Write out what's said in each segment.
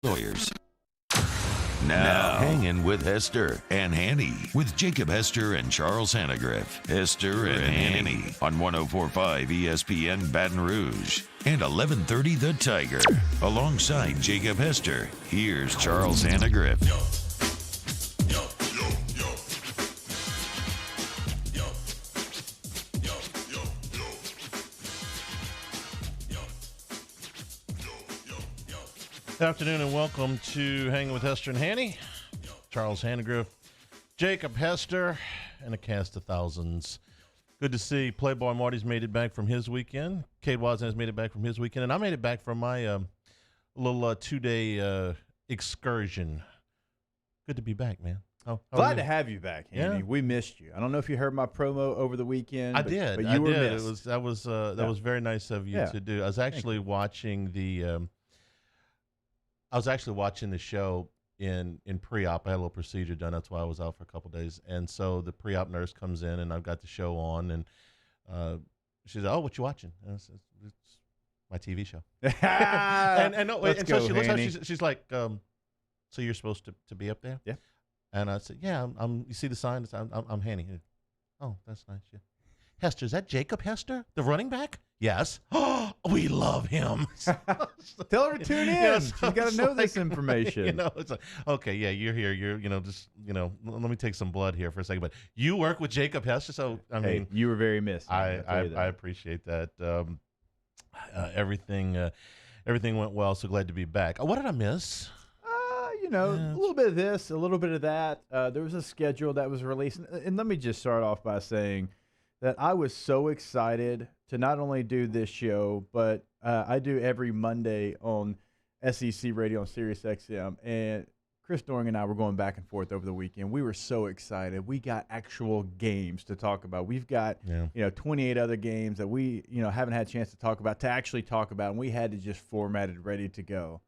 lawyers. Now, Hangin with Hester and Hanny with Jacob Hester and Charles Hannegriff. Hester and Hanny on 104.5 ESPN Baton Rouge and 1130 The Tiger. Alongside Jacob Hester, here's Charles Hannegriff. Good afternoon and welcome to Hanging with Hester and Hanny. Charles Hannegriff, Jacob Hester, and a cast of thousands. Good to see Playboy Marty's made it back from his weekend. Cade Watson has made it back from his weekend, and I made it back from my little two-day excursion. Good to be back, man. Glad to have you back, Hanny. Yeah. We missed you. I don't know if you heard my promo over the weekend. I did. But you were did. missed. That was very nice of you to do. I was actually watching the show in pre-op. I had a little procedure done. That's why I was out for a couple of days. And so the pre-op nurse comes in, and I've got the show on, and she said, "Oh, what you watching?" And I said, "It's my TV show." and so she looks at me, she's like, "So you're supposed to be up there?" Yeah. And I said, "Yeah, I'm you see the sign? I'm Hanny." "Oh, that's nice." Yeah. "Hester, is that Jacob Hester, the running back?" "Yes." "Oh, we love him." Tell her to tune in. Yes, She's got to know this information. It's like, okay, yeah, you're here. You're, let me take some blood here for a second. But you work with Jacob Hester, so I mean, you were very missed. I appreciate that. Everything went well. So glad to be back. What did I miss? A little bit of this, a little bit of that. There was a schedule that was released. And let me just start off by saying that I was so excited to not only do this show, but I do every Monday on SEC Radio on Sirius XM. And Chris Doring and I were going back and forth over the weekend. We were so excited. We got actual games to talk about. We've got 28 other games that we haven't had a chance to actually talk about, and we had to just format it ready to go.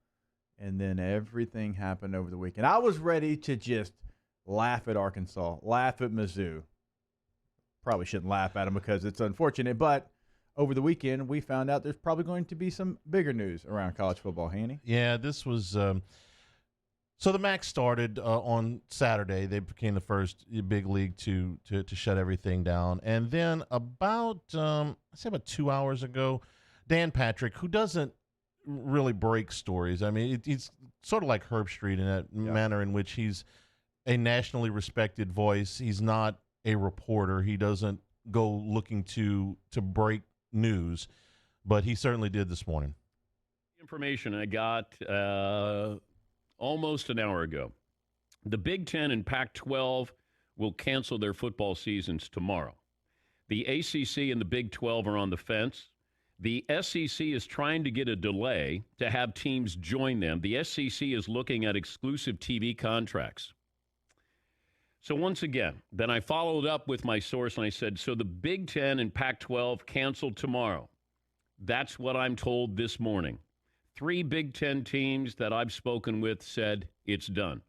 And then everything happened over the weekend. I was ready to just laugh at Arkansas, laugh at Mizzou. Probably shouldn't laugh at them because it's unfortunate, but over the weekend we found out there's probably going to be some bigger news around college football, Hanny. Yeah, this was so the MAC started on Saturday. They became the first big league to shut everything down. And then about 2 hours ago, Dan Patrick, who doesn't really break stories. I mean, he's sort of like Herb Street in that manner in which he's a nationally respected voice. He's not a reporter. He doesn't go looking to break news, but he certainly did this morning. Information I got almost an hour ago. The Big Ten and Pac-12 will cancel their football seasons tomorrow. The ACC and the Big 12 are on the fence. The SEC is trying to get a delay to have teams join them. The SEC is looking at exclusive TV contracts. So once again, then I followed up with my source and I said, so the Big Ten and Pac-12 canceled tomorrow. That's what I'm told this morning. 3 Big Ten teams that I've spoken with said it's done.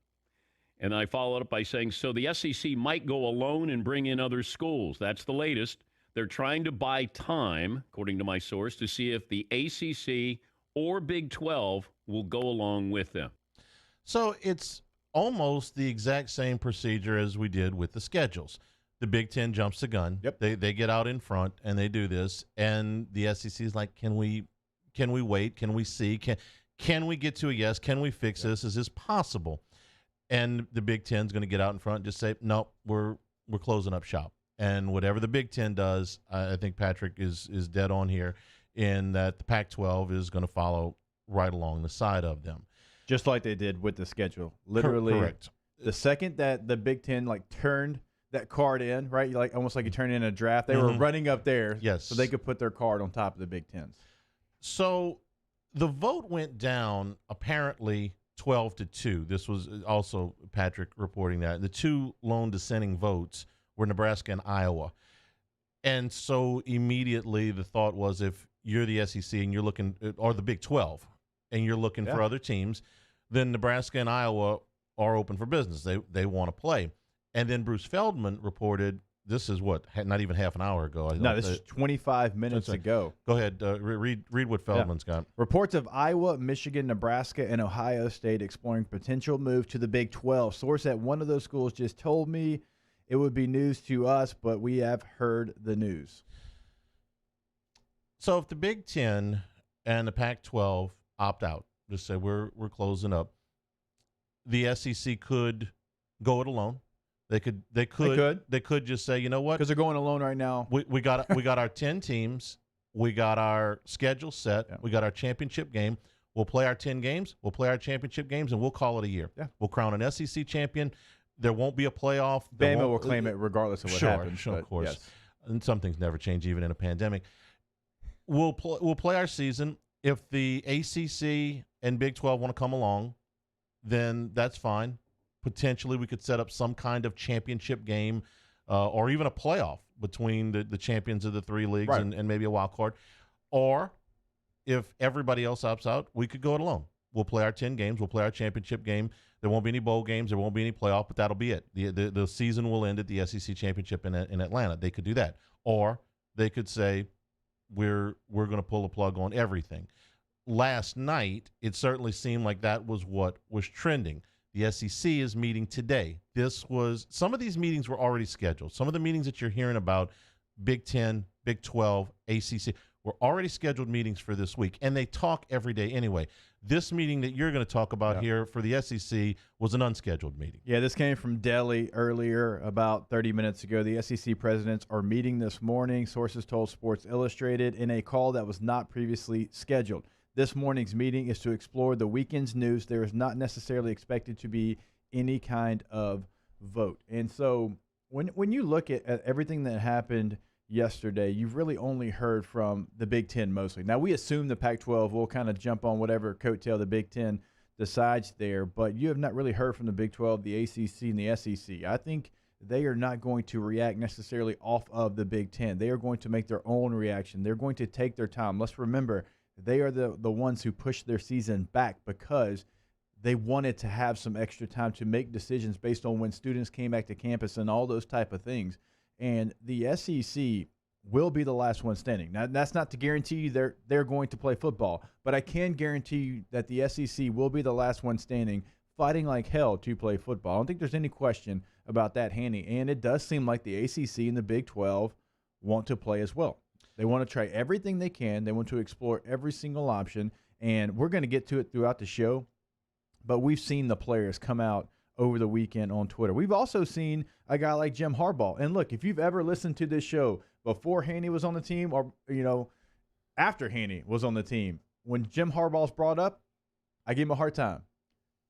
And I followed up by saying, so the SEC might go alone and bring in other schools. That's the latest. They're trying to buy time, according to my source, to see if the ACC or Big 12 will go along with them. So it's almost the exact same procedure as we did with the schedules. The Big Ten jumps the gun. Yep. They get out in front and they do this. And the SEC is like, can we wait? Can we see? Can we get to a yes? Can we fix this? Is this possible? And the Big Ten's going to get out in front and just say, no, we're closing up shop. And whatever the Big Ten does, I think Patrick is dead on here in that the Pac-12 is going to follow right along the side of them. Just like they did with the schedule. Literally, correct. The second that the Big Ten turned that card in, right? Almost like you turn in a draft. They were running up there, so they could put their card on top of the Big Tens. So the vote went down apparently 12-2. This was also Patrick reporting that the 2 lone dissenting votes were Nebraska and Iowa. And so immediately the thought was, if you're the SEC and you're looking, or the Big 12, and you're looking for other teams, then Nebraska and Iowa are open for business. They want to play. And then Bruce Feldman reported this is what, not even half an hour ago. No, this is 25 minutes ago. Go ahead, read what Feldman's got. Reports of Iowa, Michigan, Nebraska, and Ohio State exploring potential move to the Big 12. Source at one of those schools just told me it would be news to us, but we have heard the news. So if the Big 10 and the Pac-12 opt out, just say we're closing up, the SEC could go it alone. They could just say, you know what? Because they're going alone right now. We got our 10 teams. We got our schedule set. Yeah. We got our championship game. We'll play our 10 games. We'll play our championship games, and we'll call it a year. Yeah. We'll crown an SEC champion. There won't be a playoff. Bama will claim it regardless of what happens. Sure, of course. Yes. And some things never change, even in a pandemic. We'll play our season. If the ACC and Big 12 want to come along, then that's fine. Potentially, we could set up some kind of championship game or even a playoff between the champions of the three leagues, right, and maybe a wild card. Or if everybody else opts out, we could go it alone. We'll play our 10 games. We'll play our championship game. There won't be any bowl games. There won't be any playoff, but that'll be it. The season will end at the SEC championship in Atlanta. They could do that. Or they could say, we're going to pull the plug on everything. Last night, it certainly seemed like that was what was trending. The SEC is meeting today. Some of these meetings were already scheduled. Some of the meetings that you're hearing about, Big 10, Big 12, ACC, were already scheduled meetings for this week, and they talk every day anyway. This meeting that you're going to talk about here for the SEC was an unscheduled meeting. Yeah, this came from Delhi earlier, about 30 minutes ago. The SEC presidents are meeting this morning, sources told Sports Illustrated, in a call that was not previously scheduled. This morning's meeting is to explore the weekend's news. There is not necessarily expected to be any kind of vote. And so when you look at everything that happened yesterday, you've really only heard from the Big Ten mostly. Now, we assume the Pac-12 will kind of jump on whatever coattail the Big Ten decides there, but you have not really heard from the Big 12, the ACC, and the SEC. I think they are not going to react necessarily off of the Big Ten. They are going to make their own reaction. They're going to take their time. Let's remember, they are the ones who pushed their season back because they wanted to have some extra time to make decisions based on when students came back to campus and all those type of things. And the SEC will be the last one standing. Now, that's not to guarantee you they're going to play football, but I can guarantee you that the SEC will be the last one standing, fighting like hell to play football. I don't think there's any question about that, Hanny. And it does seem like the ACC and the Big 12 want to play as well. They want to try everything they can. They want to explore every single option, and we're going to get to it throughout the show. But we've seen the players come out over the weekend on Twitter. We've also seen a guy like Jim Harbaugh. And look, if you've ever listened to this show before Haney was on the team or, after Haney was on the team, when Jim Harbaugh's brought up, I give him a hard time.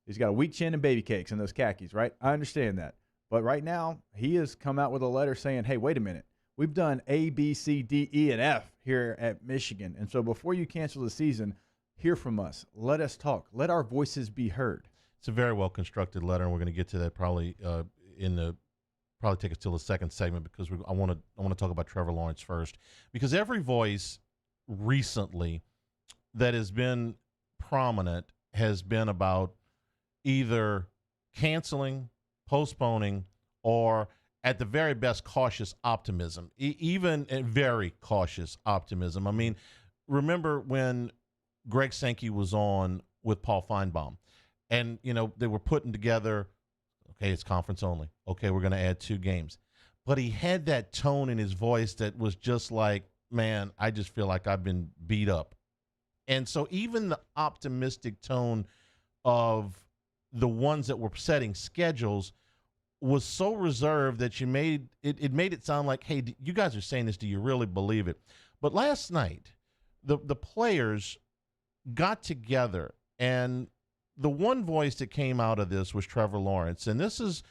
He's got a weak chin and baby cakes and those khakis, right? I understand that. But right now, he has come out with a letter saying, hey, wait a minute. We've done A, B, C, D, E, and F here at Michigan. And so before you cancel the season, hear from us. Let us talk. Let our voices be heard. It's a very well-constructed letter, and we're going to get to that probably probably take us till the second segment because I want to talk about Trevor Lawrence first. Because every voice recently that has been prominent has been about either canceling, postponing, or at the very best, cautious optimism, even very cautious optimism. I mean, remember when Greg Sankey was on with Paul Feinbaum, and, they were putting together, okay, it's conference only. Okay, we're going to add 2 games. But he had that tone in his voice that was just like, man, I just feel like I've been beat up. And so even the optimistic tone of the ones that were setting schedules was so reserved that it made it sound like, hey, you guys are saying this, do you really believe it? But last night, the players got together, and the one voice that came out of this was Trevor Lawrence. And this is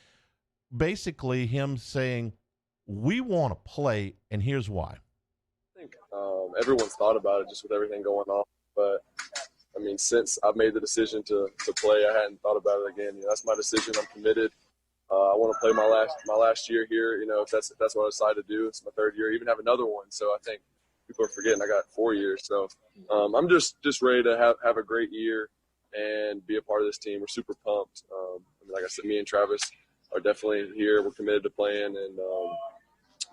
basically him saying, we want to play, and here's why. I think everyone's thought about it just with everything going on. But, since I've made the decision to play, I hadn't thought about it again. That's my decision. I'm committed. I want to play my last year here. If that's what I decide to do. It's my 3rd year. Even have another one. So I think people are forgetting I got 4 years. So I'm just ready to have a great year and be a part of this team. We're super pumped. Like I said, me and Travis are definitely here. We're committed to playing, and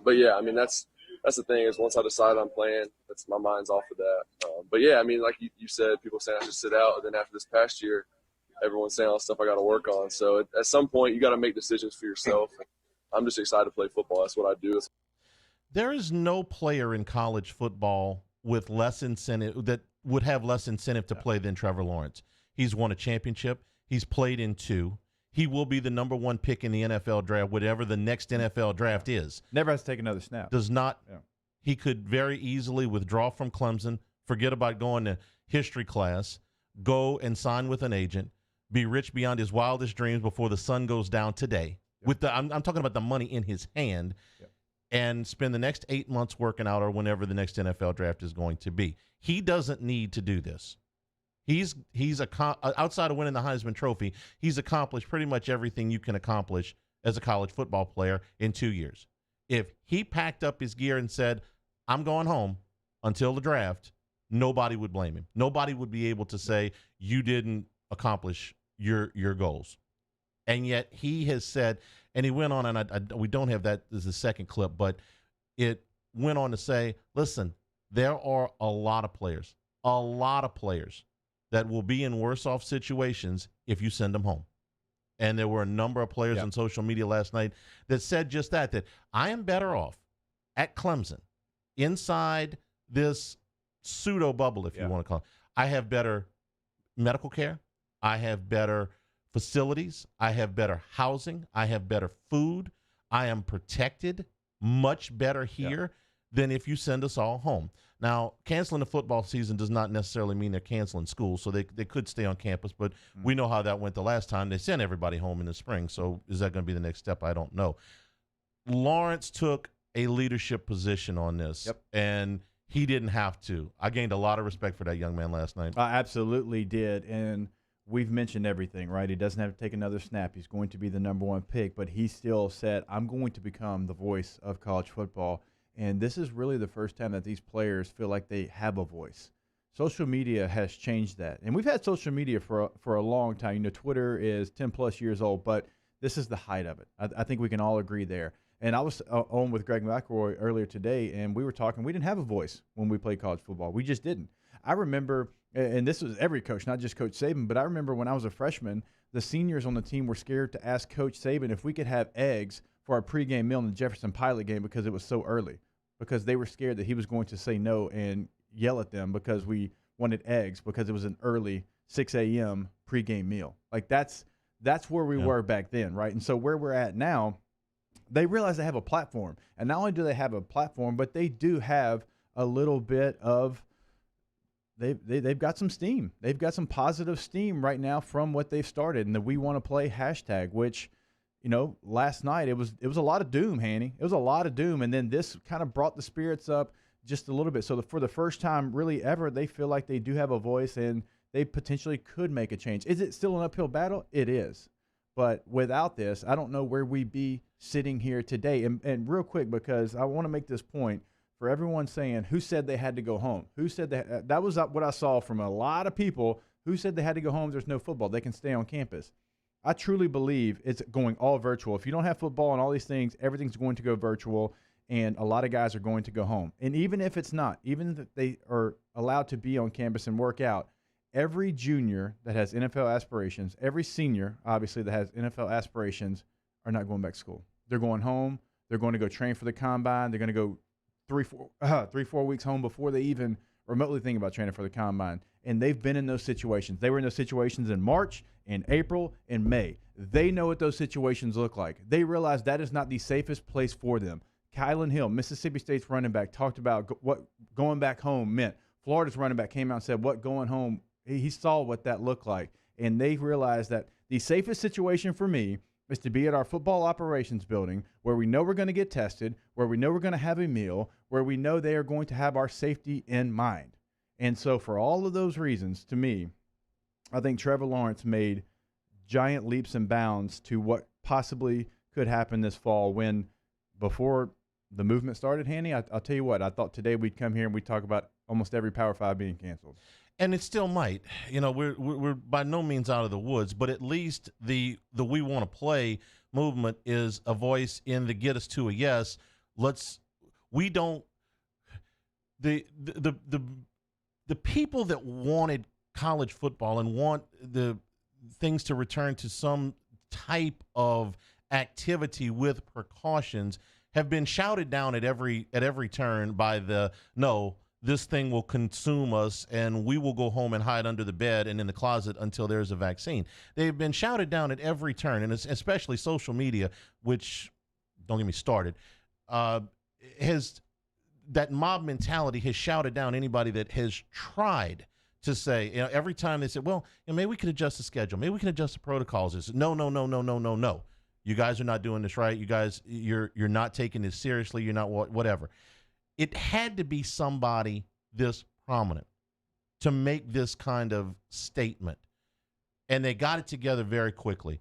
But yeah, I mean, that's the thing is once I decide I'm playing, that's my mind's off of that. But yeah, I mean, like you said, people saying I should sit out. And then after this past year, everyone's saying all the stuff I got to work on. So at some point, you got to make decisions for yourself. I'm just excited to play football. That's what I do. There is no player in college football with less incentive that would have less incentive to play than Trevor Lawrence. He's won a championship. He's played in 2. He will be the number 1 pick in the NFL draft, whatever the next NFL draft is. Never has to take another snap. Does not. Yeah. He could very easily withdraw from Clemson, forget about going to history class, go and sign with an agent, be rich beyond his wildest dreams before the sun goes down today. Yeah. With I'm talking about the money in his hand. Yeah. And spend the next 8 months working out or whenever the next NFL draft is going to be. He doesn't need to do this. He's outside of winning the Heisman Trophy, he's accomplished pretty much everything you can accomplish as a college football player in 2 years. If he packed up his gear and said, I'm going home until the draft, nobody would blame him. Nobody would be able to say, you didn't accomplish your goals. And yet he has said, and he went on, and we don't have that as the second clip, but it went on to say, listen, there are a lot of players that will be in worse off situations if you send them home. And there were a number of players on social media last night that said just that I am better off at Clemson inside this pseudo bubble, if you want to call it. I have better medical care. I have better facilities. I have better housing. I have better food. I am protected much better here than if you send us all home. Now, canceling the football season does not necessarily mean they're canceling school, so they could stay on campus, but we know how that went the last time. They sent everybody home in the spring, so is that going to be the next step? I don't know. Lawrence took a leadership position on this, and he didn't have to. I gained a lot of respect for that young man last night. I absolutely did, and we've mentioned everything, right? He doesn't have to take another snap. He's going to be the number 1 pick, but he still said, I'm going to become the voice of college football. And this is really the first time that these players feel like they have a voice. Social media has changed that. And we've had social media for a long time. You know, Twitter is 10-plus years old, but this is the height of it. I think we can all agree there. And I was on with Greg McElroy earlier today, and we were talking. We didn't have a voice when we played college football. We just didn't. I remember, and this was every coach, not just Coach Saban, but I remember when I was a freshman, the seniors on the team were scared to ask Coach Saban if we could have eggs for our pregame meal in the Jefferson Pilot game because it was so early, because they were scared that he was going to say no and yell at them because we wanted eggs because it was an early 6 a.m. pregame meal. Like that's where we were back then, right? And so where we're at now, they realize they have a platform. And not only do they have a platform, but they do have a little bit of they've got some steam. They've got some positive steam right now from what they've started. And the We Want to Play hashtag, which, you know, last night it was a lot of doom, Hanny. It was a lot of doom. And then this kind of brought the spirits up just a little bit. So for the first time really ever, they feel like they do have a voice and they potentially could make a change. Is it still an uphill battle? It is. But without this, I don't know where we'd be sitting here today. And real quick, because I want to make this point for everyone saying, who said they had to go home? Who said that was what I saw from a lot of people who said they had to go home. There's no football. They can stay on campus. I truly believe it's going all virtual. If you don't have football and all these things, everything's going to go virtual, and a lot of guys are going to go home. And even if it's not, even if they are allowed to be on campus and work out, every junior that has NFL aspirations, every senior, obviously, that has NFL aspirations are not going back to school. They're going home. They're going to go train for the combine. They're going to go 3-4 weeks home before they even remotely think about training for the combine. And they've been in those situations. They were in those situations in March, in April, in May. They know what those situations look like. They realize that is not the safest place for them. Kylan Hill, Mississippi State's running back, talked about what going back home meant. Florida's running back came out and said what going home, he saw what that looked like. And they realized that the safest situation for me is to be at our football operations building where we know we're going to get tested, where we know we're going to have a meal, where we know they are going to have our safety in mind. And so for all of those reasons, to me, I think Trevor Lawrence made giant leaps and bounds to what possibly could happen this fall when, before the movement started, Hanny, I'll tell you what, I thought today we'd come here and we'd talk about almost every Power 5 being canceled. And it still might. You know, we're by no means out of the woods, but at least the We Want to Play movement is a voice in the get us to a yes We don't. The people that wanted college football and want the things to return to some type of activity with precautions have been shouted down at every turn by this thing will consume us and we will go home and hide under the bed and in the closet until there's a vaccine. They've been shouted down at every turn, and especially social media, which, don't get me started, that mob mentality has shouted down anybody that has tried to say, every time they said, well, maybe we could adjust the schedule. Maybe we can adjust the protocols. It's no. You guys are not doing this right. You guys, you're not taking this seriously. You're not whatever. It had to be somebody this prominent to make this kind of statement. And they got it together very quickly.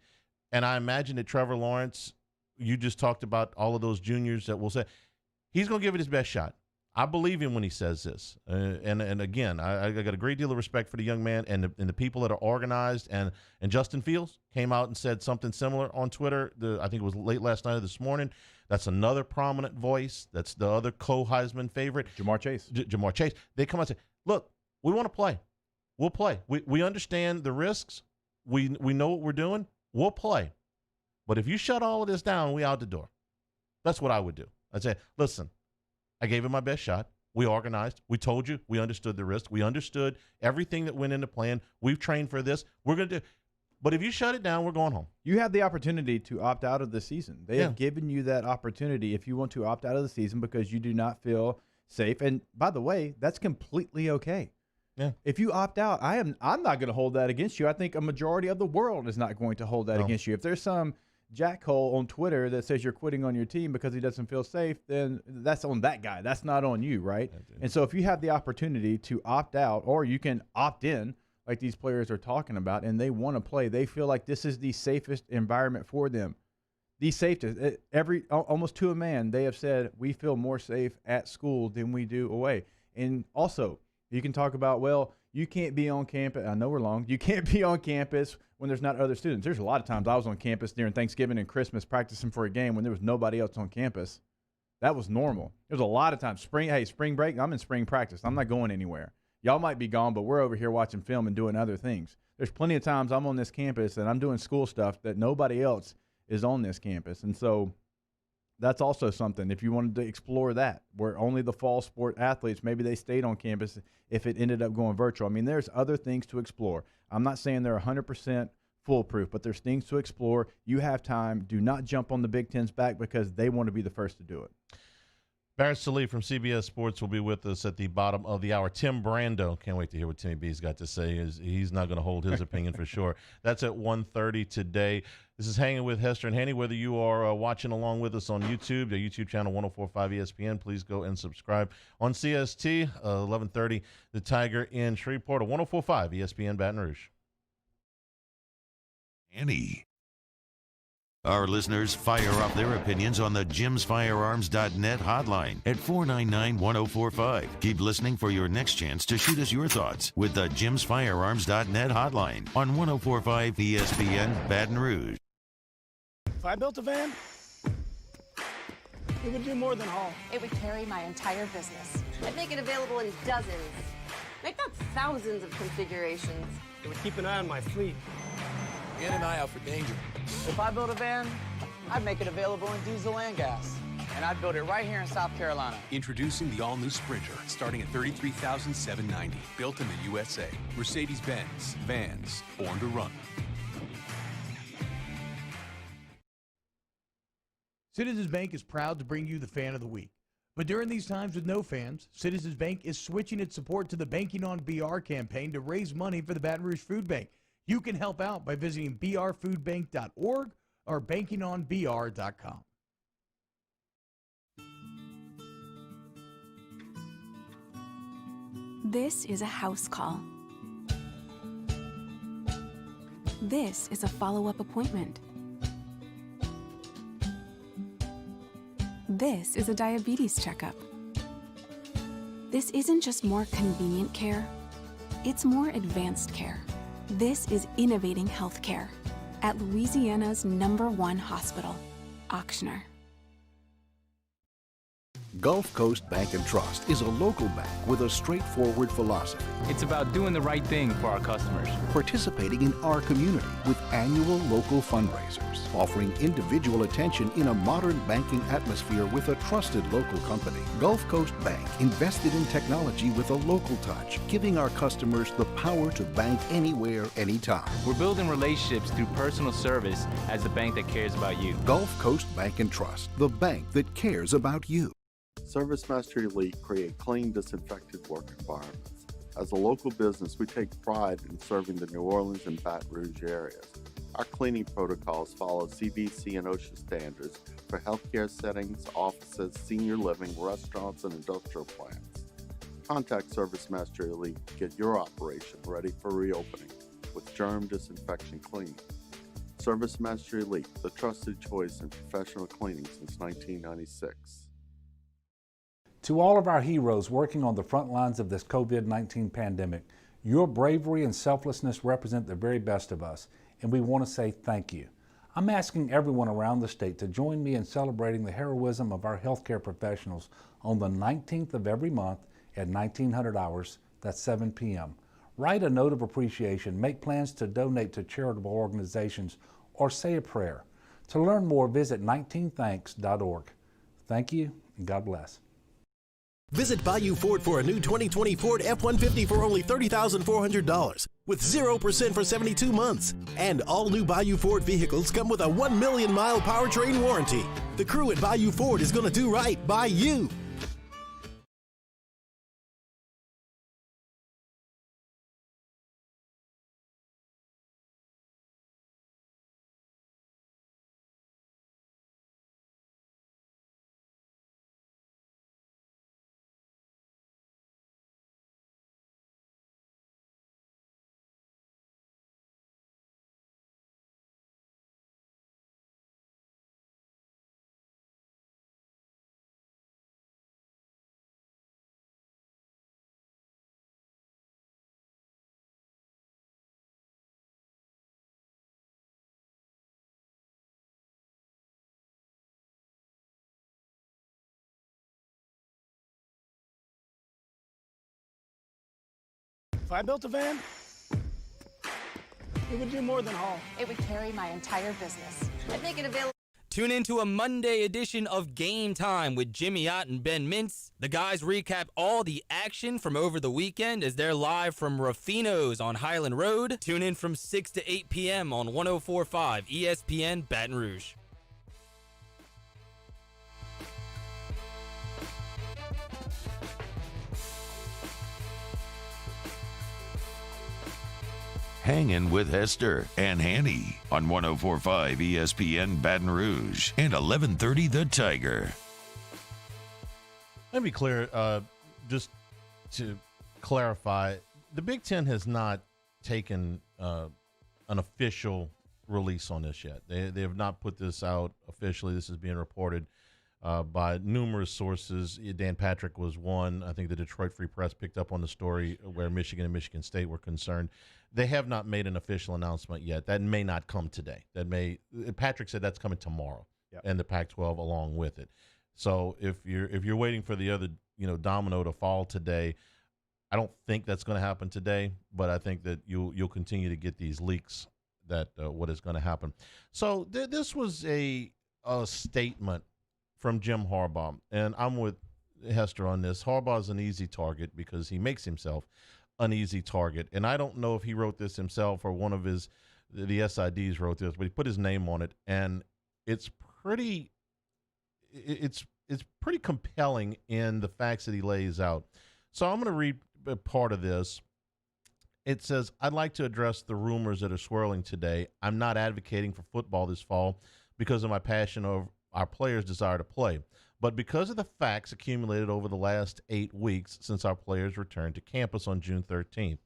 And I imagine that Trevor Lawrence, you just talked about all of those juniors that will say, he's going to give it his best shot. I believe him when he says this. And again, I got a great deal of respect for the young man and the people that are organized. And Justin Fields came out and said something similar on Twitter. I think it was late last night or this morning. That's another prominent voice. That's the other co-Heisman favorite. Jamar Chase. Jamar Chase. They come out and say, look, we want to play. We'll play. We understand the risks. We know what we're doing. We'll play. But if you shut all of this down, we out the door. That's what I would do. I'd say, listen, I gave it my best shot. We organized. We told you. We understood the risk. We understood everything that went into plan. We've trained for this. We're going to do. But if you shut it down, we're going home. You have the opportunity to opt out of the season. They have given you that opportunity if you want to opt out of the season because you do not feel safe. And by the way, that's completely okay. Yeah. If you opt out, I'm not going to hold that against you. I think a majority of the world is not going to hold that against you. If there's some jackhole on Twitter that says you're quitting on your team because he doesn't feel safe, then that's on that guy. That's not on you, right? And so if you have the opportunity to opt out, or you can opt in, like these players are talking about, and they want to play, they feel like this is the safest environment for them. The safest. Almost to a man, they have said, we feel more safe at school than we do away. And also, you can talk about, well, you can't be on campus. I know we're long. You can't be on campus when there's not other students. There's a lot of times I was on campus during Thanksgiving and Christmas practicing for a game when there was nobody else on campus. That was normal. There was a lot of times. Spring break, I'm in spring practice. I'm not going anywhere. Y'all might be gone, but we're over here watching film and doing other things. There's plenty of times I'm on this campus and I'm doing school stuff that nobody else is on this campus. And so that's also something, if you wanted to explore that, where only the fall sport athletes, maybe they stayed on campus if it ended up going virtual. I mean, there's other things to explore. I'm not saying they're 100% foolproof, but there's things to explore. You have time. Do not jump on the Big Ten's back because they want to be the first to do it. Barrett Sallee from CBS Sports will be with us at the bottom of the hour. Tim Brando, can't wait to hear what Timmy B's got to say. He's not going to hold his opinion for sure. That's at 1:30 today. This is Hanging with Hester and Hanny. Whether you are watching along with us on YouTube, the YouTube channel 1045 ESPN, please go and subscribe. On CST, 11:30, the Tiger in Shreveport, 1045 ESPN Baton Rouge. Annie. Our listeners fire off their opinions on the jimsfirearms.net hotline at 499-1045. Keep listening for your next chance to shoot us your thoughts with the jimsfirearms.net hotline on 1045 ESPN Baton Rouge. If I built a van, it would do more than haul. It would carry my entire business. I'd make it available in dozens, if not thousands of configurations. It would keep an eye on my fleet. And an eye out for danger. If I built a van, I'd make it available in diesel and gas. And I'd build it right here in South Carolina. Introducing the all-new Sprinter, starting at $33,790. Built in the USA. Mercedes-Benz. Vans. Born to run. Citizens Bank is proud to bring you the Fan of the Week. But during these times with no fans, Citizens Bank is switching its support to the Banking on BR campaign to raise money for the Baton Rouge Food Bank. You can help out by visiting brfoodbank.org or bankingonbr.com. This is a house call. This is a follow-up appointment. This is a diabetes checkup. This isn't just more convenient care, it's more advanced care. This is innovating healthcare at Louisiana's #1 hospital, Ochsner. Gulf Coast Bank and Trust is a local bank with a straightforward philosophy. It's about doing the right thing for our customers. Participating in our community with annual local fundraisers. Offering individual attention in a modern banking atmosphere with a trusted local company. Gulf Coast Bank invested in technology with a local touch, giving our customers the power to bank anywhere, anytime. We're building relationships through personal service as the bank that cares about you. Gulf Coast Bank and Trust, the bank that cares about you. Service Master Elite create clean, disinfected work environments. As a local business, we take pride in serving the New Orleans and Baton Rouge areas. Our cleaning protocols follow CDC and OSHA standards for healthcare settings, offices, senior living, restaurants, and industrial plants. Contact Service Master Elite to get your operation ready for reopening with germ disinfection cleaning. Service Master Elite, the trusted choice in professional cleaning since 1996. To all of our heroes working on the front lines of this COVID-19 pandemic, your bravery and selflessness represent the very best of us, and we want to say thank you. I'm asking everyone around the state to join me in celebrating the heroism of our healthcare professionals on the 19th of every month at 1900 hours, that's 7 p.m. Write a note of appreciation, make plans to donate to charitable organizations, or say a prayer. To learn more, visit 19thanks.org. Thank you, and God bless. Visit Bayou Ford for a new 2020 Ford F-150 for only $30,400 with 0% for 72 months. And all new Bayou Ford vehicles come with a 1 million mile powertrain warranty. The crew at Bayou Ford is going to do right by you. If I built a van, it would do more than haul. It would carry my entire business. I'd make it available. Tune in to a Monday edition of Game Time with Jimmy Ott and Ben Mintz. The guys recap all the action from over the weekend as they're live from Ruffino's on Highland Road. Tune in from 6 to 8 p.m. on 104.5 ESPN Baton Rouge. Hangin with Hester and Hanny on 104.5 ESPN Baton Rouge and 1130 The Tiger. Let me be clear, just to clarify, the Big Ten has not taken an official release on this yet. They have not put this out officially. This is being reported by numerous sources. Dan Patrick was one. I think the Detroit Free Press picked up on the story where Michigan and Michigan State were concerned. They have not made an official announcement yet. That may not come today. Patrick said that's coming tomorrow, and the Pac-12 along with it. So if you're waiting for the other domino to fall today, I don't think that's going to happen today. But I think that you'll continue to get these leaks that what is going to happen. So this was a statement from Jim Harbaugh, and I'm with Hester on this. Harbaugh's an easy target because he makes himself an easy target, and I don't know if he wrote this himself or one of the SIDs wrote this, but he put his name on it, and it's pretty compelling in the facts that he lays out. So I'm going to read a part of this. It says, "I'd like to address the rumors that are swirling today. I'm not advocating for football this fall because of my passion of our players' desire to play, but because of the facts accumulated over the last 8 weeks since our players returned to campus on June 13th.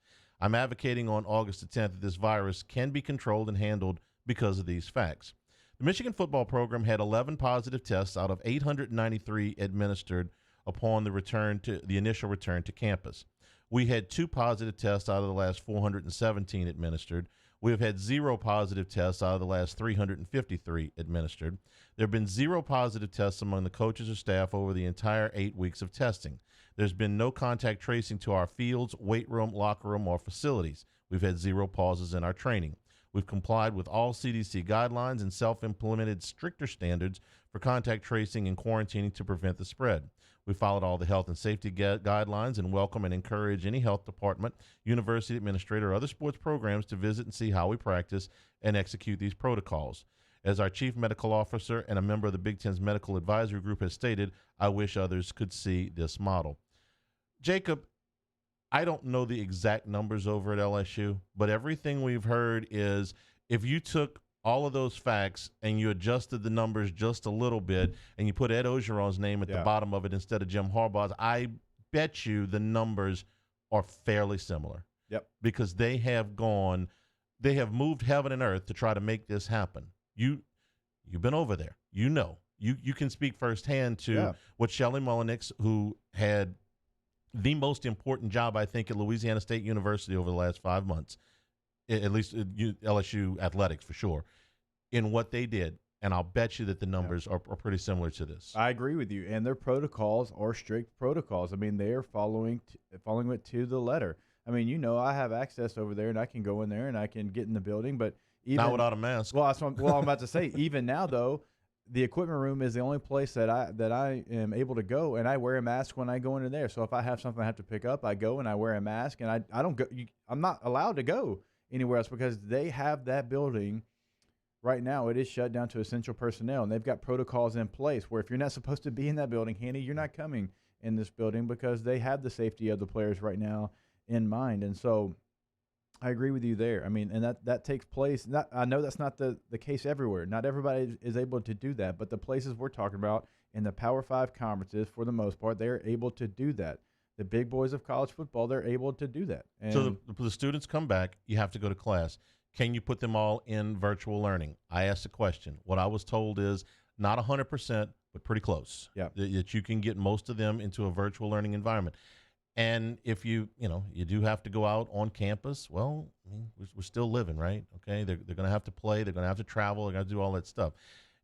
I'm advocating on August the 10th that this virus can be controlled and handled because of these facts. The Michigan football program had 11 positive tests out of 893 administered upon the initial return to campus. We had 2 positive tests out of the last 417 administered. We have had 0 positive tests out of the last 353 administered. There have been 0 positive tests among the coaches or staff over the entire 8 weeks of testing. There's been no contact tracing to our fields, weight room, locker room, or facilities. We've had 0 pauses in our training. We've complied with all CDC guidelines and self-implemented stricter standards for contact tracing and quarantining to prevent the spread. We followed all the health and safety guidelines and welcome and encourage any health department, university administrator, or other sports programs to visit and see how we practice and execute these protocols. As our chief medical officer and a member of the Big Ten's medical advisory group has stated, I wish others could see this model. Jacob, I don't know the exact numbers over at LSU, but everything we've heard is if you took all of those facts and you adjusted the numbers just a little bit and you put Ed Ogeron's name at the bottom of it instead of Jim Harbaugh's, I bet you the numbers are fairly similar. Yep. Because they have moved heaven and earth to try to make this happen. You've been over there. You know. You can speak firsthand to what Shelley Mullenix, who had the most important job, I think, at Louisiana State University over the last 5 months, at least LSU athletics for sure, in what they did. And I'll bet you that the numbers are pretty similar to this. I agree with you. And their protocols are strict protocols. I mean, they are following it to the letter. I mean, you know, I have access over there, and I can go in there and I can get in the building. But even not without a mask. Well, I'm about to say, even now, though, the equipment room is the only place that I am able to go, and I wear a mask when I go into there. So if I have something I have to pick up, I go and I wear a mask, and I don't go. I'm not allowed to go anywhere else because they have that building right now. It is shut down to essential personnel, and they've got protocols in place where if you're not supposed to be in that building, Hanny, you're not coming in this building because they have the safety of the players right now in mind. And so I agree with you there. I mean, and that takes place. I know that's not the case everywhere. Not everybody is able to do that, but the places we're talking about in the Power 5 conferences, for the most part, they're able to do that. The big boys of college football, they're able to do that. And so the students come back, you have to go to class. Can you put them all in virtual learning? I asked a question. What I was told is not 100%, but pretty close. Yeah. That you can get most of them into a virtual learning environment. And if you do have to go out on campus, well, I mean, we're still living, right? Okay, they're going to have to play. They're going to have to travel. They're going to do all that stuff.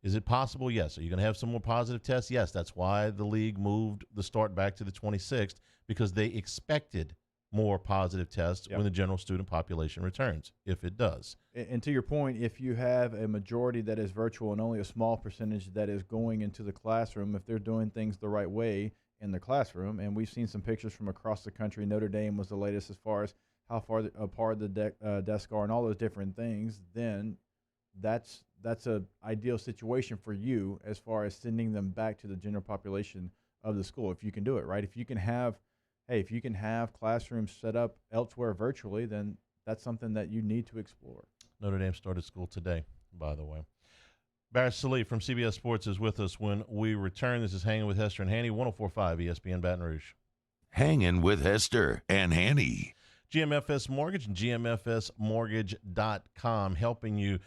Is it possible? Yes. Are you going to have some more positive tests? Yes. That's why the league moved the start back to the 26th, because they expected more positive tests when the general student population returns, if it does. And to your point, if you have a majority that is virtual and only a small percentage that is going into the classroom, if they're doing things the right way in the classroom, and we've seen some pictures from across the country. Notre Dame was the latest as far as how far apart the desks are and all those different things. Then that's a ideal situation for you as far as sending them back to the general population of the school. If you can do it right, if you can have classrooms set up elsewhere virtually, then that's something that you need to explore. Notre Dame started school today, by the way. Barrett Sallee from CBS Sports is with us when we return. This is Hangin' with Hester and Hanny, 104.5 ESPN Baton Rouge. Hangin' with Hester and Hanny. GMFS Mortgage and GMFSmortgage.com helping you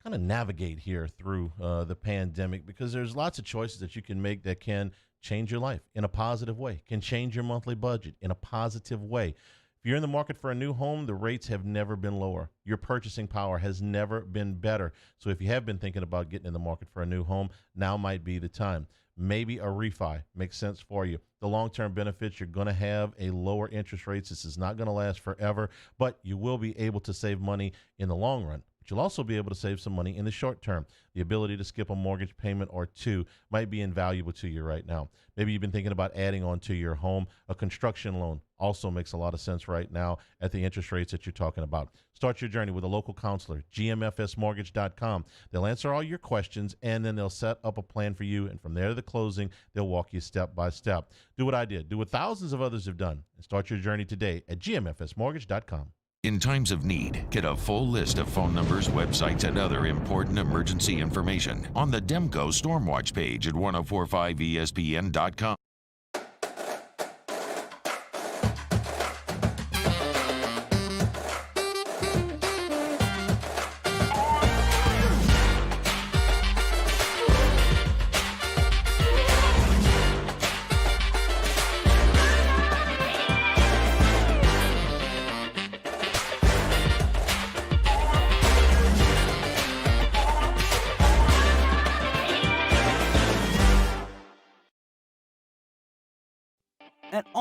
kind of navigate here through the pandemic, because there's lots of choices that you can make that can change your life in a positive way, can change your monthly budget in a positive way. If you're in the market for a new home, the rates have never been lower. Your purchasing power has never been better. So if you have been thinking about getting in the market for a new home, now might be the time. Maybe a refi makes sense for you. The long-term benefits, you're going to have a lower interest rates. This is not going to last forever, but you will be able to save money in the long run. But you'll also be able to save some money in the short term. The ability to skip a mortgage payment or two might be invaluable to you right now. Maybe you've been thinking about adding on to your home. A construction loan also makes a lot of sense right now at the interest rates that you're talking about. Start your journey with a local counselor, GMFSmortgage.com. They'll answer all your questions, and then they'll set up a plan for you. And from there to the closing, they'll walk you step by step. Do what I did. Do what thousands of others have done. And start your journey today at GMFSmortgage.com. In times of need, get a full list of phone numbers, websites, and other important emergency information on the Demco Stormwatch page at 1045ESPN.com.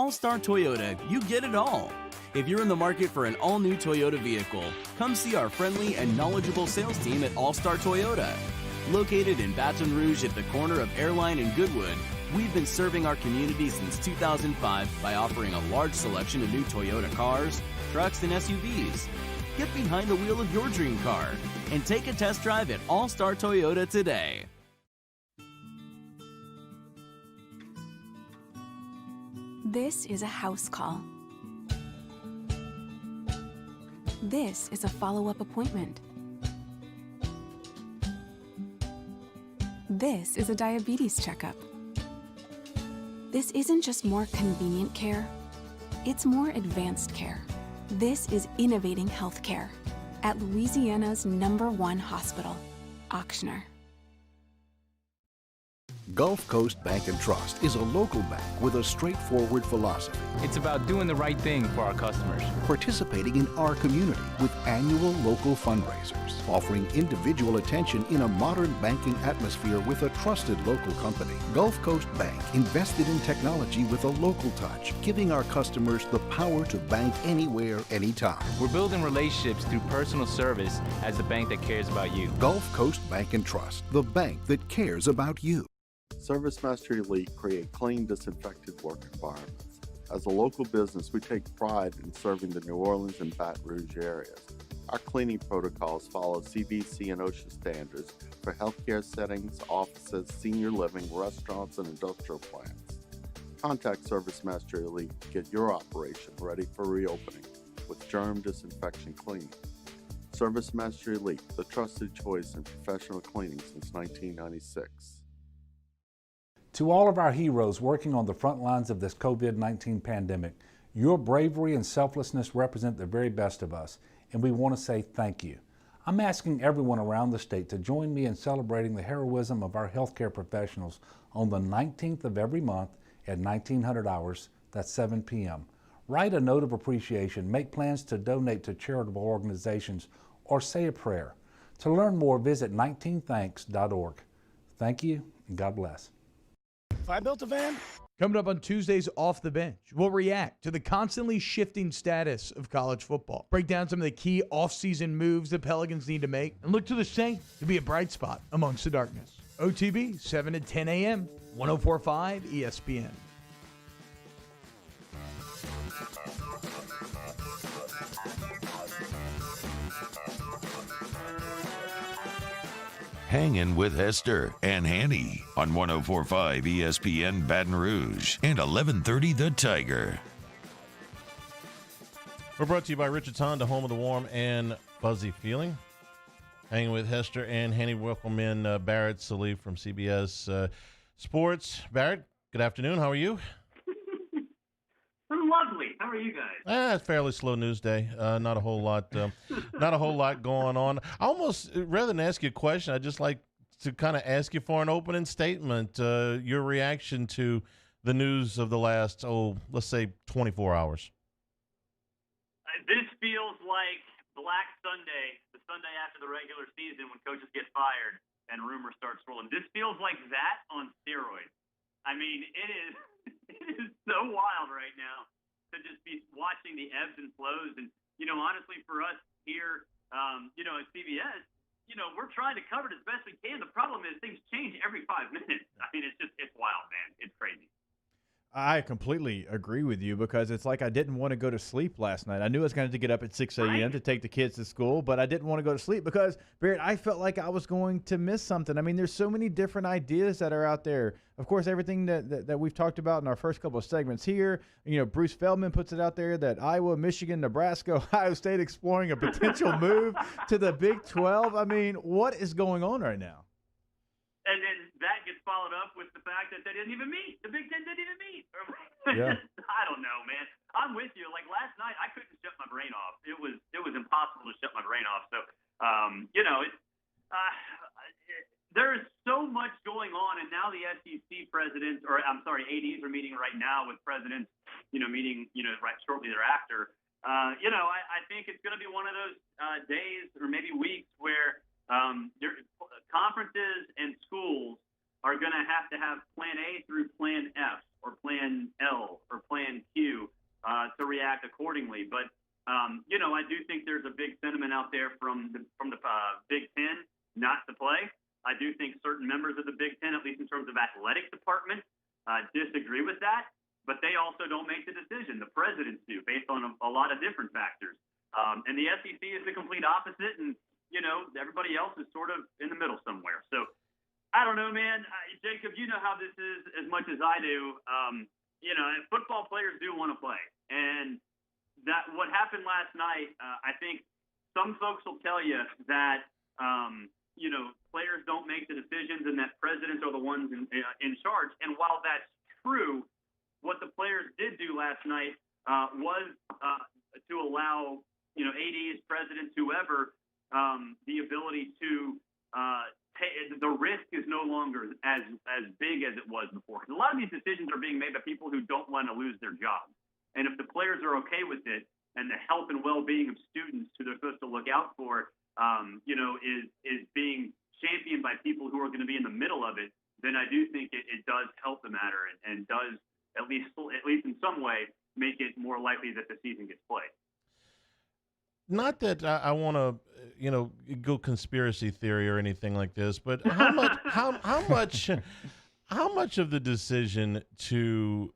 All-Star Toyota, you get it all. If you're in the market for an all-new Toyota vehicle, come see our friendly and knowledgeable sales team at All-Star Toyota. Located in Baton Rouge at the corner of Airline and Goodwood, we've been serving our community since 2005 by offering a large selection of new Toyota cars, trucks, and SUVs. Get behind the wheel of your dream car and take a test drive at All-Star Toyota today. This is a house call. This is a follow-up appointment. This is a diabetes checkup. This isn't just more convenient care, it's more advanced care. This is innovating healthcare at Louisiana's #1 hospital, Ochsner. Gulf Coast Bank and Trust is a local bank with a straightforward philosophy. It's about doing the right thing for our customers. Participating in our community with annual local fundraisers, offering individual attention in a modern banking atmosphere with a trusted local company. Gulf Coast Bank invested in technology with a local touch, giving our customers the power to bank anywhere, anytime. We're building relationships through personal service as the bank that cares about you. Gulf Coast Bank and Trust, the bank that cares about you. Service Master Elite create clean, disinfected work environments. As a local business, we take pride in serving the New Orleans and Baton Rouge areas. Our cleaning protocols follow CDC and OSHA standards for healthcare settings, offices, senior living, restaurants, and industrial plants. Contact Service Master Elite to get your operation ready for reopening with germ disinfection cleaning. Service Master Elite, the trusted choice in professional cleaning since 1996. To all of our heroes working on the front lines of this COVID-19 pandemic, your bravery and selflessness represent the very best of us, and we want to say thank you. I'm asking everyone around the state to join me in celebrating the heroism of our healthcare professionals on the 19th of every month at 1900 hours, that's 7 p.m. Write a note of appreciation, make plans to donate to charitable organizations, or say a prayer. To learn more, visit 19thanks.org. Thank you, and God bless. If I built a van. Coming up on Tuesday's Off the Bench, we'll react to the constantly shifting status of college football, break down some of the key offseason moves the Pelicans need to make, and look to the Saints to be a bright spot amongst the darkness. OTB, 7 to 10 a.m., 104.5 ESPN. Hangin with Hester and Hanny on 104.5 ESPN Baton Rouge and 1130 The Tiger. We're brought to you by Richard's Honda, home of the warm and fuzzy feeling. Hanging with Hester and Hanny. Welcome in Barrett Sallee from CBS Sports. Barrett, good afternoon. How are you? I'm lovely. How are you guys? It's a fairly slow news day. Not a whole lot. Not a whole lot going on. I almost, rather than ask you a question, I'd just like to kind of ask you for an opening statement. Your reaction to the news of the last, let's say 24 hours. This feels like Black Sunday, the Sunday after the regular season when coaches get fired and rumors start swirling. This feels like that on steroids. I mean, it is so wild right now to just be watching the ebbs and flows. And, honestly, for us here, at CBS, we're trying to cover it as best we can. The problem is things change every 5 minutes. I mean, it's wild, man. It's crazy. I completely agree with you because it's like I didn't want to go to sleep last night. I knew I was going to get up at 6 a.m. to take the kids to school, but I didn't want to go to sleep because, Barrett, I felt like I was going to miss something. I mean, there's so many different ideas that are out there. Of course, everything that we've talked about in our first couple of segments here, Bruce Feldman puts it out there that Iowa, Michigan, Nebraska, Ohio State exploring a potential move to the Big 12. I mean, what is going on right now? And then that gets followed up with the fact that they didn't even meet. The Big Ten didn't even meet. Yeah. I don't know, man. I'm with you. Like last night, I couldn't shut my brain off. It was impossible to shut my brain off. So, there is so much going on, and now the SEC presidents, ADs are meeting right now with presidents, meeting, right shortly thereafter. I think it's going to be one of those days or maybe weeks where conferences and schools are going to have plan A through plan F or plan L or plan Q to react accordingly. But, I do think there's a big sentiment out there from the Big Ten not to play. I do think certain members of the Big Ten, at least in terms of athletic department, disagree with that. But they also don't make the decision. The presidents do, based on a lot of different factors. And the SEC is the complete opposite, and everybody else is sort of in the middle somewhere. So I don't know, man. Jacob, you know how this is as much as I do. Football players do want to play, and that what happened last night. I think some folks will tell you that players don't make the decisions, and that presidents are the ones in charge. And while that's true, what the players did do last night was to allow ADs, presidents, whoever, the ability to the risk is no longer as big as it was before. Because a lot of these decisions are being made by people who don't want to lose their jobs. And if the players are okay with it, and the health and well-being of students who they're supposed to look out for, is being championed by people who are going to be in the middle of it, then I do think it does help the matter and does at least in some way make it more likely that the season gets played. Not that I want to, go conspiracy theory or anything like this, but how much of the decision to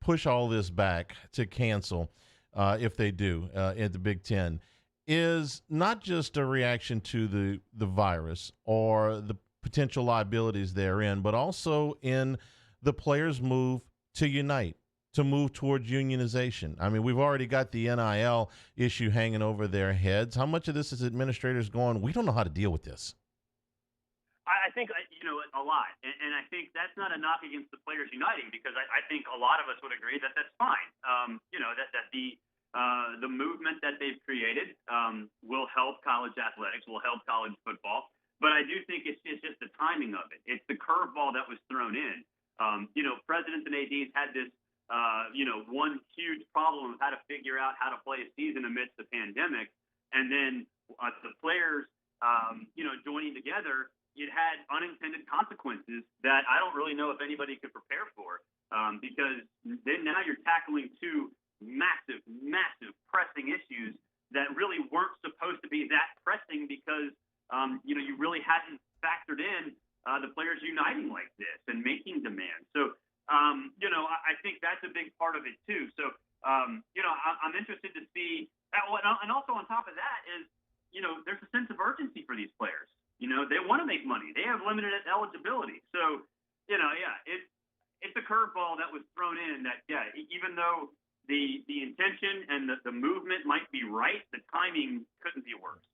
push all this back, to cancel, if they do, at the Big Ten, is not just a reaction to the virus or the potential liabilities therein, but also in the players' move to unite, to move towards unionization. I mean, we've already got the NIL issue hanging over their heads. How much of this is administrators going, we don't know how to deal with this? I think, a lot. And I think that's not a knock against the players uniting, because I think a lot of us would agree that that's fine. That the movement that they've created will help college athletics, will help college football. But I do think it's just the timing of it. It's the curveball that was thrown in. Presidents and ADs had this one huge problem of how to figure out how to play a season amidst the pandemic. And then the players, joining together, it had unintended consequences that I don't really know if anybody could prepare for, because then now you're tackling two massive pressing issues that really weren't supposed to be that pressing, because, you really hadn't factored in the players uniting like this and making demands. So, I think that's a big part of it too. So, I'm interested to see that. And also on top of that is, there's a sense of urgency for these players. They want to make money. They have limited eligibility. So, it's a curveball that was thrown in that, even though the intention and the movement might be right, the timing couldn't be worse.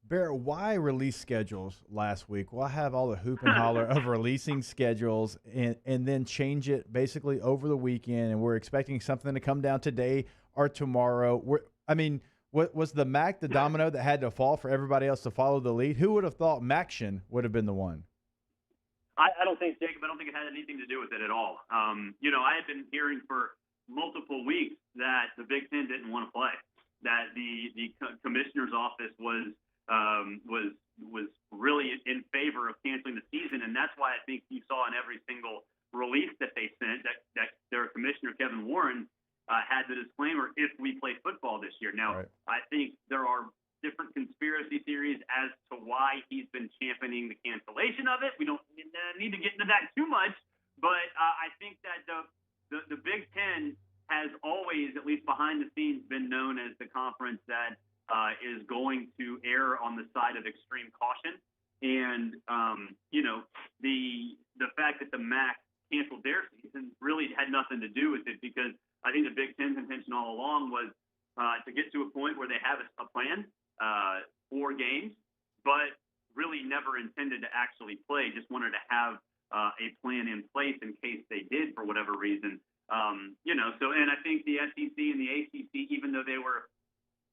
Barrett, why release schedules last week? Why have all the hoop and holler of releasing schedules and then change it basically over the weekend? And we're expecting something to come down today or tomorrow. What was the MAC the domino that had to fall for everybody else to follow the lead? Who would have thought MACtion would have been the one? I don't think, Jacob, it had anything to do with it at all. I had been hearing for multiple weeks that the Big Ten didn't want to play, that the commissioner's office was really in favor of canceling the season, and that's why I think you saw in every single release that they sent that their commissioner, Kevin Warren, had the disclaimer, if we play football this year. Now, right. I think there are different conspiracy theories as to why he's been championing the cancellation of it. We don't need to get into that too much, but I think that the Big Ten has always, at least behind the scenes, been known as the conference that is going to err on the side of extreme caution. And, the fact that the MAC canceled their season really had nothing to do with it, because I think the Big Ten's intention all along was to get to a point where they have a plan, 4 games, but really never intended to actually play, just wanted to have a plan in place in case they did for whatever reason. And I think the SEC and the ACC, even though they were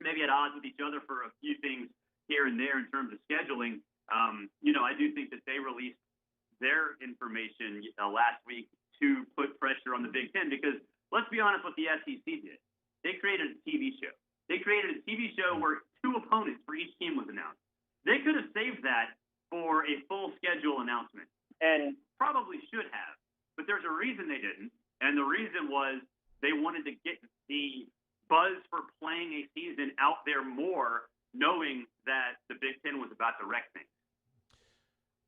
maybe at odds with each other for a few things here and there in terms of scheduling, I do think that they released their information last week to put pressure on the Big Ten, because let's be honest, what the SEC did, they created a TV show. They created a TV show where 2 opponents for each team was announced. They could have saved that for a full schedule announcement. And probably should have. But there's a reason they didn't, and the reason was they wanted to get the buzz for playing a season out there more, knowing that the Big Ten was about to wreck things.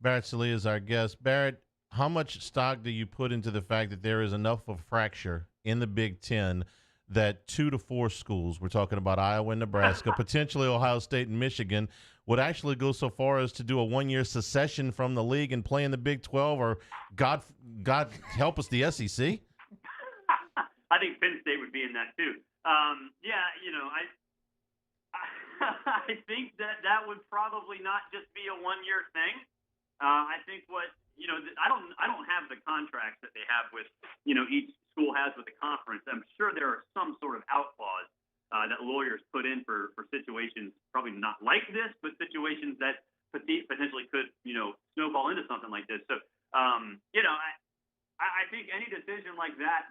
Barrett Sallee is our guest. Barrett, how much stock do you put into the fact that there is enough of a fracture in the Big Ten that 2 to 4 schools, we're talking about Iowa and Nebraska, potentially Ohio State and Michigan, would actually go so far as to do a 1-year secession from the league and play in the Big 12, or God help us, the SEC? I think Penn State would be in that too. I think that would probably not just be a 1-year thing. I think I don't have the contracts that they have with, each school has with the conference. I'm sure there are some sort of out clause that lawyers put in for situations, probably not like this, but situations that potentially could, snowball into something like this. So, I think any decision like that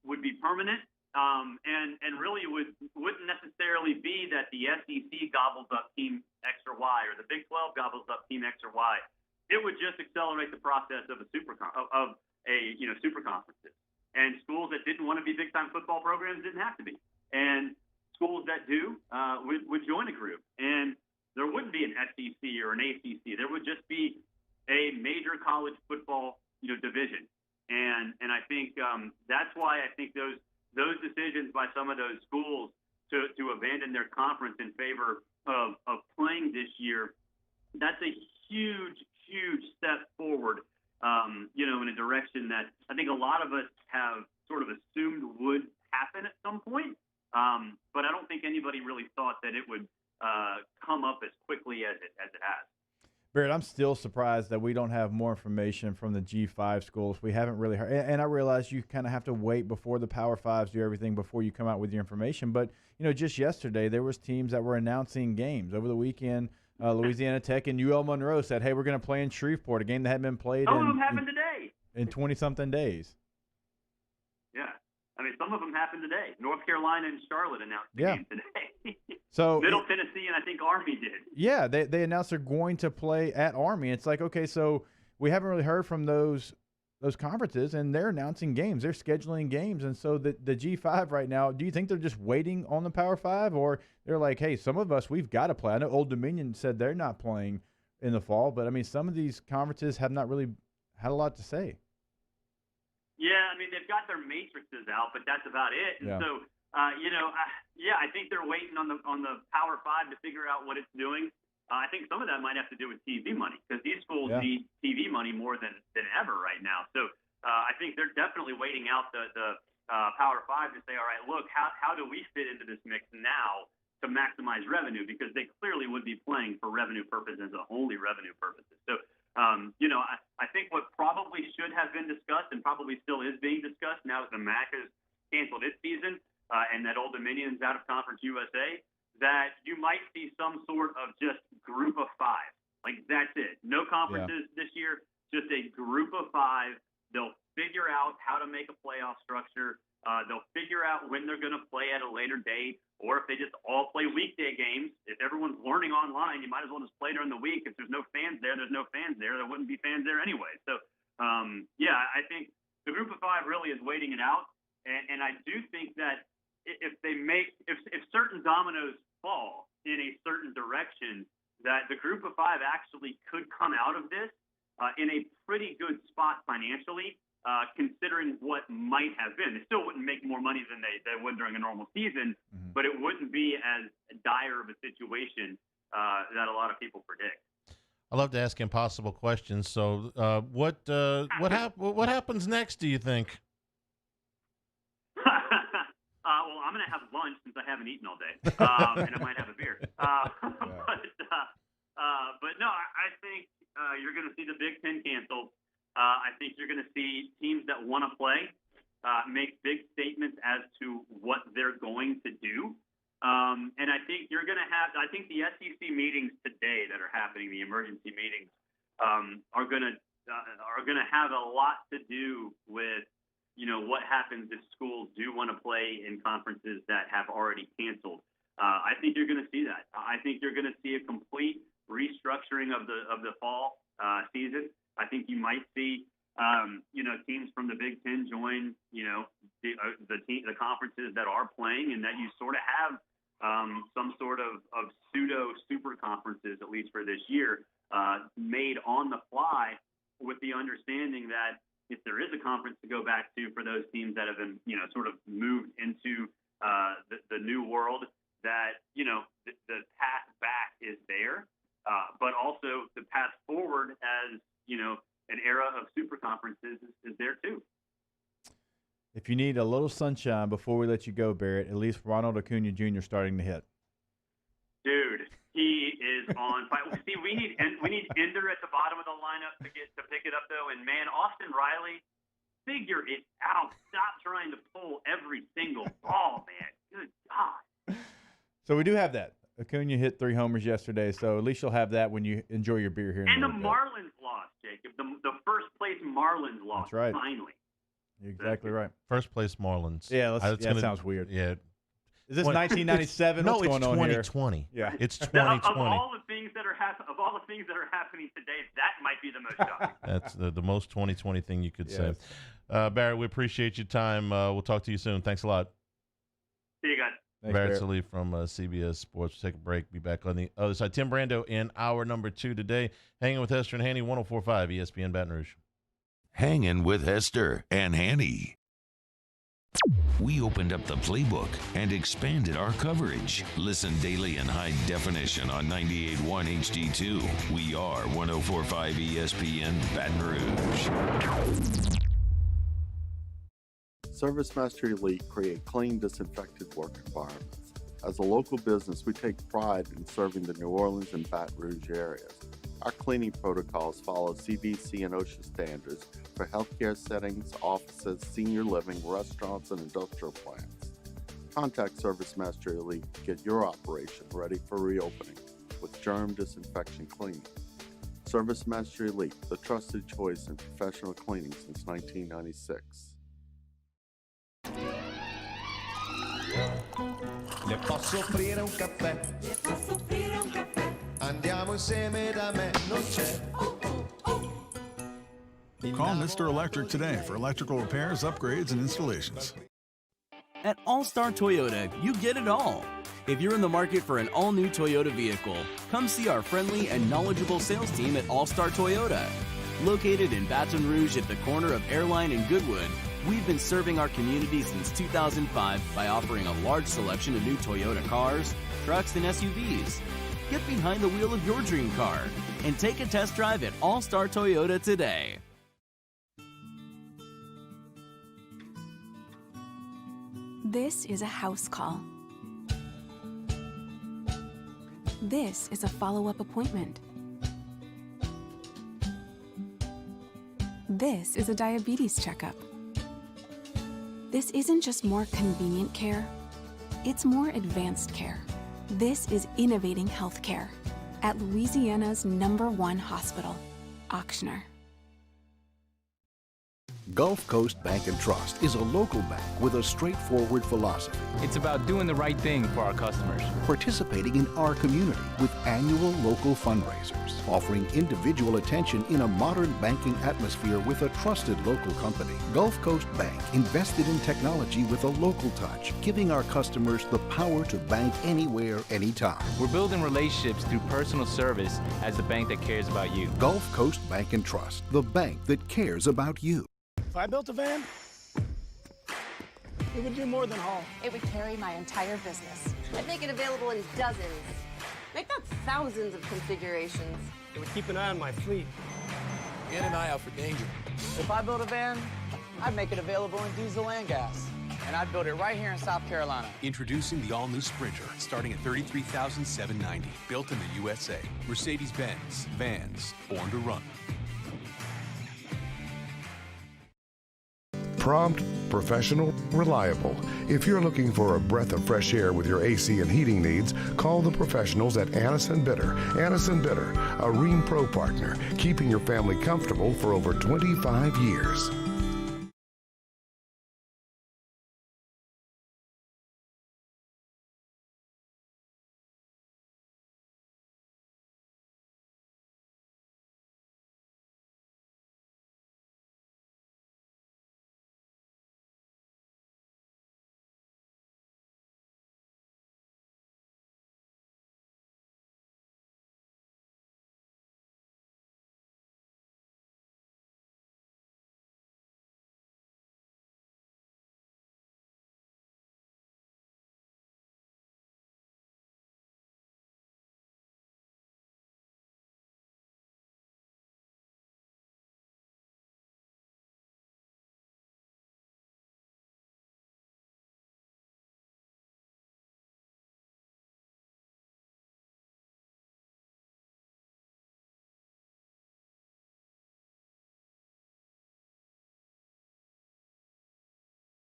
would be permanent, and really wouldn't necessarily be that the SEC gobbles up team X or Y or the Big 12 gobbles up team X or Y. It would just accelerate the process of super conferences. And schools that didn't want to be big-time football programs didn't have to be. And schools that do would join a group. And there wouldn't be an SEC or an ACC. There would just be a major college football, division. And I think that's why I think those decisions by some of those schools to abandon their conference in favor of playing this year, that's a huge step forward, in a direction that I think a lot of us have sort of assumed would happen at some point. But I don't think anybody really thought that it would come up as quickly as it has. Barrett, I'm still surprised that we don't have more information from the G5 schools. We haven't really heard. And I realize you kind of have to wait before the Power Fives do everything before you come out with your information. But, just yesterday there was teams that were announcing games. Over the weekend, Louisiana Tech and UL Monroe said, hey, we're going to play in Shreveport, a game that hadn't been played Some of them happened today. In 20-something days. Yeah. I mean, some of them happened today. North Carolina and Charlotte announced the game today. So Middle Tennessee and I think Army did. Yeah, they announced they're going to play at Army. It's like, okay, so we haven't really heard from those conferences, and they're announcing games. They're scheduling games. And so the G5 right now, do you think they're just waiting on the Power 5, or they're like, hey, some of us, we've got to play? I know Old Dominion said they're not playing in the fall, but, I mean, some of these conferences have not really had a lot to say. Yeah, I mean, they've got their matrices out, but that's about it. And so, I think they're waiting on the Power 5 to figure out what it's doing. I think some of that might have to do with TV money, because these schools need TV money more than ever right now. So I think they're definitely waiting out the Power 5 to say, all right, look, how do we fit into this mix now to maximize revenue? Because they clearly would be playing for revenue purposes and only revenue purposes. So, I think what probably should have been discussed and probably still is being discussed now that the MAC has canceled its season and that Old Dominion's out of Conference USA, that you might see some sort of just group of 5. Like, that's it. No conferences this year, just a group of 5. They'll figure out how to make a playoff structure. They'll figure out when they're going to play at a later date, or if they just all play weekday games. If everyone's learning online, you might as well just play during the week. If there's no fans there, there's no fans there. There wouldn't be fans there anyway. So, I think the group of 5 really is waiting it out. And I do think that if certain dominoes fall in a certain direction, that the group of 5 actually could come out of this in a pretty good spot financially, considering what might have been. They still wouldn't make more money than they would during a normal season, but it wouldn't be as dire of a situation that a lot of people predict. I love to ask impossible questions. So, what happens next? Do you think? Well, I'm going to have lunch since I haven't eaten all day, and I might have a beer. But no, I think you're going to see the Big Ten canceled. I think you're going to see teams that want to play make big statements as to what they're going to do. And I think you're going to have – I think the SEC meetings today that are happening, the emergency meetings, are going to have a lot to do with, what happens if schools do want to play in conferences that have already canceled. I think you're going to see that. I think you're going to see a complete restructuring of the fall season. I think you might see teams from the Big Ten join, the conferences that are playing, and that you sort of have some sort of pseudo super conferences, at least for this year, made on the fly, with the understanding that if there is a conference to go back to for those teams that have been, sort of moved into the new world, that, the path back is there, but also the path forward as, an era of super conferences is there too. If you need a little sunshine before we let you go, Barrett, at least Ronald Acuna Jr. starting to hit. Dude, he is on fire. See, we need Ender at the bottom of the lineup to pick it up though, and man, Austin Riley, figure it out. Stop trying to pull every single ball, man. Good God. So we do have that. Acuna hit 3 homers yesterday, so at least you'll have that when you enjoy your beer here. And the Marlins lost, Jacob. The first place Marlins lost. That's right. Finally. You're exactly right. First place Marlins. Yeah, that sounds weird. Yeah. Is this 1997? No, What's it's going on here? 2020. Yeah, it's 2020. Of all the things that are happening today, that might be the most shocking. That's the most 2020 thing you could say. Barrett, we appreciate your time. We'll talk to you soon. Thanks a lot. See you guys. Thanks, Barrett Sallee from CBS Sports. Take a break. Be back on the other side. Tim Brando in hour number 2 today. Hanging with Hester and Hanny, 104.5 ESPN Baton Rouge. Hanging with Hester and Hanny. We opened up the playbook and expanded our coverage. Listen daily in high definition on 98.1 HD2. We are 104.5 ESPN Baton Rouge. ServiceMaster Elite create clean, disinfected work environments. As a local business, we take pride in serving the New Orleans and Baton Rouge areas. Our cleaning protocols follow CDC and OSHA standards for healthcare settings, offices, senior living, restaurants, and industrial plants. Contact ServiceMaster Elite to get your operation ready for reopening with germ disinfection cleaning. ServiceMaster Elite, the trusted choice in professional cleaning since 1996. Le posso offrire un caffè? Le posso offrire un caffè? Andiamo insieme da me, non c'è. Call Mr. Electric today for electrical repairs, upgrades, and installations. At All-Star Toyota, you get it all. If you're in the market for an all-new Toyota vehicle, come see our friendly and knowledgeable sales team at All-Star Toyota. Located in Baton Rouge at the corner of Airline and Goodwood, we've been serving our community since 2005 by offering a large selection of new Toyota cars, trucks, and SUVs. Get behind the wheel of your dream car and take a test drive at All-Star Toyota today. This is a house call. This is a follow-up appointment. This is a diabetes checkup. This isn't just more convenient care, it's more advanced care. This is innovating healthcare at Louisiana's #1 hospital, Ochsner. Gulf Coast Bank and Trust is a local bank with a straightforward philosophy. It's about doing the right thing for our customers. Participating in our community with annual local fundraisers, offering individual attention in a modern banking atmosphere with a trusted local company. Gulf Coast Bank invested in technology with a local touch, giving our customers the power to bank anywhere, anytime. We're building relationships through personal service as the bank that cares about you. Gulf Coast Bank and Trust, the bank that cares about you. If I built a van, it would do more than haul. It would carry my entire business. I'd make it available in dozens, make not thousands of configurations. It would keep an eye on my fleet. And an eye out for danger. If I built a van, I'd make it available in diesel and gas. And I'd build it right here in South Carolina. Introducing the all-new Sprinter, starting at $33,790. Built in the USA. Mercedes-Benz. Vans. Born to run. Prompt, professional, reliable. If you're looking for a breath of fresh air with your AC and heating needs, call the professionals at Anison Bitter. Anison Bitter, a Rheem Pro partner, keeping your family comfortable for over 25 years.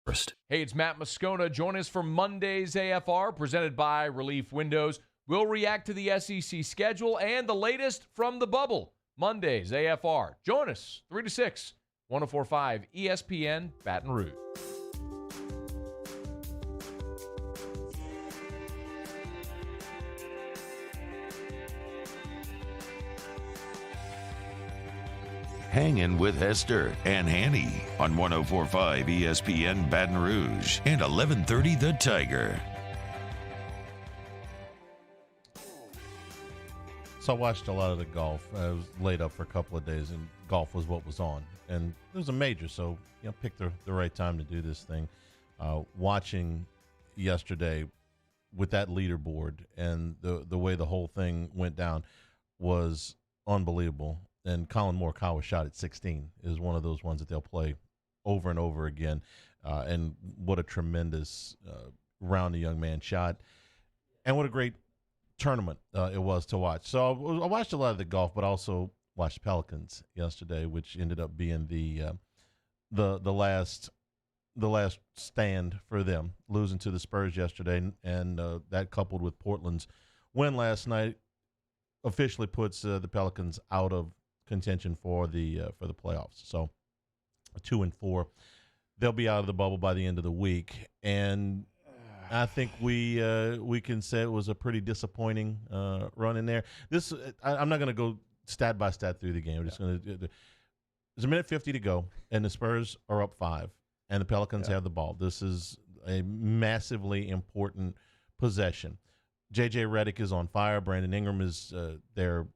First. Hey, it's Matt Moscona. Join us for Monday's AFR, presented by Relief Windows. We'll react to the SEC schedule and the latest from the bubble. Monday's AFR. Join us, 3 to 6, 104.5 ESPN Baton Rouge. Hangin' with Hester and Hanny on 104.5 ESPN Baton Rouge and 1130 The Tiger. So I watched a lot of the golf. I was laid up for a couple of days, and golf was what was on. And it was a major, so picked the right time to do this thing. Watching yesterday with that leaderboard and the way the whole thing went down was unbelievable. And Colin Morikawa shot at 16 is one of those ones that they'll play over and over again. And what a tremendous round the young man shot. And what a great tournament it was to watch. So I watched a lot of the golf, but also watched Pelicans yesterday, which ended up being the last stand for them, losing to the Spurs yesterday, and that coupled with Portland's win last night officially puts the Pelicans out of contention for the playoffs. So 2-4, they'll be out of the bubble by the end of the week, and I think we can say it was a pretty disappointing run in there. I'm not going to go stat by stat through the game. I'm just going to. There's a minute 50 to go, and the Spurs are up 5, and the Pelicans have the ball. This is a massively important possession. J.J. Redick is on fire. Brandon Ingram is their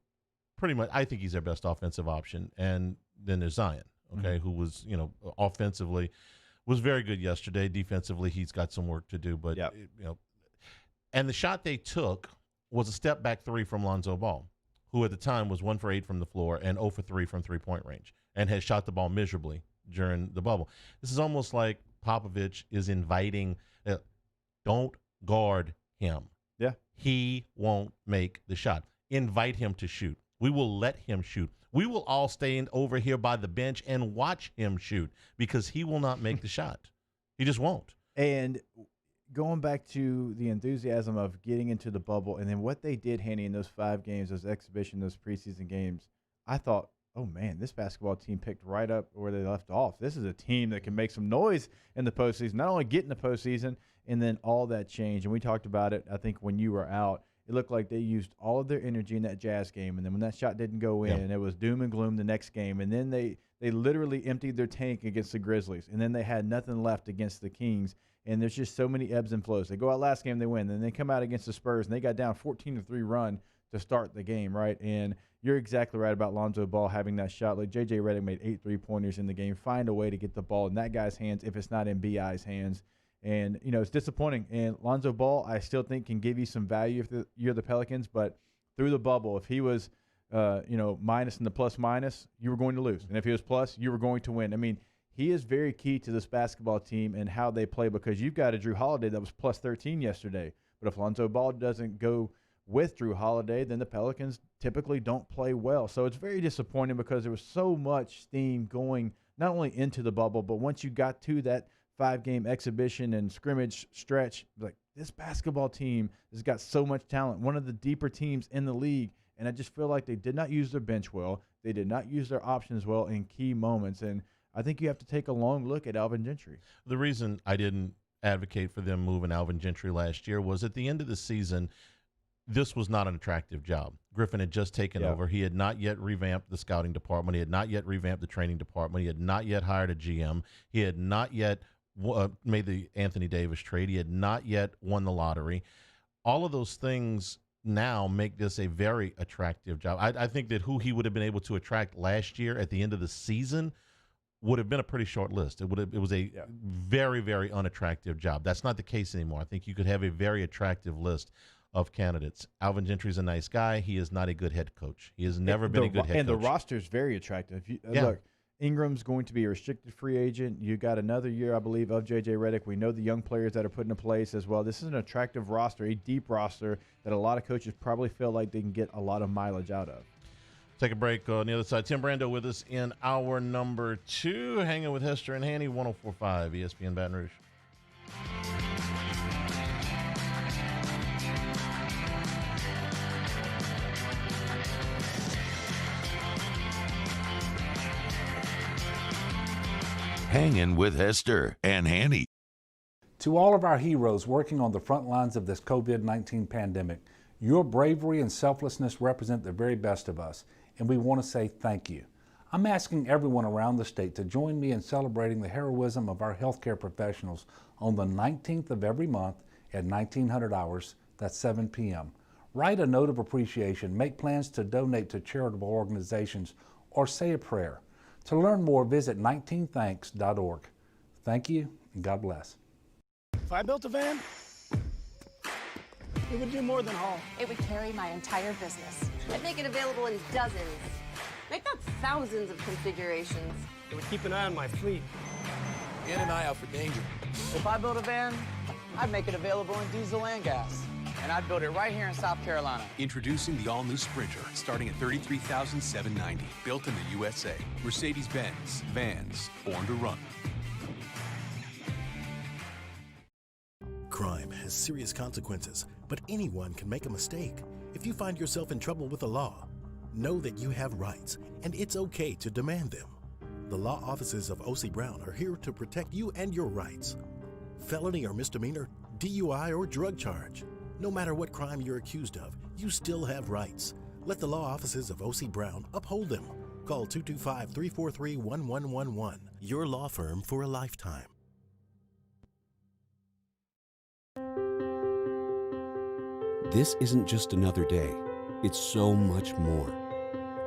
pretty much. I think he's their best offensive option, and then there's Zion. Okay, who was offensively was very good yesterday. Defensively, he's got some work to do, but and the shot they took was a step back 3 from Lonzo Ball, who at the time was 1 for 8 from the floor and 0 for 3 from 3-point range, and has shot the ball miserably during the bubble. This is almost like Popovich is inviting, don't guard him. Yeah, he won't make the shot. Invite him to shoot. We will let him shoot. We will all stay over here by the bench and watch him shoot because he will not make the shot. He just won't. And going back to the enthusiasm of getting into the bubble and then what they did, Hanny, in those 5 games, those exhibition, those preseason games, I thought, oh, man, this basketball team picked right up where they left off. This is a team that can make some noise in the postseason, not only get in the postseason, and then all that change. And we talked about it, I think, when you were out. It looked like they used all of their energy in that Jazz game, and then when that shot didn't go in, it was doom and gloom the next game. And then they literally emptied their tank against the Grizzlies, and then they had nothing left against the Kings. And there's just so many ebbs and flows. They go out last game, they win. Then they come out against the Spurs, and they got down 14-3 run to start the game, right? And you're exactly right about Lonzo Ball having that shot. Like J.J. Redick made 8 3-pointers in the game. Find a way to get the ball in that guy's hands if it's not in B.I.'s hands. And, it's disappointing. And Lonzo Ball, I still think, can give you some value if you're the Pelicans. But through the bubble, if he was, minus in the plus-minus, you were going to lose. And if he was plus, you were going to win. I mean, he is very key to this basketball team and how they play because you've got a Drew Holiday that was plus 13 yesterday. But if Lonzo Ball doesn't go with Drew Holiday, then the Pelicans typically don't play well. So it's very disappointing because there was so much steam going not only into the bubble, but once you got to that 5-game exhibition and scrimmage stretch, like this basketball team has got so much talent, one of the deeper teams in the league, and I just feel like they did not use their bench well. They did not use their options well in key moments, and I think you have to take a long look at Alvin Gentry. The reason I didn't advocate for them moving Alvin Gentry last year was at the end of the season, this was not an attractive job. Griffin had just taken over. He had not yet revamped the scouting department. He had not yet revamped the training department. He had not yet hired a GM. He had not yet made the Anthony Davis trade. He had not yet won the lottery. All of those things now make this a very attractive job. I think that who he would have been able to attract last year at the end of the season would have been a pretty short list. It was a very, very unattractive job. That's not the case anymore. I think you could have a very attractive list of candidates. Alvin Gentry's a nice guy. He is not a good head coach. He has never been a good head coach. And the roster is very attractive. Look, Ingram's going to be a restricted free agent. You got another year, I believe, of J.J. Redick. We know the young players that are put into place as well. This is an attractive roster, a deep roster that a lot of coaches probably feel like they can get a lot of mileage out of. Take a break on the other side. Tim Brando with us in hour number 2, hanging with Hester and Hanny, 104.5 ESPN Baton Rouge. Hangin' with Hester and Hanny. To all of our heroes working on the front lines of this COVID-19 pandemic, your bravery and selflessness represent the very best of us, and we want to say thank you. I'm asking everyone around the state to join me in celebrating the heroism of our healthcare professionals on the 19th of every month at 1900 hours, that's 7 p.m. Write a note of appreciation, make plans to donate to charitable organizations, or say a prayer. To learn more, visit 19thanks.org. Thank you, and God bless. If I built a van, it would do more than haul. It would carry my entire business. I'd make it available in dozens. Make that thousands of configurations. It would keep an eye on my fleet. And an eye out for danger. If I built a van, I'd make it available in diesel and gas. And I'd build it right here in South Carolina. Introducing the all-new Sprinter, starting at $33,790. Built in the USA. Mercedes-Benz. Vans. Born to run. Crime has serious consequences, but anyone can make a mistake. If you find yourself in trouble with the law, know that you have rights, and it's okay to demand them. The law offices of O.C. Brown are here to protect you and your rights. Felony or misdemeanor, DUI or drug charge. No matter what crime you're accused of, you still have rights. Let the law offices of O.C. Brown uphold them. Call 225-343-1111. Your law firm for a lifetime. This isn't just another day. It's so much more.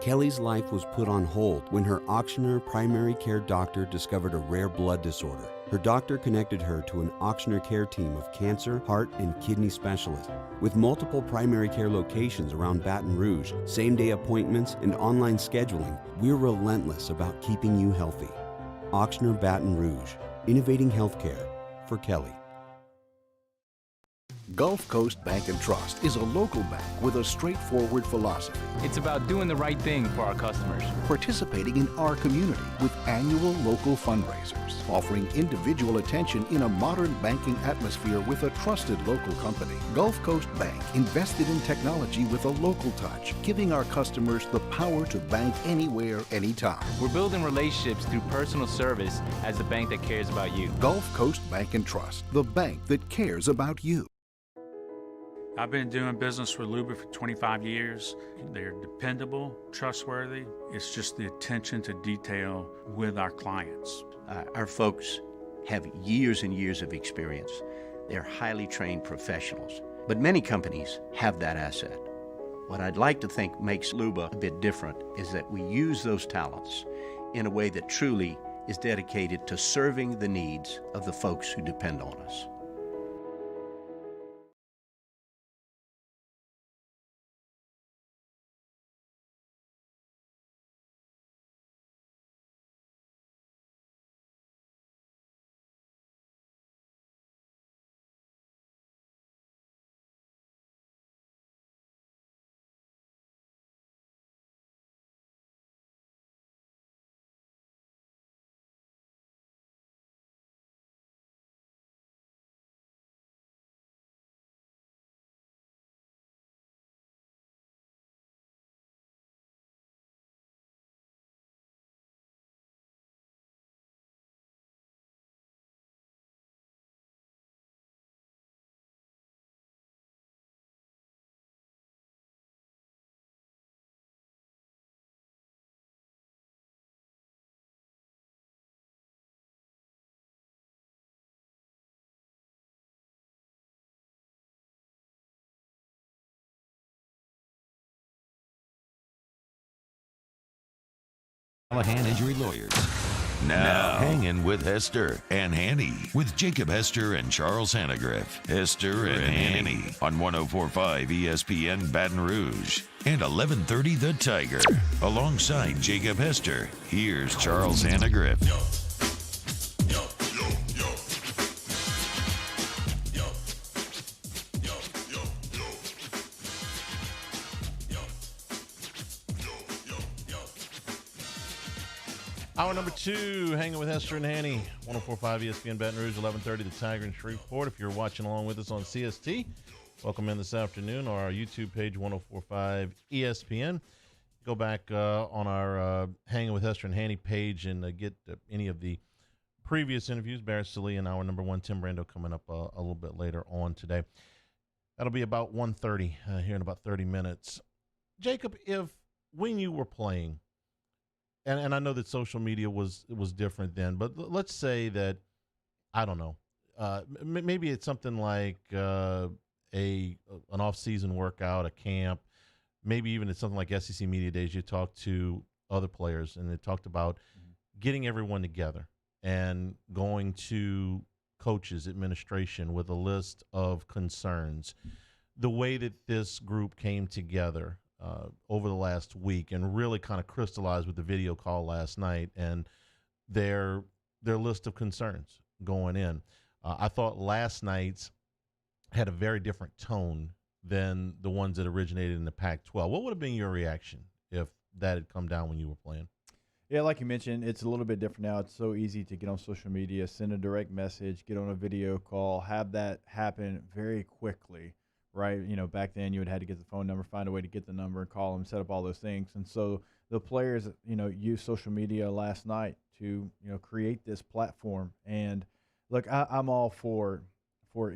Kelly's life was put on hold when her auctioneer primary care doctor discovered a rare blood disorder. Her doctor connected her to an auctioneer care team of cancer, heart, and kidney specialists. With multiple primary care locations around Baton Rouge, same-day appointments, and online scheduling, we're relentless about keeping you healthy. Auctioneer Baton Rouge, innovating healthcare for Kelly. Gulf Coast Bank and Trust is a local bank with a straightforward philosophy. It's about doing the right thing for our customers. Participating in our community with annual local fundraisers, offering individual attention in a modern banking atmosphere with a trusted local company. Gulf Coast Bank invested in technology with a local touch, giving our customers the power to bank anywhere, anytime. We're building relationships through personal service as the bank that cares about you. Gulf Coast Bank and Trust, the bank that cares about you. I've been doing business with Luba for 25 years. They're dependable, trustworthy. It's just the attention to detail with our clients. Our folks have years and years of experience. They're highly trained professionals. But many companies have that asset. What I'd like to think makes Luba a bit different is that we use those talents in a way that truly is dedicated to serving the needs of the folks who depend on us. Callahan Injury Lawyers. Now, hanging with Hester and Hanny with Jacob Hester and Charles Hannegriff. Hester and Hanny on 104.5 ESPN Baton Rouge and 1130 The Tiger. Alongside Jacob Hester, here's Charles Hannegriff. Hour number 2, hanging with Hester and Hanny, 104.5 ESPN Baton Rouge, 1130 The Tiger in Shreveport. If you're watching along with us on CST, welcome in this afternoon, or our YouTube page, 104.5 ESPN. Go back on our Hanging with Hester and Hanny page and get any of the previous interviews. Barrett Sallee and hour number 1, Tim Brando, coming up a little bit later on today. That'll be about 1:30 here in about 30 minutes. Jacob, when you were playing, and I know that social media was different then, but let's say that, I don't know, maybe it's something like an off-season workout, a camp, maybe even it's something like SEC Media Days. You talked to other players, and they talked about getting everyone together and going to coaches, administration with a list of concerns. The way that this group came together over the last week and really kind of crystallized with the video call last night and their list of concerns going in. I thought last night's had a very different tone than the ones that originated in the Pac-12. What would have been your reaction if that had come down when you were playing? Yeah, like you mentioned, it's a little bit different now. It's so easy to get on social media, send a direct message, get on a video call, have that happen very quickly, right? You know, back then you would have had to get the phone number, find a way to get the number, and call them, set up all those things. And so the players, used social media last night to, create this platform. And look, I'm all for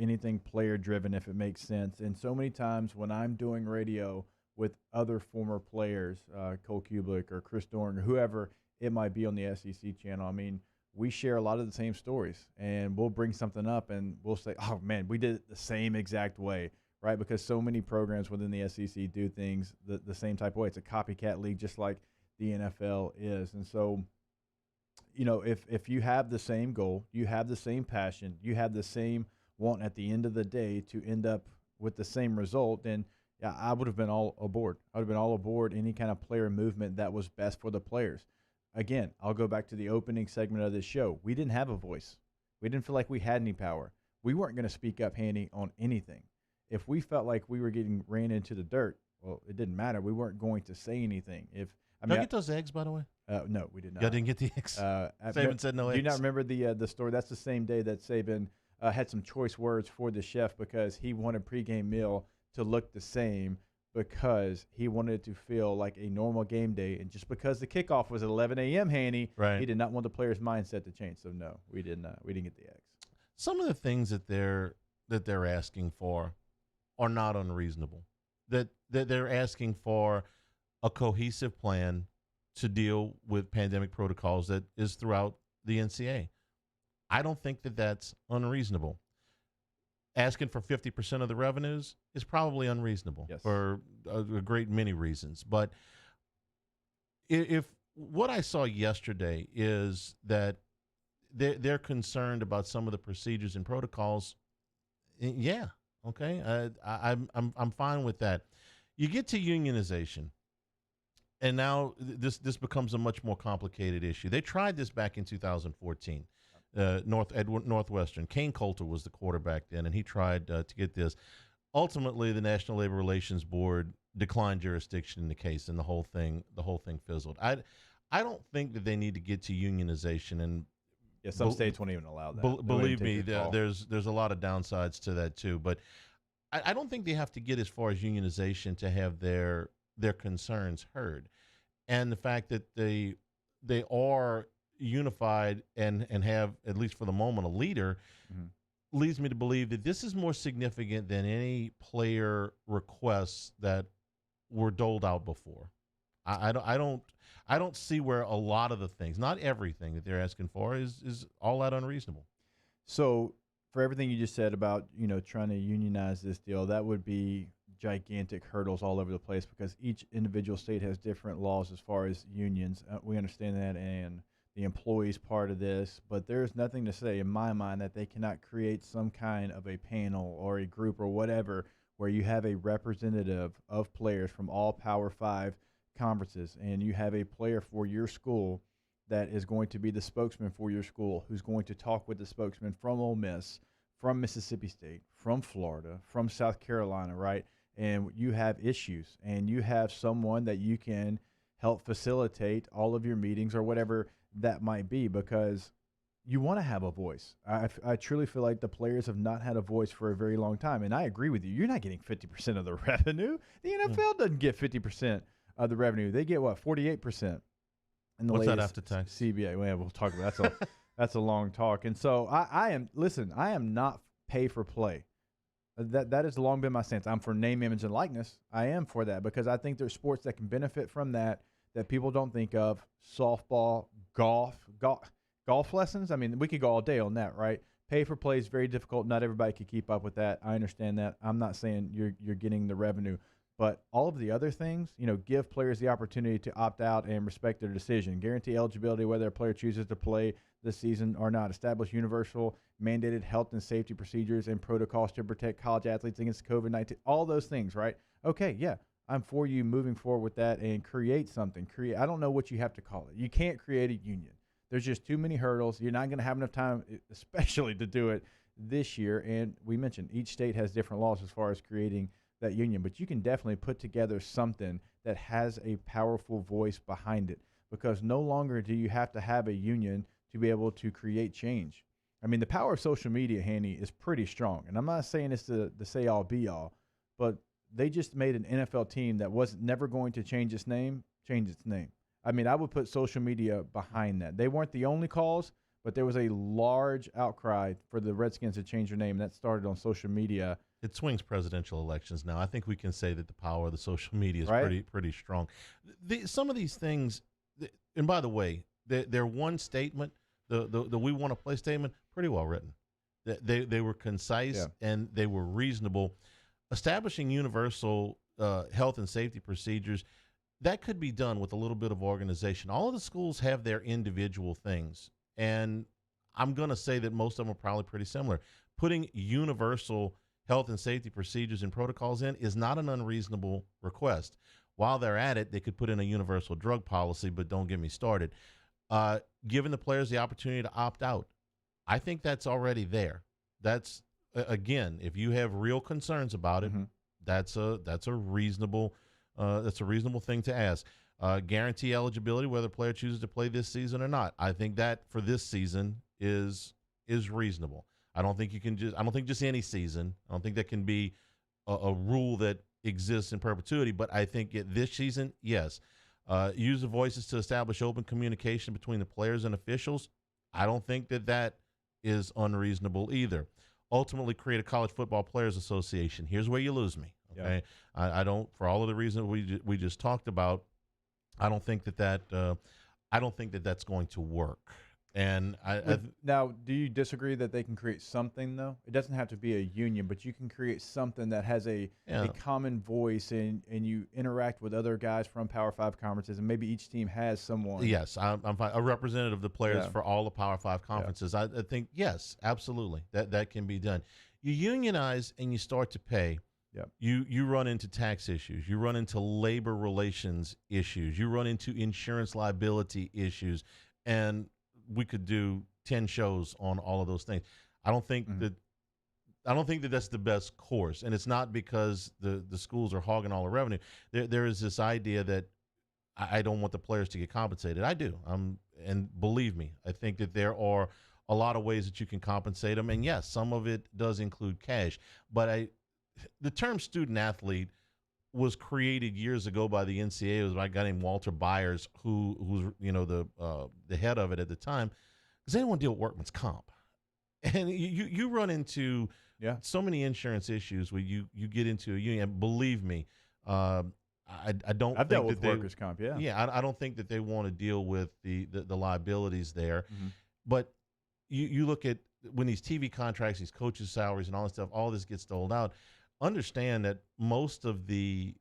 anything player-driven if it makes sense. And so many times when I'm doing radio with other former players, Cole Kubelik or Chris Dorn or whoever it might be on the SEC channel, I mean, we share a lot of the same stories, and we'll bring something up and we'll say, oh, man, we did it the same exact way, right? Because so many programs within the SEC do things the same type of way. It's a copycat league just like the NFL is. And so, if you have the same goal, you have the same passion, you have the same want at the end of the day to end up with the same result, then yeah, I would have been all aboard. I would have been all aboard any kind of player movement that was best for the players. Again, I'll go back to the opening segment of this show. We didn't have a voice. We didn't feel like we had any power. We weren't going to speak up, Handy, on anything. If we felt like we were getting ran into the dirt, well, it didn't matter. We weren't going to say anything. Did you get those eggs, by the way? No, we did not. Y'all didn't get the eggs? Saban said no eggs. Do you not remember the story? That's the same day that Saban had some choice words for the chef because he wanted pregame meal to look the same because he wanted it to feel like a normal game day. And just because the kickoff was at 11 a.m., Hanny, right, he did not want the player's mindset to change. So, no, we didn't get the eggs. Some of the things that they're asking for are not unreasonable. That they're asking for a cohesive plan to deal with pandemic protocols that is throughout the NCAA. I don't think that that's unreasonable. Asking for 50% of the revenues is probably unreasonable for a great many reasons. But if what I saw yesterday is that they're concerned about some of the procedures and protocols, yeah, okay, I'm fine with that. You get to unionization, and now this becomes a much more complicated issue. They tried this back in 2014. Northwestern. Kane Coulter was the quarterback then, and he tried to get this. Ultimately, the National Labor Relations Board declined jurisdiction in the case, and the whole thing fizzled. I don't think that they need to get to unionization, and some states won't even allow that. Believe me, there's a lot of downsides to that too. But I don't think they have to get as far as unionization to have their concerns heard, and the fact that they are unified and have, at least for the moment, a leader, leads me to believe that this is more significant than any player requests that were doled out before. I don't see where a lot of the things, not everything that they're asking for, is all that unreasonable. So for everything you just said about trying to unionize this deal, that would be gigantic hurdles all over the place because each individual state has different laws as far as unions. We understand that, and the employees part of this, but there's nothing to say in my mind that they cannot create some kind of a panel or a group or whatever where you have a representative of players from all Power 5 conferences, and you have a player for your school that is going to be the spokesman for your school, who's going to talk with the spokesman from Ole Miss, from Mississippi State, from Florida, from South Carolina, right? And you have issues, and you have someone that you can help facilitate all of your meetings or whatever that might be, because you want to have a voice. I truly feel like the players have not had a voice for a very long time. And I agree with you. You're not getting 50% of the revenue. The NFL doesn't get 50% of the revenue. They get, what, 48%? In the What's that latest after tax? CBA. Well, we'll talk about that. That's a long talk. And so I am not pay for play. That has long been my stance. I'm for name, image, and likeness. I am for that, because I think there's sports that can benefit from that people don't think of. Softball, golf lessons. I mean, we could go all day on that, right? Pay for play is very difficult. Not everybody can keep up with that. I understand that. I'm not saying you're getting the revenue, but all of the other things, give players the opportunity to opt out and respect their decision. Guarantee eligibility whether a player chooses to play this season or not. Establish universal mandated health and safety procedures and protocols to protect college athletes against COVID-19. All those things, right? Okay, yeah, I'm for you moving forward with that, and create something. I don't know what you have to call it. You can't create a union. There's just too many hurdles. You're not going to have enough time, especially to do it this year. And we mentioned each state has different laws as far as creating that union, but you can definitely put together something that has a powerful voice behind it, because no longer do you have to have a union to be able to create change. I mean, the power of social media, Hanny, is pretty strong. And I'm not saying it's the say all be all, but they just made an NFL team that was never going to change its name. I mean, I would put social media behind that. They weren't the only cause, but there was a large outcry for the Redskins to change their name. That started on social media. It swings presidential elections now. I think we can say that the power of the social media is pretty strong. Some of these things, and by the way, their one statement, the "we want to play" statement, pretty well written. They were concise and they were reasonable. Establishing universal health and safety procedures, that could be done with a little bit of organization. All of the schools have their individual things, and I'm going to say that most of them are probably pretty similar. Putting universal health and safety procedures and protocols in is not an unreasonable request. While they're at it, they could put in a universal drug policy, but don't get me started. Giving the players the opportunity to opt out, I think that's already there. That's, again, if you have real concerns about it, that's a reasonable thing to ask. Guarantee eligibility whether a player chooses to play this season or not. I think that for this season is reasonable. I don't think just any season. I don't think that can be a rule that exists in perpetuity, but I think this season, yes. Use the voices to establish open communication between the players and officials. I don't think that is unreasonable either. Ultimately, create a college football players association. Here's where you lose me. Okay, I don't, for all of the reasons we just talked about, I don't think that's going to work. And now, do you disagree that they can create something, though? It doesn't have to be a union, but you can create something that has a common voice, and you interact with other guys from Power 5 conferences, and maybe each team has someone. Yes, I'm fine. A representative of the players for all the Power 5 conferences. I think, yes, absolutely, that can be done. You unionize and you start to pay. Yep. You run into tax issues. You run into labor relations issues. You run into insurance liability issues. And we could do 10 shows on all of those things. I don't think that that's the best course. And it's not because the schools are hogging all the revenue. There is this idea that I don't want the players to get compensated. I do. And believe me, I think that there are a lot of ways that you can compensate them. And yes, some of it does include cash. But the term student athlete was created years ago by the NCAA. It was by a guy named Walter Byers, who was the head of it at the time, because they didn't want to deal with workman's comp. And you run into so many insurance issues where you get into a union. And believe me, I don't. I've dealt with workers' comp. I don't think that they want to deal with the liabilities there. But you look at when these TV contracts, these coaches' salaries, and all this stuff, all this gets doled out. Understand that most of the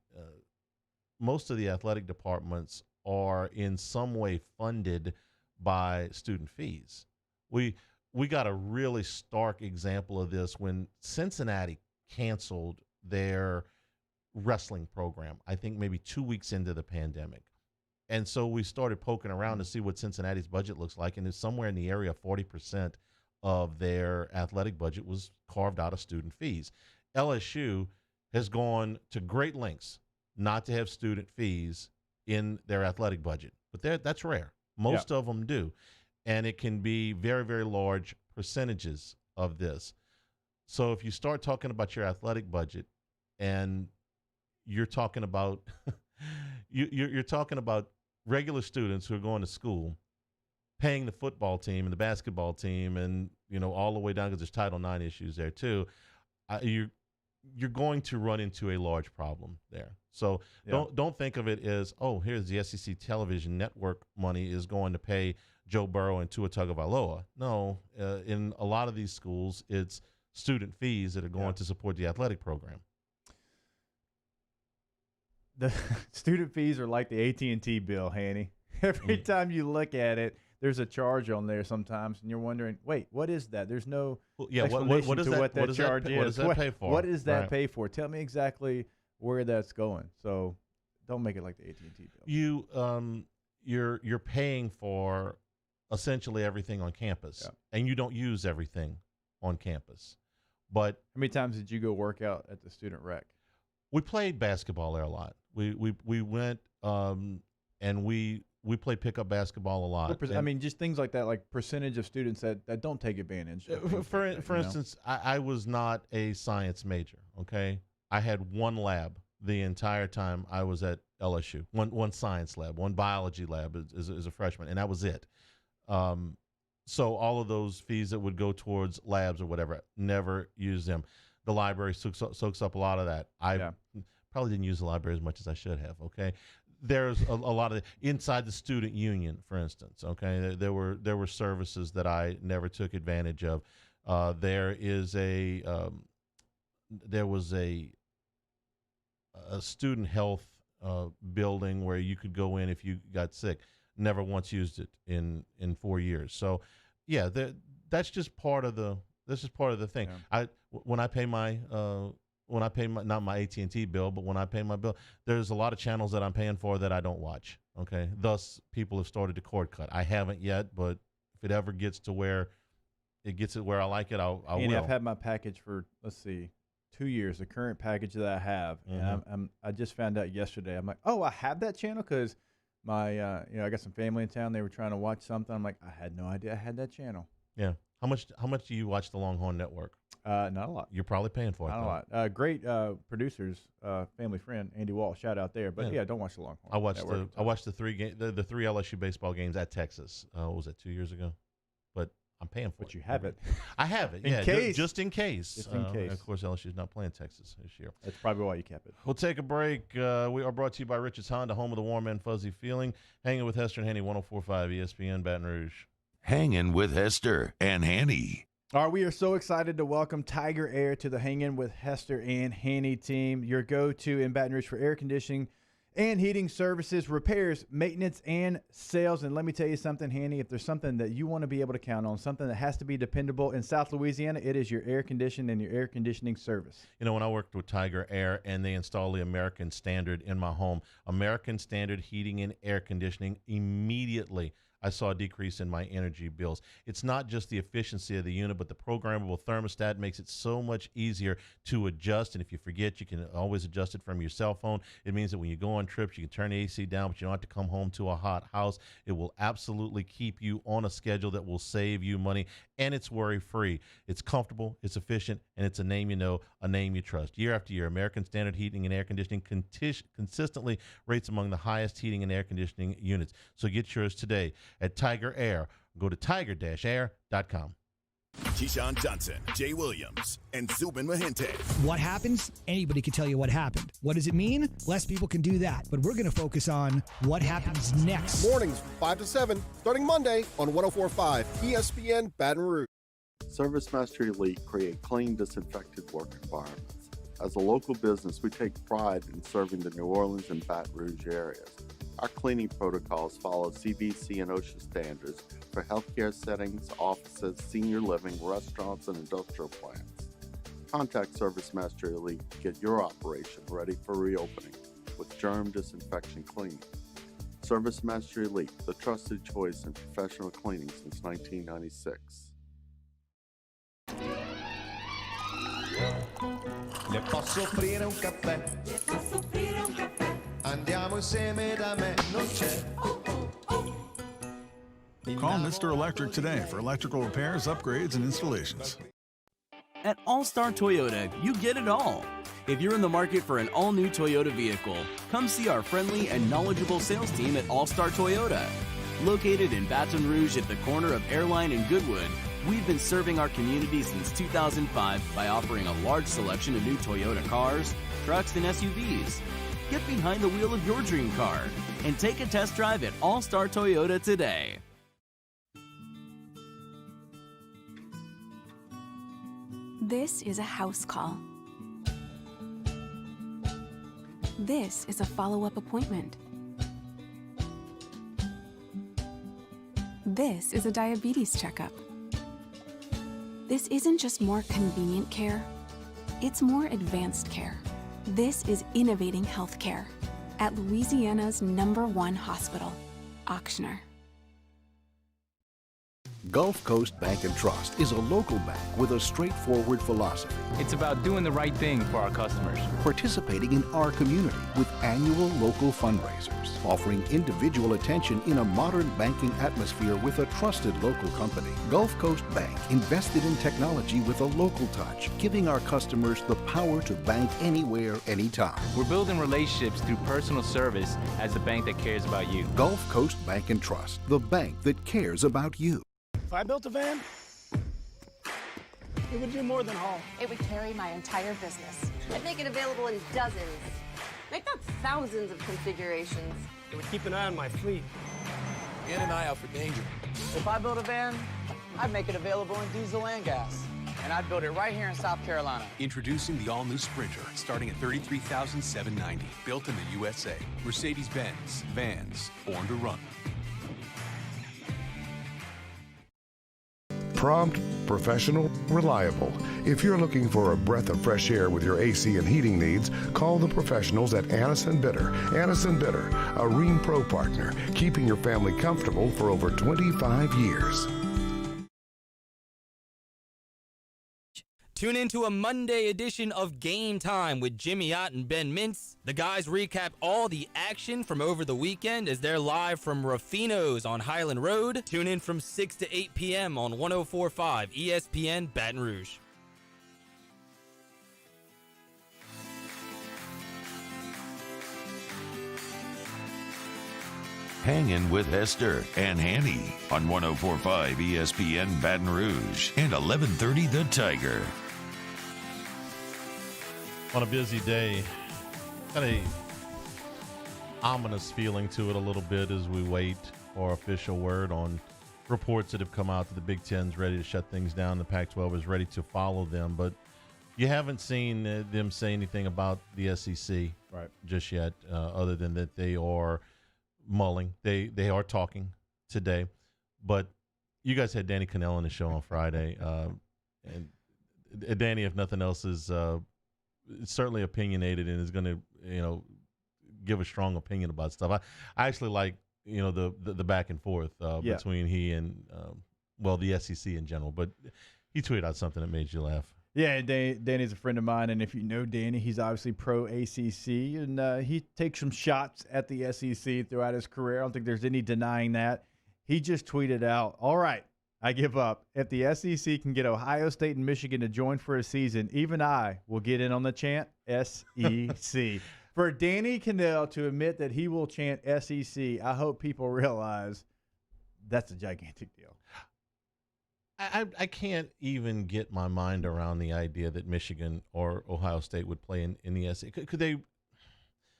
athletic departments are in some way funded by student fees. We got a really stark example of this when Cincinnati canceled their wrestling program, I think maybe 2 weeks into the pandemic. And so we started poking around to see what Cincinnati's budget looks like, and it's somewhere in the area of 40% of their athletic budget was carved out of student fees. LSU has gone to great lengths not to have student fees in their athletic budget, but that's rare. Most of them do. And it can be very, very large percentages of this. So if you start talking about your athletic budget and you're talking about you're talking about regular students who are going to school, paying the football team and the basketball team, and all the way down, because there's Title IX issues there too. You're going to run into a large problem there. So don't think of it as, oh, here's the SEC television network money is going to pay Joe Burrow and Tua Tagovailoa. No, in a lot of these schools, it's student fees that are going to support the athletic program. The student fees are like the AT&T bill, Hanny. Every time you look at it, there's a charge on there sometimes, and you're wondering, wait, what is that? There's no explanation what is to that, what that charge is. What does that pay for? What does that pay for? Tell me exactly where that's going. So don't make it like the AT&T bill. You're paying for essentially everything on campus, and you don't use everything on campus. But how many times did you go work out at the student rec? We played basketball there a lot. We went and we played pickup basketball a lot. I mean, just things like that, like percentage of students that don't take advantage. For instance, I was not a science major. Okay, I had one lab the entire time I was at LSU. One science lab, one biology lab as a freshman, and that was it. So all of those fees that would go towards labs or whatever, never used them. The library soaks up a lot of that. I probably didn't use the library as much as I should have. Okay, there's a lot of inside the student union, for instance. Okay, there were services that I never took advantage of. There was a student health building where you could go in if you got sick. Never once used it in 4 years. So, yeah, that's just part of the. This is part of the thing. Yeah. When I pay my not my AT&T bill, but when I pay my bill, there's a lot of channels that I'm paying for that I don't watch. Okay, thus people have started to cord cut. I haven't yet, but if it ever gets to where it gets it where I like it, I will. I've had my package for 2 years. The current package that I have, and I just found out yesterday. I'm like, oh, I have that channel because my I got some family in town. They were trying to watch something. I'm like, I had no idea I had that channel. Yeah. How much do you watch the Longhorn Network? Not a lot. You're probably paying for it. Not a lot. Great producers, family friend Andy Wall. Shout out there. But don't watch the Longhorn. I watched the three LSU baseball games at Texas. What was that, 2 years ago? But I'm paying for it. But you have it. I have it. Just in case. Just in case. Of course, LSU's not playing Texas this year. That's probably why you kept it. We'll take a break. We are brought to you by Richards Honda, home of the warm and fuzzy feeling. Hanging with Hester and Hanny, 104.5 ESPN Baton Rouge. Hangin' with Hester and Hanny. All right, we are so excited to welcome Tiger Air to the Hangin' with Hester and Hanny team, your go-to in Baton Rouge for air conditioning and heating services, repairs, maintenance, and sales. And let me tell you something, Hanny, if there's something that you want to be able to count on, something that has to be dependable in South Louisiana, it is your air conditioning and your air conditioning service. You know, when I worked with Tiger Air and they installed the American Standard in my home, American Standard heating and air conditioning, immediately I saw a decrease in my energy bills. It's not just the efficiency of the unit, but the programmable thermostat makes it so much easier to adjust. And if you forget, you can always adjust it from your cell phone. It means that when you go on trips, you can turn the AC down, but you don't have to come home to a hot house. It will absolutely keep you on a schedule that will save you money, and it's worry-free. It's comfortable, it's efficient, and it's a name you know, a name you trust. Year after year, American Standard Heating and Air Conditioning consistently rates among the highest heating and air conditioning units. So get yours today at Tiger Air. Go to tiger-air.com. Keyshawn Johnson, Jay Williams, and Zubin Mahente. What happens? Anybody can tell you what happened. What does it mean? Less people can do that. But we're going to focus on what happens next. Mornings, 5 to 7, starting Monday on 104.5 ESPN Baton Rouge. Service Mastery Elite create clean, disinfected work environments. As a local business, we take pride in serving the New Orleans and Baton Rouge areas. Our cleaning protocols follow CDC and OSHA standards for healthcare settings, offices, senior living, restaurants, and industrial plants. Contact Service Mastery Elite to get your operation ready for reopening with germ disinfection cleaning. Service Mastery Elite, the trusted choice in professional cleaning since 1996. Le posso offrire un caffè? Le posso offrire un caffè? Andiamo insieme da me, non c'è Call Mr. Electric today for electrical repairs, upgrades, and installations. At All-Star Toyota, you get it all. If you're in the market for an all-new Toyota vehicle, come see our friendly and knowledgeable sales team at All-Star Toyota. Located in Baton Rouge at the corner of Airline and Goodwood, we've been serving our community since 2005 by offering a large selection of new Toyota cars, trucks, and SUVs. Get behind the wheel of your dream car and take a test drive at All-Star Toyota today. This is a house call. This is a follow-up appointment. This is a diabetes checkup. This isn't just more convenient care, it's more advanced care. This is innovating healthcare at Louisiana's #1 hospital, Ochsner. Gulf Coast Bank and Trust is a local bank with a straightforward philosophy. It's about doing the right thing for our customers. Participating in our community with annual local fundraisers. Offering individual attention in a modern banking atmosphere with a trusted local company. Gulf Coast Bank invested in technology with a local touch, giving our customers the power to bank anywhere, anytime. We're building relationships through personal service as the bank that cares about you. Gulf Coast Bank and Trust, the bank that cares about you. If I built a van, it would do more than haul. It would carry my entire business. I'd make it available in dozens. Make that thousands of configurations. It would keep an eye on my fleet. And an eye out for danger. If I built a van, I'd make it available in diesel and gas. And I'd build it right here in South Carolina. Introducing the all-new Sprinter, starting at $33,790. Built in the USA. Mercedes-Benz. Vans. Born to run. Prompt, professional, reliable. If you're looking for a breath of fresh air with your AC and heating needs, call the professionals at Anison Bitter. Anison Bitter, a Rheem Pro partner, keeping your family comfortable for over 25 years. Tune into a Monday edition of Game Time with Jimmy Ott and Ben Mintz. The guys recap all the action from over the weekend as they're live from Ruffino's on Highland Road. Tune in from 6 to 8 p.m. on 104.5 ESPN Baton Rouge. Hangin with Hester and Hanny on 104.5 ESPN Baton Rouge and 1130 The Tiger. On a busy day, got a ominous feeling to it a little bit as we wait for official word on reports that have come out that the Big Ten's ready to shut things down. The Pac-12 is ready to follow them, but you haven't seen them say anything about the SEC just yet, other than that they are mulling. They are talking today, but you guys had Danny Kanell on the show on Friday, and Danny, if nothing else, is certainly opinionated and is going to, give a strong opinion about stuff. I actually like, the back and forth between he and, the SEC in general. But he tweeted out something that made you laugh. Yeah, Danny's a friend of mine, and if you know Danny, he's obviously pro ACC, and he takes some shots at the SEC throughout his career. I don't think there's any denying that. He just tweeted out, "All right, I give up. If the SEC can get Ohio State and Michigan to join for a season, even I will get in on the chant SEC." For Danny Kanell to admit that he will chant SEC, I hope people realize that's a gigantic deal. I can't even get my mind around the idea that Michigan or Ohio State would play in the SEC. Could they?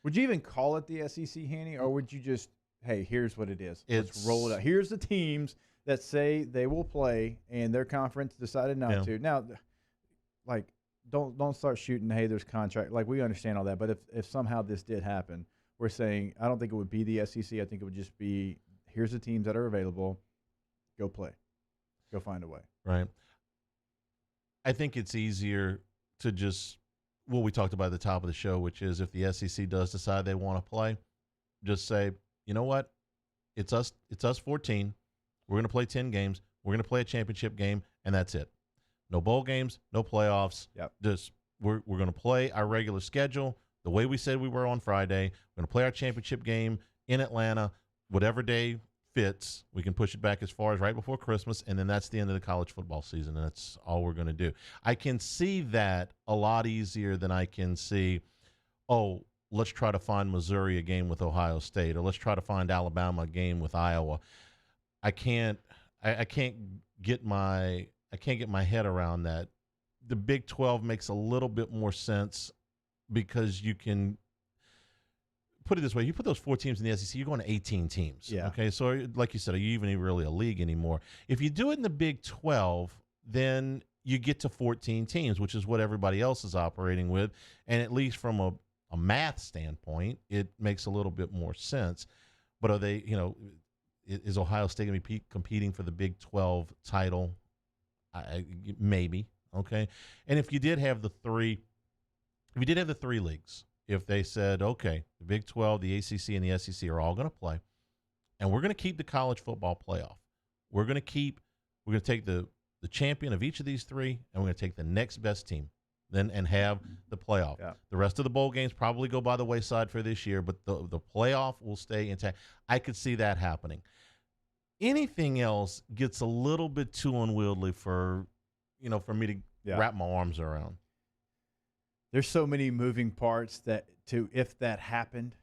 Would you even call it the SEC, Hanny, or would you just, hey, here's what it is. Let's roll it out. Here's the teams that say they will play, and their conference decided not to. Now, don't start shooting, hey, there's contract. We understand all that, but if somehow this did happen, we're saying I don't think it would be the SEC. I think it would just be, here's the teams that are available. Go play. Go find a way. Right. I think it's easier to just what we talked about at the top of the show, which is if the SEC does decide they want to play, just say, you know what? It's us 14. We're going to play 10 games. We're going to play a championship game, and that's it. No bowl games, no playoffs. Yep. Just we're going to play our regular schedule the way we said we were on Friday. We're going to play our championship game in Atlanta, whatever day fits, we can push it back as far as right before Christmas, and then that's the end of the college football season, and that's all we're going to do. I can see that a lot easier than I can see, let's try to find Missouri a game with Ohio State, or let's try to find Alabama a game with Iowa. I can't get my head around that. The Big 12 makes a little bit more sense because you can put it this way. You put those 4 teams in the SEC, you're going to 18 teams. Yeah. Okay. So like you said, are you even really a league anymore? If you do it in the Big 12, then you get to 14 teams, which is what everybody else is operating with. And at least from a math standpoint, it makes a little bit more sense. But are they, is Ohio State going to be competing for the Big 12 title? Maybe. Okay. And if you did have the three leagues, if they said, okay, the Big 12, the ACC, and the SEC are all going to play, and we're going to keep the college football playoff. We're going to take the champion of each of these three, and we're going to take the next best team then and have the playoff. Yeah. The rest of the bowl games probably go by the wayside for this year, but the playoff will stay intact. I could see that happening. Anything else gets a little bit too unwieldy for me to wrap my arms around. There's so many moving parts if that happened,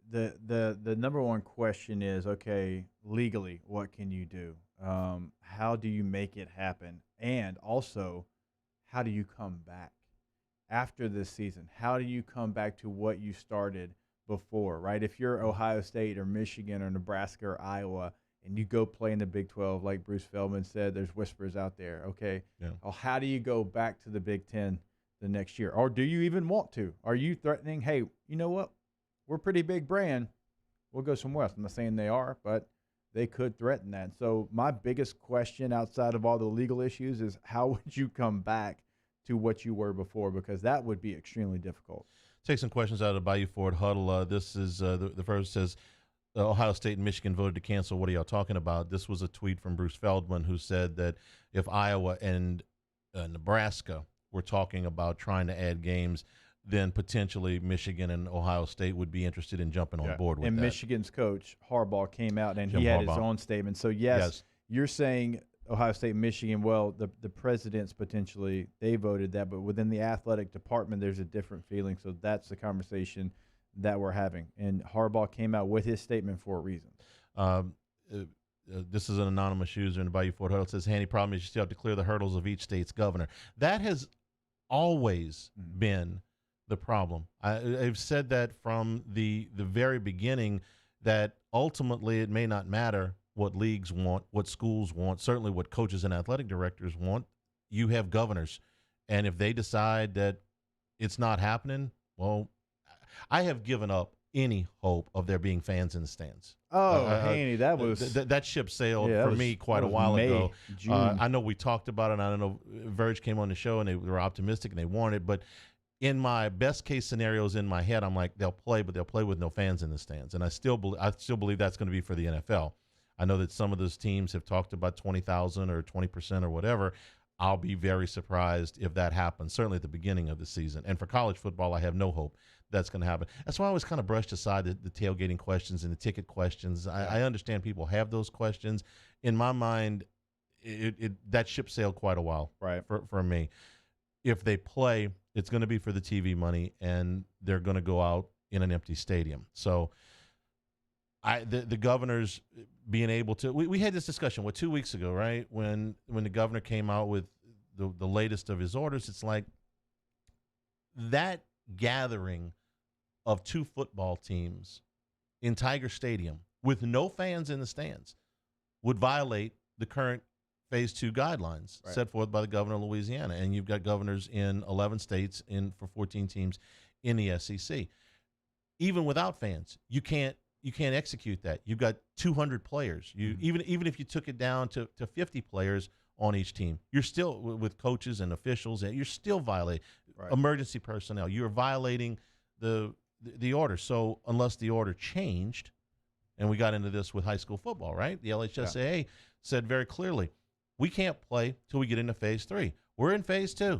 the number one question is, okay, legally, what can you do? How do you make it happen? And also, how do you come back after this season? How do you come back to what you started before, right? If you're Ohio State or Michigan or Nebraska or Iowa and you go play in the Big 12, like Bruce Feldman said, there's whispers out there, okay? Yeah. Well, how do you go back to the Big 10 the next year? Or do you even want to? Are you threatening, hey, you know what? We're a pretty big brand. We'll go somewhere else. I'm not saying they are, but they could threaten that. So my biggest question outside of all the legal issues is how would you come back to what you were before? Because that would be extremely difficult. Take some questions out of the Bayou Ford Huddle. This is the first says, Ohio State and Michigan voted to cancel. What are y'all talking about? This was a tweet from Bruce Feldman, who said that if Iowa and Nebraska were talking about trying to add games, then potentially Michigan and Ohio State would be interested in jumping on board with that. And Michigan's coach, Harbaugh, came out and he had his own statement. So, yes, you're saying Ohio State and Michigan, well, the presidents potentially, they voted that. But within the athletic department, there's a different feeling. So that's the conversation that we're having. And Harbaugh came out with his statement for a reason. This is an anonymous user in the Bayou Ford Huddle. It says, handy problem is you still have to clear the hurdles of each state's governor. That has always been the problem. I've said that from the very beginning, that ultimately it may not matter what leagues want, what schools want, certainly what coaches and athletic directors want. You have governors. And if they decide that it's not happening, well, I have given up any hope of there being fans in the stands. Oh, Haney, that was that ship sailed for me quite a while ago. I know we talked about it. And I know Verge came on the show and they were optimistic and they wanted, but in my best case scenarios in my head, I'm like, they'll play, but they'll play with no fans in the stands. And I still believe that's going to be for the NFL. I know that some of those teams have talked about 20,000 or 20% or whatever. I'll be very surprised if that happens, certainly at the beginning of the season. And for college football, I have no hope that's going to happen. That's why I always kind of brushed aside the tailgating questions and the ticket questions. I understand people have those questions. In my mind, that ship sailed quite a while for me. If they play, it's going to be for the TV money, and they're going to go out in an empty stadium. So the governors being able to – we had this discussion, 2 weeks ago, right, when the governor came out with the latest of his orders. It's like that gathering of 2 football teams in Tiger Stadium with no fans in the stands would violate the current Phase 2 guidelines set forth by the governor of Louisiana. And you've got governors in 11 states for 14 teams in the SEC. Even without fans, you can't execute that. You've got 200 players. Even if you took it down to 50 players on each team, you're still with coaches and officials, and you're still violating emergency personnel. You're violating the order. So unless the order changed, and we got into this with high school football, right? The LHSAA said very clearly, we can't play till we get into Phase 3. We're in Phase 2.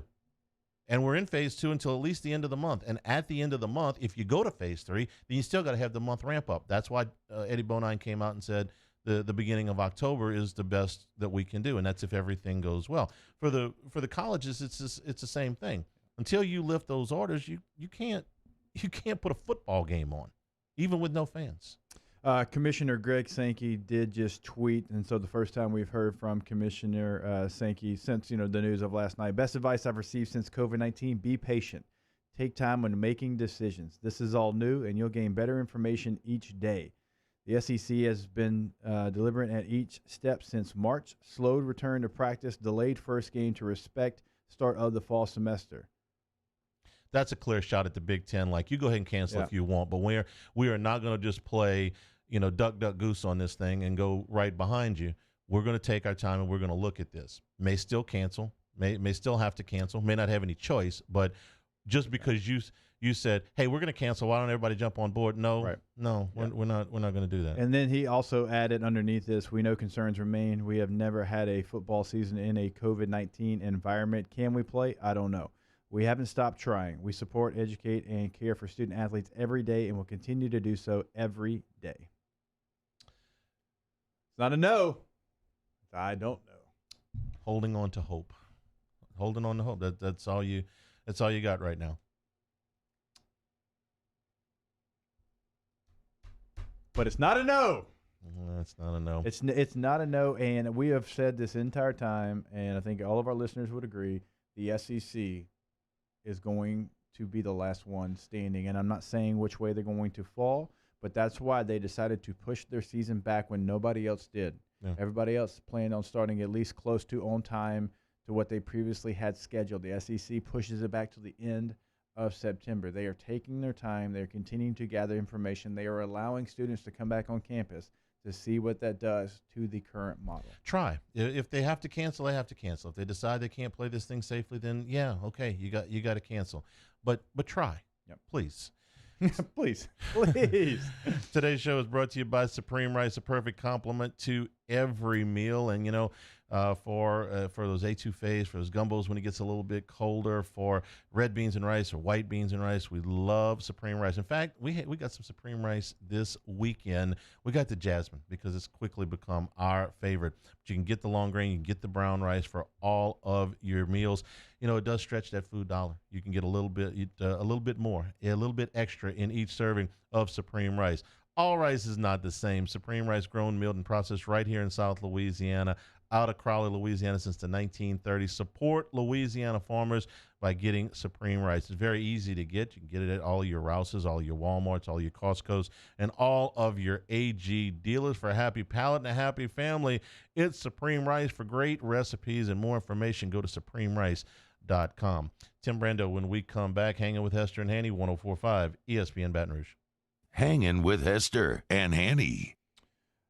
And we're in Phase 2 until at least the end of the month. And at the end of the month, if you go to Phase 3, then you still got to have the month ramp up. That's why Eddie Bonine came out and said the beginning of October is the best that we can do, and that's if everything goes well. For the colleges, it's the same thing. Until you lift those orders, you can't put a football game on, even with no fans. Commissioner Greg Sankey did just tweet, and so the first time we've heard from Commissioner Sankey since the news of last night. Best advice I've received since COVID-19: be patient. Take time when making decisions. This is all new, and you'll gain better information each day. The SEC has been deliberate at each step since March. Slowed return to practice, delayed first game to respect start of the fall semester. That's a clear shot at the Big Ten. Like, you go ahead and cancel if you want, but we are not going to just play, duck, duck, goose on this thing and go right behind you. We're going to take our time and we're going to look at this. May still cancel, may still have to cancel, may not have any choice, but just because you said, hey, we're going to cancel, why don't everybody jump on board? No, right. No, we're not going to do that. And then he also added underneath this, we know concerns remain. We have never had a football season in a COVID-19 environment. Can we play? I don't know. We haven't stopped trying. We support, educate, and care for student athletes every day and will continue to do so every day. It's not a no. It's I don't know. Holding on to hope. Holding on to hope. That's all you got right now. But it's not a no. It's not a no. It's not a no, and we have said this entire time, and I think all of our listeners would agree, the SEC is going to be the last one standing. And I'm not saying which way they're going to fall, but that's why they decided to push their season back when nobody else did. Yeah. Everybody else planned on starting at least close to on time to what they previously had scheduled. The SEC pushes it back to the end of September. They are taking their time. They're continuing to gather information. They are allowing students to come back on campus to see what that does to the current model. Try. If they have to cancel, they have to cancel. If they decide they can't play this thing safely, then yeah, okay, you got to cancel. But try. Yep. Please. Please. Today's show is brought to you by Supreme Rice, a perfect complement to every meal. And for those etouffees, for those gumbos when it gets a little bit colder, for red beans and rice or white beans and rice, we love Supreme Rice. In fact, we got some Supreme Rice this weekend. We got the jasmine because it's quickly become our favorite. But you can get the long grain, you can get the brown rice for all of your meals. It does stretch that food dollar. You can get a little bit more, a little bit extra in each serving of Supreme Rice. All rice is not the same. Supreme Rice, grown, milled, and processed right here in South Louisiana, out of Crowley, Louisiana since the 1930s. Support Louisiana farmers by getting Supreme Rice. It's very easy to get. You can get it at all your Rouses, all your Walmarts, all your Costco's, and all of your AG dealers. For a happy palate and a happy family, it's Supreme Rice. For great recipes and more information, go to supremerice.com. Tim Brando, when we come back, Hanging with Hester and Hanny, 104.5 ESPN Baton Rouge. Hanging with Hester and Hanny.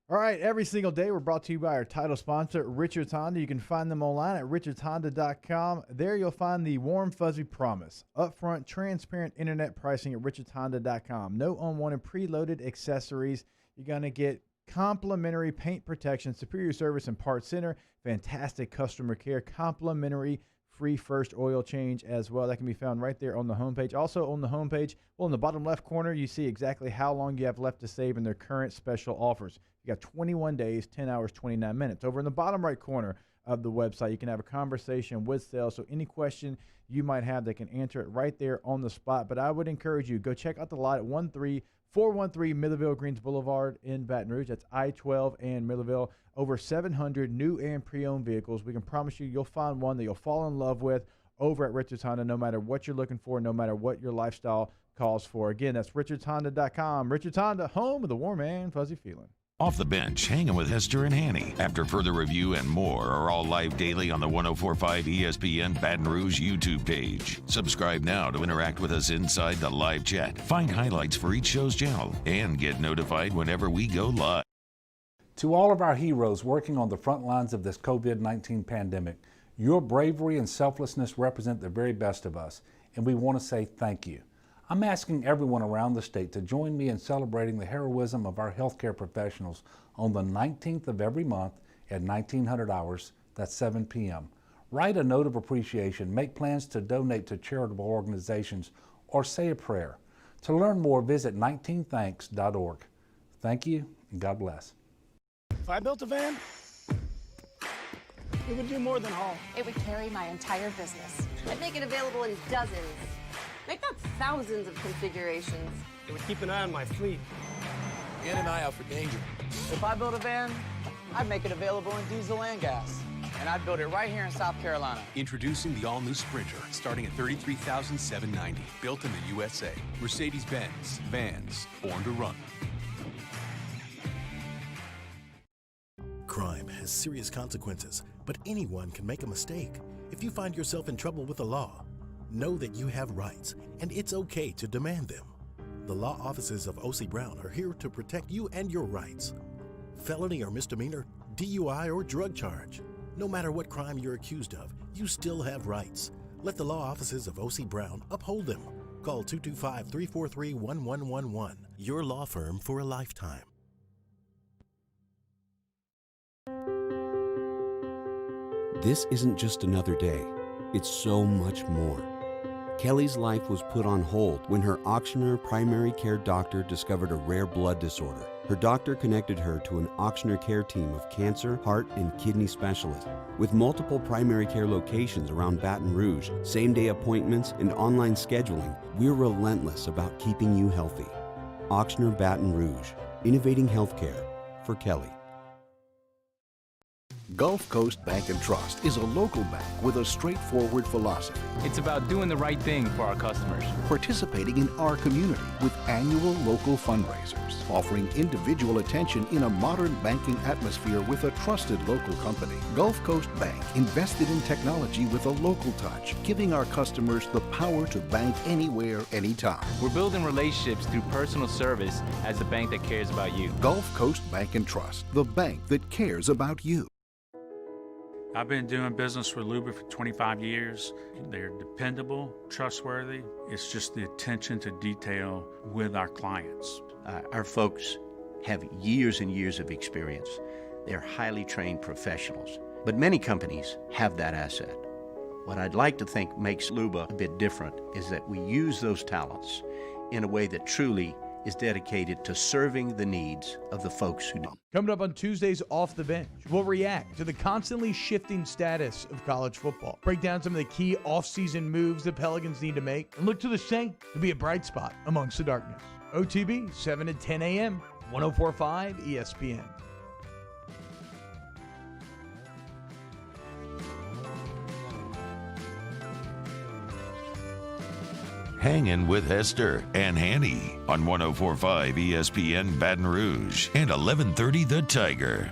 All right, every single day we're brought to you by our title sponsor, Richards Honda. You can find them online at richardshonda.com. There you'll find the warm, fuzzy promise. Upfront, transparent internet pricing at richardshonda.com. No unwanted preloaded accessories. You're going to get complimentary paint protection, superior service and parts center, fantastic customer care, complimentary free first oil change as well. That can be found right there on the homepage. Also on the homepage, in the bottom left corner, you see exactly how long you have left to save in their current special offers. You got 21 days, 10 hours, 29 minutes. Over in the bottom right corner of the website, you can have a conversation with sales. So any question you might have, they can answer it right there on the spot. But I would encourage you, go check out the lot at 13413 Millerville Greens Boulevard in Baton Rouge. That's I-12 and Millerville. Over 700 new and pre-owned vehicles. We can promise you'll find one that you'll fall in love with over at Richards Honda, no matter what you're looking for, no matter what your lifestyle calls for. Again, that's richardshonda.com. Richards Honda, home of the warm and fuzzy feeling. Off the Bench, Hanging with Hester and Hanny. After further review and more are all live daily on the 104.5 ESPN Baton Rouge YouTube page. Subscribe now to interact with us inside the live chat. Find highlights for each show's channel and get notified whenever we go live. To all of our heroes working on the front lines of this COVID-19 pandemic, your bravery and selflessness represent the very best of us, and we want to say thank you. I'm asking everyone around the state to join me in celebrating the heroism of our healthcare professionals on the 19th of every month at 1900 hours, that's 7 p.m. Write a note of appreciation, make plans to donate to charitable organizations, or say a prayer. To learn more, visit 19thanks.org. Thank you, and God bless. If I built a van, it would do more than haul. It would carry my entire business. I'd make it available in dozens. Make that thousands of configurations. It would keep an eye on my fleet. And an eye out for danger. If I built a van, I'd make it available in diesel and gas. And I'd build it right here in South Carolina. Introducing the all-new Sprinter, starting at $33,790. Built in the USA. Mercedes-Benz. Vans. Born to run. Crime has serious consequences, but anyone can make a mistake. If you find yourself in trouble with the law, know that you have rights, and it's okay to demand them. The law offices of O.C. Brown are here to protect you and your rights. Felony or misdemeanor, DUI or drug charge. No matter what crime you're accused of, you still have rights. Let the law offices of O.C. Brown uphold them. Call 225-343-1111. Your law firm for a lifetime. This isn't just another day. It's so much more. Kelly's life was put on hold when her auctioneer primary care doctor discovered a rare blood disorder. Her doctor connected her to an auctioneer care team of cancer, heart, and kidney specialists. With multiple primary care locations around Baton Rouge, same-day appointments, and online scheduling, we're relentless about keeping you healthy. Auctioneer Baton Rouge, innovating healthcare for Kelly. Gulf Coast Bank and Trust is a local bank with a straightforward philosophy. It's about doing the right thing for our customers. Participating in our community with annual local fundraisers. Offering individual attention in a modern banking atmosphere with a trusted local company. Gulf Coast Bank invested in technology with a local touch, giving our customers the power to bank anywhere, anytime. We're building relationships through personal service as the bank that cares about you. Gulf Coast Bank and Trust, the bank that cares about you. I've been doing business with Luba for 25 years. They're dependable, trustworthy. It's just the attention to detail with our clients. Our folks have years and years of experience. They're highly trained professionals, but many companies have that asset. What I'd like to think makes Luba a bit different is that we use those talents in a way that truly is dedicated to serving the needs of the folks who do. Coming up on Tuesdays Off the Bench, we'll react to the constantly shifting status of college football, break down some of the key off-season moves the Pelicans need to make, and look to the Saints to be a bright spot amongst the darkness. OTB, 7 to 10 a.m., 104.5 ESPN. Hangin with Hester and Hanny on 104.5 ESPN Baton Rouge and 1130 The Tiger.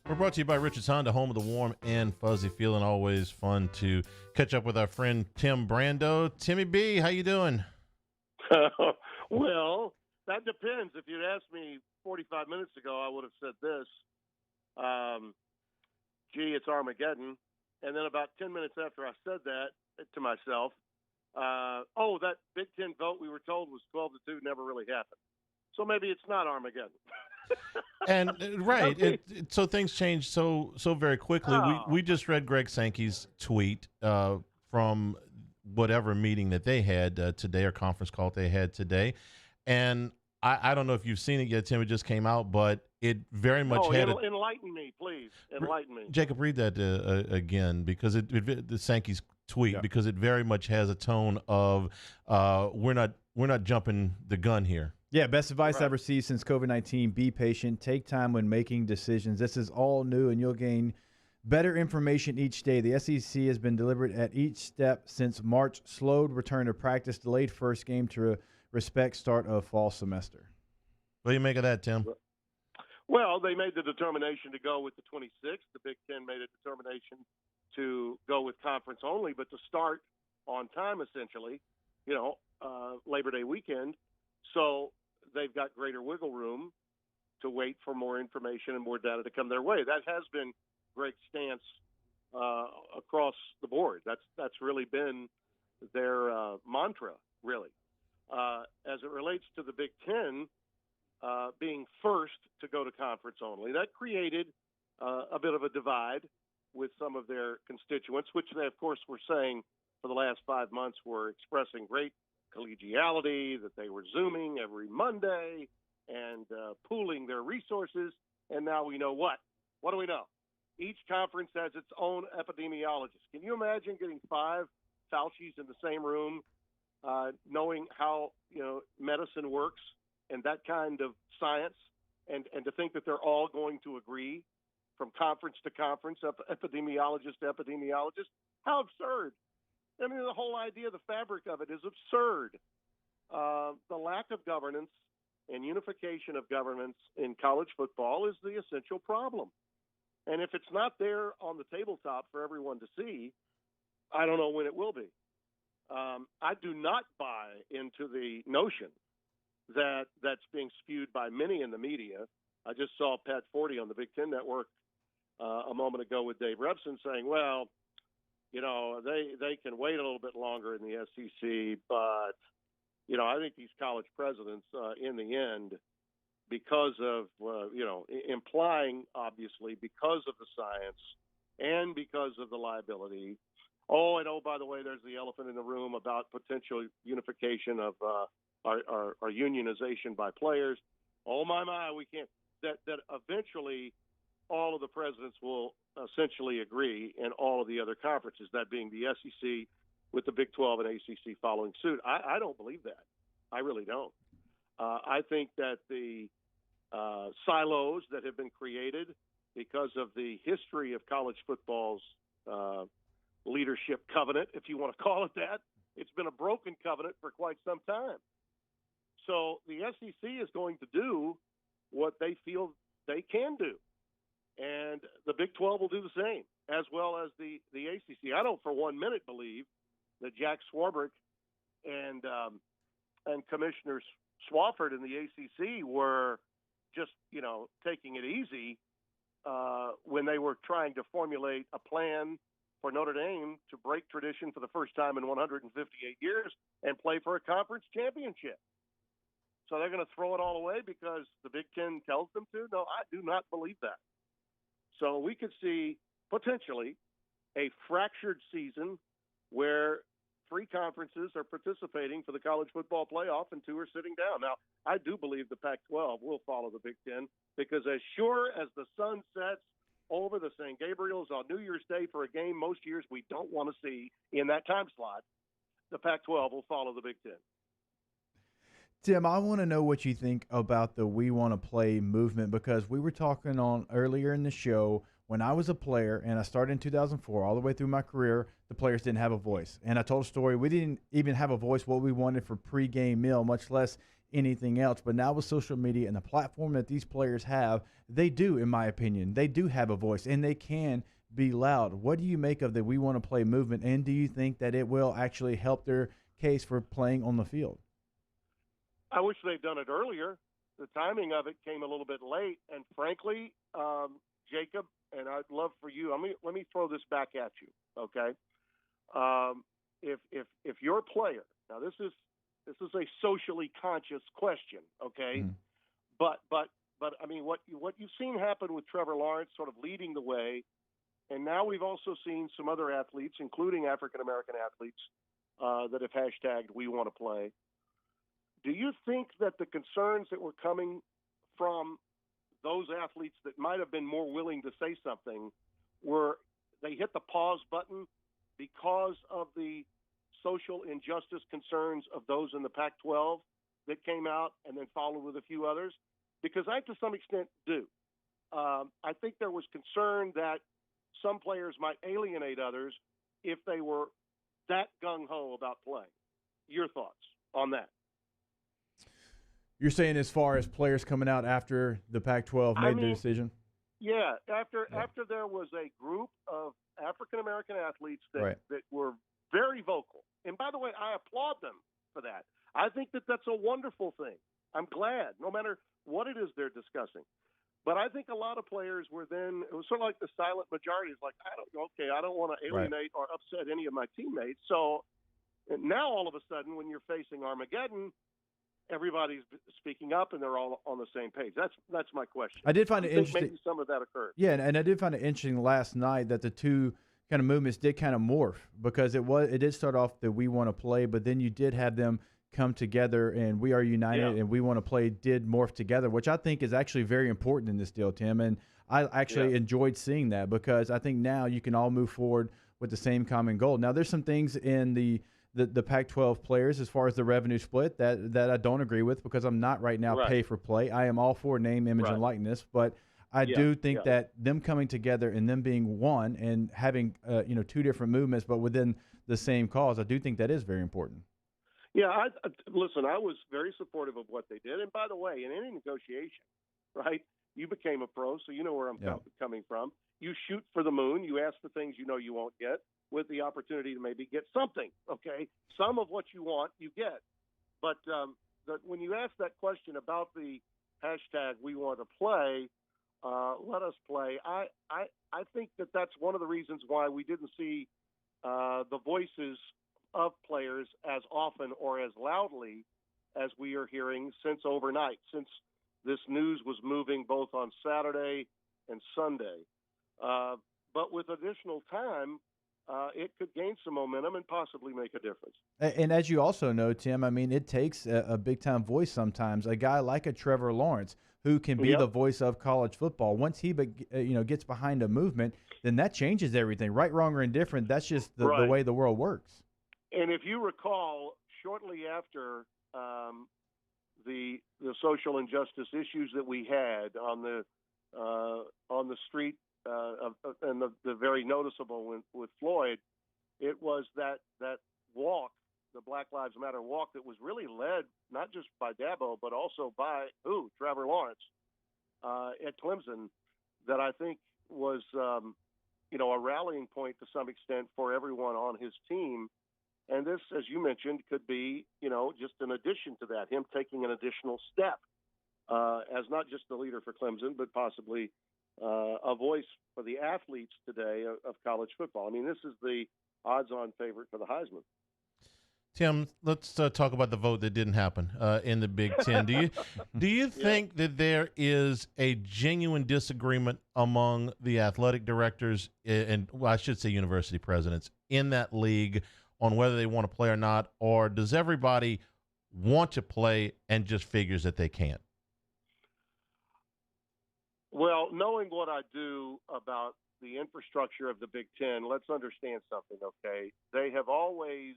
We're brought to you by Richards Honda, home of the warm and fuzzy feeling. Always fun to catch up with our friend Tim Brando. Timmy B, how you doing? Well, that depends. If you'd asked me 45 minutes ago, I would have said this. Gee, it's Armageddon. And then about 10 minutes after I said that to myself, that Big Ten vote we were told was 12-2 never really happened. So maybe it's not Armageddon. And right, so things change so very quickly. We just read Greg Sankey's tweet from whatever meeting that they had today, or conference call they had today, and I don't know if you've seen it yet, Tim. It just came out, but it very much had enlighten me, please. Enlighten me. Jacob, read that again, because the Sankey's tweet, because it very much has a tone of we're not jumping the gun here. Yeah, best advice I've received since COVID-19, be patient, take time when making decisions. This is all new, and you'll gain better information each day. The SEC has been deliberate at each step since March, slowed return to practice, delayed first game to respect start of fall semester. What do you make of that, Tim? Well, they made the determination to go with the 26th. The Big Ten made a determination to go with conference only, but to start on time, essentially, Labor Day weekend. So they've got greater wiggle room to wait for more information and more data to come their way. That has been Greg's stance across the board. That's really been their mantra, really. As it relates to the Big Ten being first to go to conference only, that created a bit of a divide with some of their constituents, which they, of course, were saying for the last 5 months were expressing great collegiality, that they were Zooming every Monday, and pooling their resources. And now we know what? What do we know? Each conference has its own epidemiologist. Can you imagine getting 5 Faucis in the same room, knowing how medicine works and that kind of science, and to think that they're all going to agree from conference to conference, epidemiologist to epidemiologist? How absurd. I mean, the whole idea, the fabric of it is absurd. The lack of governance and unification of governance in college football is the essential problem. And if it's not there on the tabletop for everyone to see, I don't know when it will be. I do not buy into the notion that's being spewed by many in the media. I just saw Pat Forty on the Big Ten Network a moment ago with Dave Repson saying, well, they can wait a little bit longer in the SEC, but, I think these college presidents in the end, because of, implying, obviously, because of the science and because of the liability. Oh, by the way, there's the elephant in the room about potential unification of our unionization by players. Oh, my, we can't. That eventually all of the presidents will essentially agree, and all of the other conferences, that being the SEC with the Big 12 and ACC following suit. I don't believe that. I really don't. I think that the silos that have been created because of the history of college football's leadership covenant, if you want to call it that, it's been a broken covenant for quite some time. So the SEC is going to do what they feel they can do. And the Big 12 will do the same, as well as the ACC. I don't for 1 minute believe that Jack Swarbrick and Commissioner Swofford in the ACC were just, taking it easy when they were trying to formulate a plan for Notre Dame to break tradition for the first time in 158 years and play for a conference championship. So they're going to throw it all away because the Big Ten tells them to? No, I do not believe that. So we could see potentially a fractured season where 3 conferences are participating for the college football playoff and 2 are sitting down. Now, I do believe the Pac-12 will follow the Big Ten because as sure as the sun sets over the St. Gabriel's on New Year's Day for a game most years we don't want to see in that time slot, the Pac-12 will follow the Big Ten. Tim, I want to know what you think about the We Want to Play movement, because we were talking on earlier in the show when I was a player and I started in 2004 all the way through my career, the players didn't have a voice. And I told a story, we didn't even have a voice what we wanted for pregame meal, much less anything else. But now with social media and the platform that these players have, they do, in my opinion, they do have a voice and they can be loud. What do you make of the We Want to Play movement, and do you think that it will actually help their case for playing on the field? I wish they'd done it earlier. The timing of it came a little bit late, and frankly, Jacob, and I'd love for you. Let me throw this back at you, okay? If your player, now this is a socially conscious question, okay? But I mean, what you've seen happen with Trevor Lawrence, sort of leading the way, and now we've also seen some other athletes, including African American athletes, that have hashtagged We Want to Play. Do you think that the concerns that were coming from those athletes that might have been more willing to say something they hit the pause button because of the social injustice concerns of those in the Pac-12 that came out and then followed with a few others? Because I, to some extent, do. I think there was concern that some players might alienate others if they were that gung-ho about playing. Your thoughts on that? You're saying as far as players coming out after the Pac-12 made the decision? Yeah, after there was a group of African-American athletes that were very vocal. And by the way, I applaud them for that. I think that that's a wonderful thing. I'm glad, no matter what it is they're discussing. But I think a lot of players were then, it was sort of like the silent majority. It's like, I don't want to alienate or upset any of my teammates. So now all of a sudden, when you're facing Armageddon, everybody's speaking up and they're all on the same page. That's my question. I did find it interesting. Maybe some of that occurred. Yeah, and I did find it interesting last night that the two kind of movements did kind of morph, because it did start off that We Want to Play, but then you did have them come together and we are united and we want to play did morph together, which I think is actually very important in this deal, Tim. And I actually enjoyed seeing that because I think now you can all move forward with the same common goal. Now, there's some things in the Pac-12 players as far as the revenue split that I don't agree with because I'm not right now pay for play. I am all for name, image, and likeness, but I do think that them coming together and them being one and having two different movements but within the same cause, I do think that is very important. Yeah, listen, I was very supportive of what they did. And by the way, in any negotiation, right, you became a pro, so you know where I'm coming from. You shoot for the moon. You ask for things you know you won't get with the opportunity to maybe get something, okay? Some of what you want, you get. But when you ask that question about the hashtag we want to play, let us play, I think that's one of the reasons why we didn't see the voices of players as often or as loudly as we are hearing since overnight, since this news was moving both on Saturday and Sunday. But with additional time, it could gain some momentum and possibly make a difference. And as you also know, Tim, I mean, it takes a big-time voice sometimes. A guy like a Trevor Lawrence who can be the voice of college football. Once he gets behind a movement, then that changes everything. Right, wrong, or indifferent, that's just the way the world works. And if you recall, shortly after the social injustice issues that we had on the street and the very noticeable with Floyd, it was that walk, the Black Lives Matter walk, that was really led not just by Dabo but also by Trevor Lawrence at Clemson, that I think was a rallying point to some extent for everyone on his team. And this, as you mentioned, could be, just an addition to that, him taking an additional step as not just the leader for Clemson, but possibly a voice for the athletes today of college football. I mean, this is the odds-on favorite for the Heisman. Tim, let's talk about the vote that didn't happen in the Big Ten. Do you think that there is a genuine disagreement among the athletic directors I should say university presidents in that league on whether they want to play or not, or does everybody want to play and just figures that they can't? Well, knowing what I do about the infrastructure of the Big Ten, let's understand something, okay? They have always,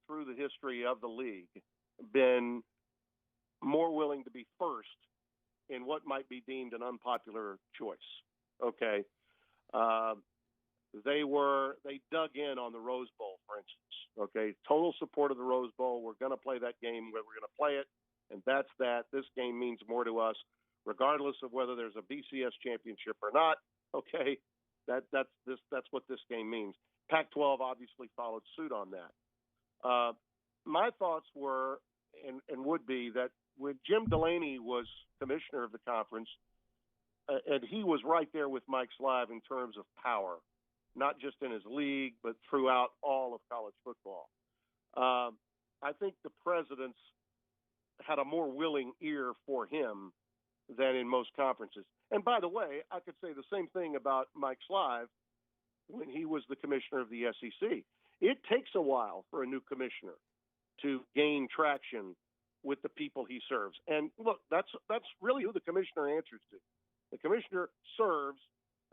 through the history of the league, been more willing to be first in what might be deemed an unpopular choice, okay? They dug in on the Rose Bowl, for instance, okay? Total support of the Rose Bowl. We're going to play that game where we're going to play it, and that's that. This game means more to us, regardless of whether there's a BCS championship or not, okay? That's what this game means. Pac-12 obviously followed suit on that. My thoughts were and would be that when Jim Delaney was commissioner of the conference, and he was right there with Mike Slive in terms of power, not just in his league, but throughout all of college football. I think the presidents had a more willing ear for him than in most conferences. And by the way, I could say the same thing about Mike Slive when he was the commissioner of the SEC. It takes a while for a new commissioner to gain traction with the people he serves. And look, that's really who the commissioner answers to. The commissioner serves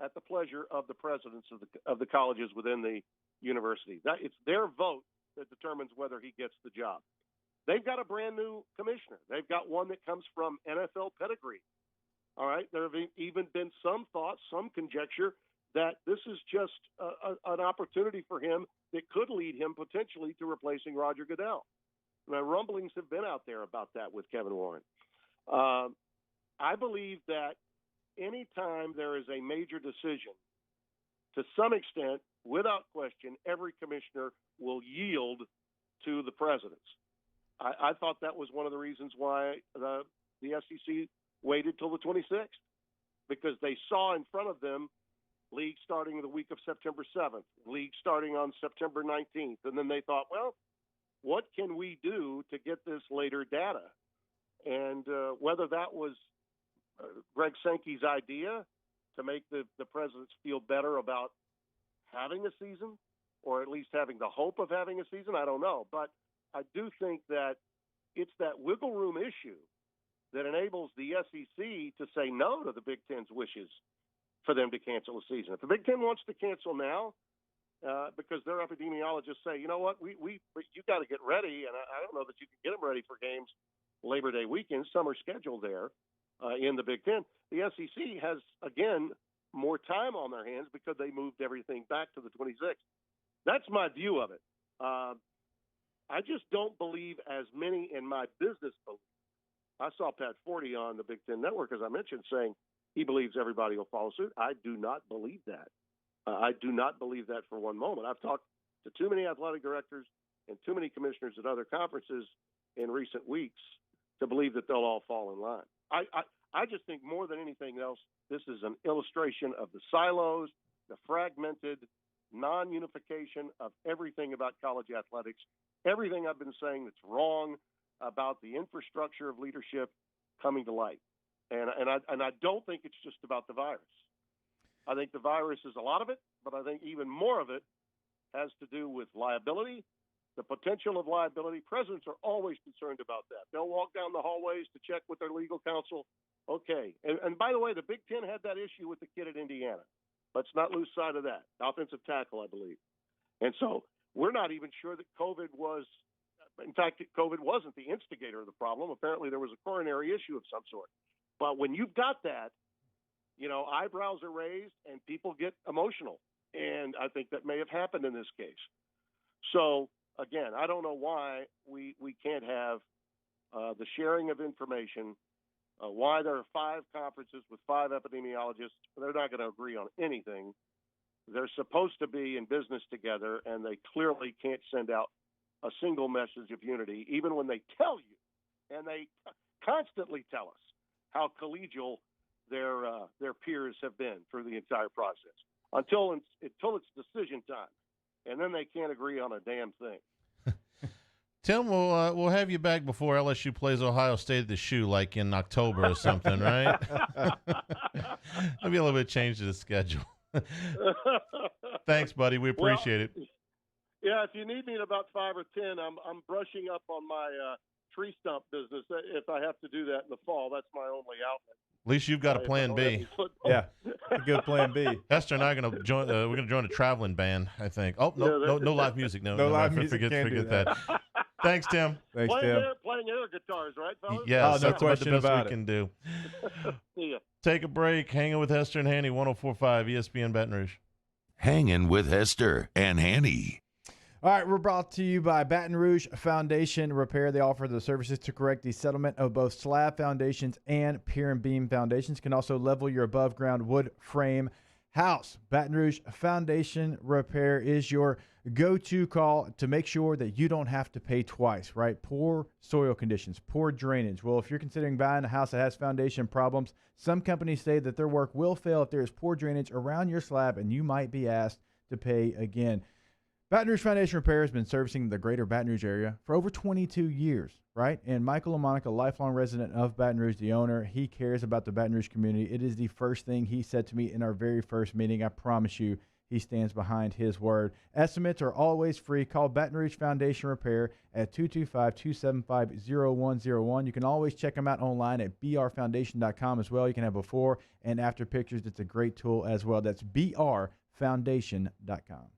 at the pleasure of the presidents of the colleges within the university. It's their vote that determines whether he gets the job. They've got a brand new commissioner. They've got one that comes from NFL pedigree. All right. There have even been some thoughts, some conjecture that this is just an opportunity for him that could lead him potentially to replacing Roger Goodell. Now, rumblings have been out there about that with Kevin Warren. I believe that anytime there is a major decision, to some extent, without question, every commissioner will yield to the presidents. I thought that was one of the reasons why the SEC waited till the 26th, because they saw in front of them league starting the week of September 7th, league starting on September 19th. And then they thought, well, what can we do to get this later data? And whether that was Greg Sankey's idea to make the presidents feel better about having a season, or at least having the hope of having a season, I don't know. But I do think that it's that wiggle room issue that enables the SEC to say no to the Big Ten's wishes for them to cancel the season. If the Big Ten wants to cancel now, because their epidemiologists say, you know what, you got to get ready, and I don't know that you can get them ready for games Labor Day weekend. Some are scheduled there in the Big Ten. The SEC has, again, more time on their hands because they moved everything back to the 26th. That's my view of it. I just don't believe as many in my business believe. I saw Pat Forty on the Big Ten Network, as I mentioned, saying he believes everybody will follow suit. I do not believe that. I do not believe that for one moment. I've talked to too many athletic directors and too many commissioners at other conferences in recent weeks to believe that they'll all fall in line. I just think more than anything else, this is an illustration of the silos, the fragmented non-unification of everything about college athletics, everything I've been saying that's wrong about the infrastructure of leadership coming to light. And I don't think it's just about the virus. I think the virus is a lot of it, but I think even more of it has to do with liability, the potential of liability. Presidents are always concerned about that. They'll walk down the hallways to check with their legal counsel. Okay. And by the way, the Big Ten had that issue with the kid at Indiana. Let's not lose sight of that. Offensive tackle, I believe. And so we're not even sure that COVID was, in fact, COVID wasn't the instigator of the problem. Apparently there was a coronary issue of some sort. But when you've got that, you know, eyebrows are raised and people get emotional. And I think that may have happened in this case. So, again, I don't know why we can't have the sharing of information, why there are 5 conferences with 5 epidemiologists. They're not going to agree on anything. They're supposed to be in business together, and they clearly can't send out a single message of unity, even when they tell you, and they constantly tell us how collegial their peers have been through the entire process until it's decision time, and then they can't agree on a damn thing. Tim, we'll have you back before LSU plays Ohio State at the Shoe, like in October or something, right? Maybe a little bit change to the schedule. Thanks, buddy. We appreciate it. Yeah, if you need me in about 5 or 10, I'm brushing up on my tree stump business. If I have to do that in the fall, that's my only outlet. At least you've got a plan B. Yeah, a good plan B. Hester and I are going to join. We're going to join a traveling band, I think. Oh, no live music. No live music. Forget that. Thanks, Tim. Thanks, Tim. Playing air guitars, right, fellas? Yes, no that's question about the best about we it. can do. See ya. Take a break. Hanging with Hester and Hanny, 104.5 ESPN Baton Rouge. Hanging with Hester and Hanny. All right, we're brought to you by Baton Rouge Foundation Repair. They offer the services to correct the settlement of both slab foundations and pier and beam foundations. Can also level your above-ground wood frame house. Baton Rouge Foundation Repair is your go-to call to make sure that you don't have to pay twice, right? Poor soil conditions, poor drainage. Well, if you're considering buying a house that has foundation problems, some companies say that their work will fail if there is poor drainage around your slab, and you might be asked to pay again. Baton Rouge Foundation Repair has been servicing the greater Baton Rouge area for over 22 years, right? And Michael LaMonica, lifelong resident of Baton Rouge, the owner, he cares about the Baton Rouge community. It is the first thing he said to me in our very first meeting. I promise you, he stands behind his word. Estimates are always free. Call Baton Rouge Foundation Repair at 225-275-0101. You can always check them out online at brfoundation.com as well. You can have before and after pictures. It's a great tool as well. That's brfoundation.com.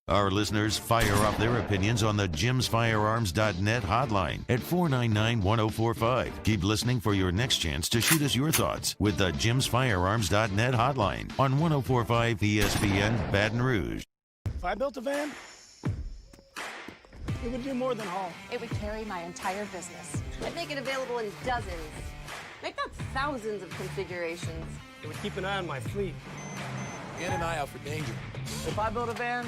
Our listeners fire off their opinions on the jimsfirearms.net hotline at 499-1045. Keep listening for your next chance to shoot us your thoughts with the jimsfirearms.net hotline on 104.5 ESPN Baton Rouge. If I built a van, it would do more than haul. It would carry my entire business. I'd make it available in dozens, make not thousands of configurations. It would keep an eye on my fleet. In and eye out for danger. If I built a van,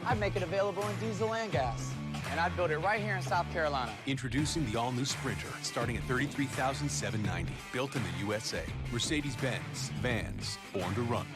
I'd make it available in diesel and gas. And I'd build it right here in South Carolina. Introducing the all-new Sprinter, starting at $33,790. Built in the USA. Mercedes-Benz. Vans. Born to run.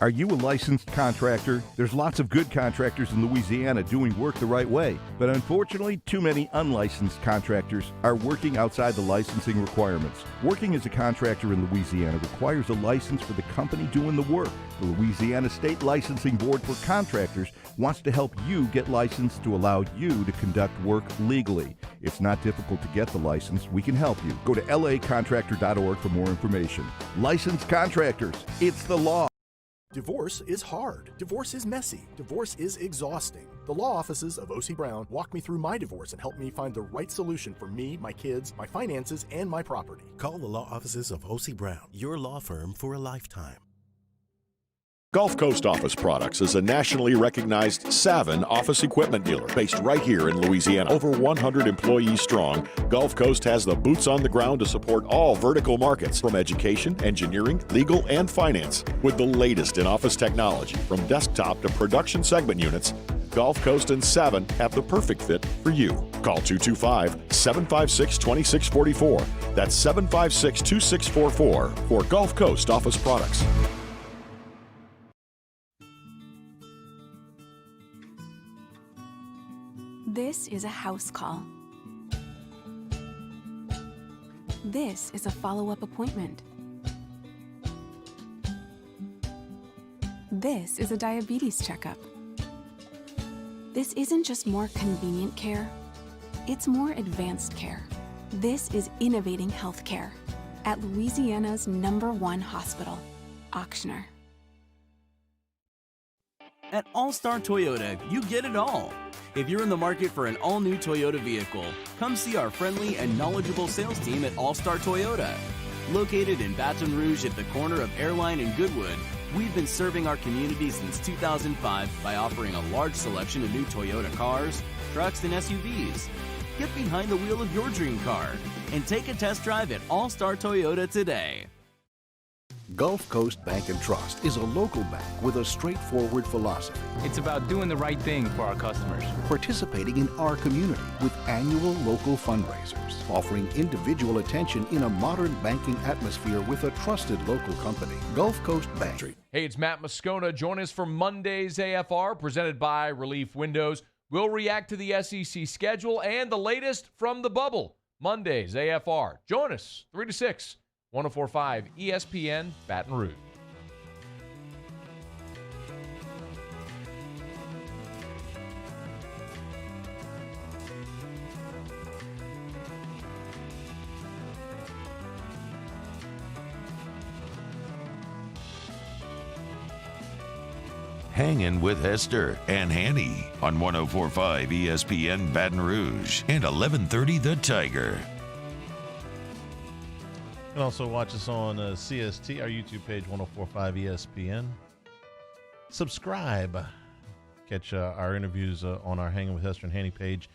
Are you a licensed contractor? There's lots of good contractors in Louisiana doing work the right way, but unfortunately, too many unlicensed contractors are working outside the licensing requirements. Working as a contractor in Louisiana requires a license for the company doing the work. The Louisiana State Licensing Board for Contractors wants to help you get licensed to allow you to conduct work legally. It's not difficult to get the license. We can help you. Go to lacontractor.org for more information. Licensed contractors, it's the law. Divorce is hard. Divorce is messy. Divorce is exhausting. The law offices of O.C. Brown walked me through my divorce and helped me find the right solution for me, my kids, my finances, and my property. Call the law offices of O.C. Brown, your law firm for a lifetime. Gulf Coast Office Products is a nationally recognized Savin office equipment dealer based right here in Louisiana. Over 100 employees strong, Gulf Coast has the boots on the ground to support all vertical markets from education, engineering, legal, and finance. With the latest in office technology, from desktop to production segment units, Gulf Coast and Savin have the perfect fit for you. Call 225-756-2644. That's 756-2644 for Gulf Coast Office Products. This is a house call. This is a follow-up appointment. This is a diabetes checkup. This isn't just more convenient care, it's more advanced care. This is innovating healthcare at Louisiana's #1 hospital, Auctioner. At All-Star Toyota, you get it all. If you're in the market for an all-new Toyota vehicle, come see our friendly and knowledgeable sales team at All-Star Toyota. Located in Baton Rouge at the corner of Airline and Goodwood, we've been serving our community since 2005 by offering a large selection of new Toyota cars, trucks, and SUVs. Get behind the wheel of your dream car and take a test drive at All-Star Toyota today. Gulf Coast Bank and Trust is a local bank with a straightforward philosophy. It's about doing the right thing for our customers. Participating in our community with annual local fundraisers, offering individual attention in a modern banking atmosphere with a trusted local company. Gulf Coast Bank. Hey, it's Matt Moscona. Join us for Monday's AFR, presented by Relief Windows. We'll react to the SEC schedule and the latest from the bubble. Monday's AFR. Join us, 3 to 6. 104.5 ESPN Baton Rouge. Hangin with Hester and Hanny on 104.5 ESPN Baton Rouge and 1130 The Tiger. You can also watch us on CST, our YouTube page, 104.5 ESPN. Subscribe. Catch our interviews on our Hangin with Hester and Hanny page.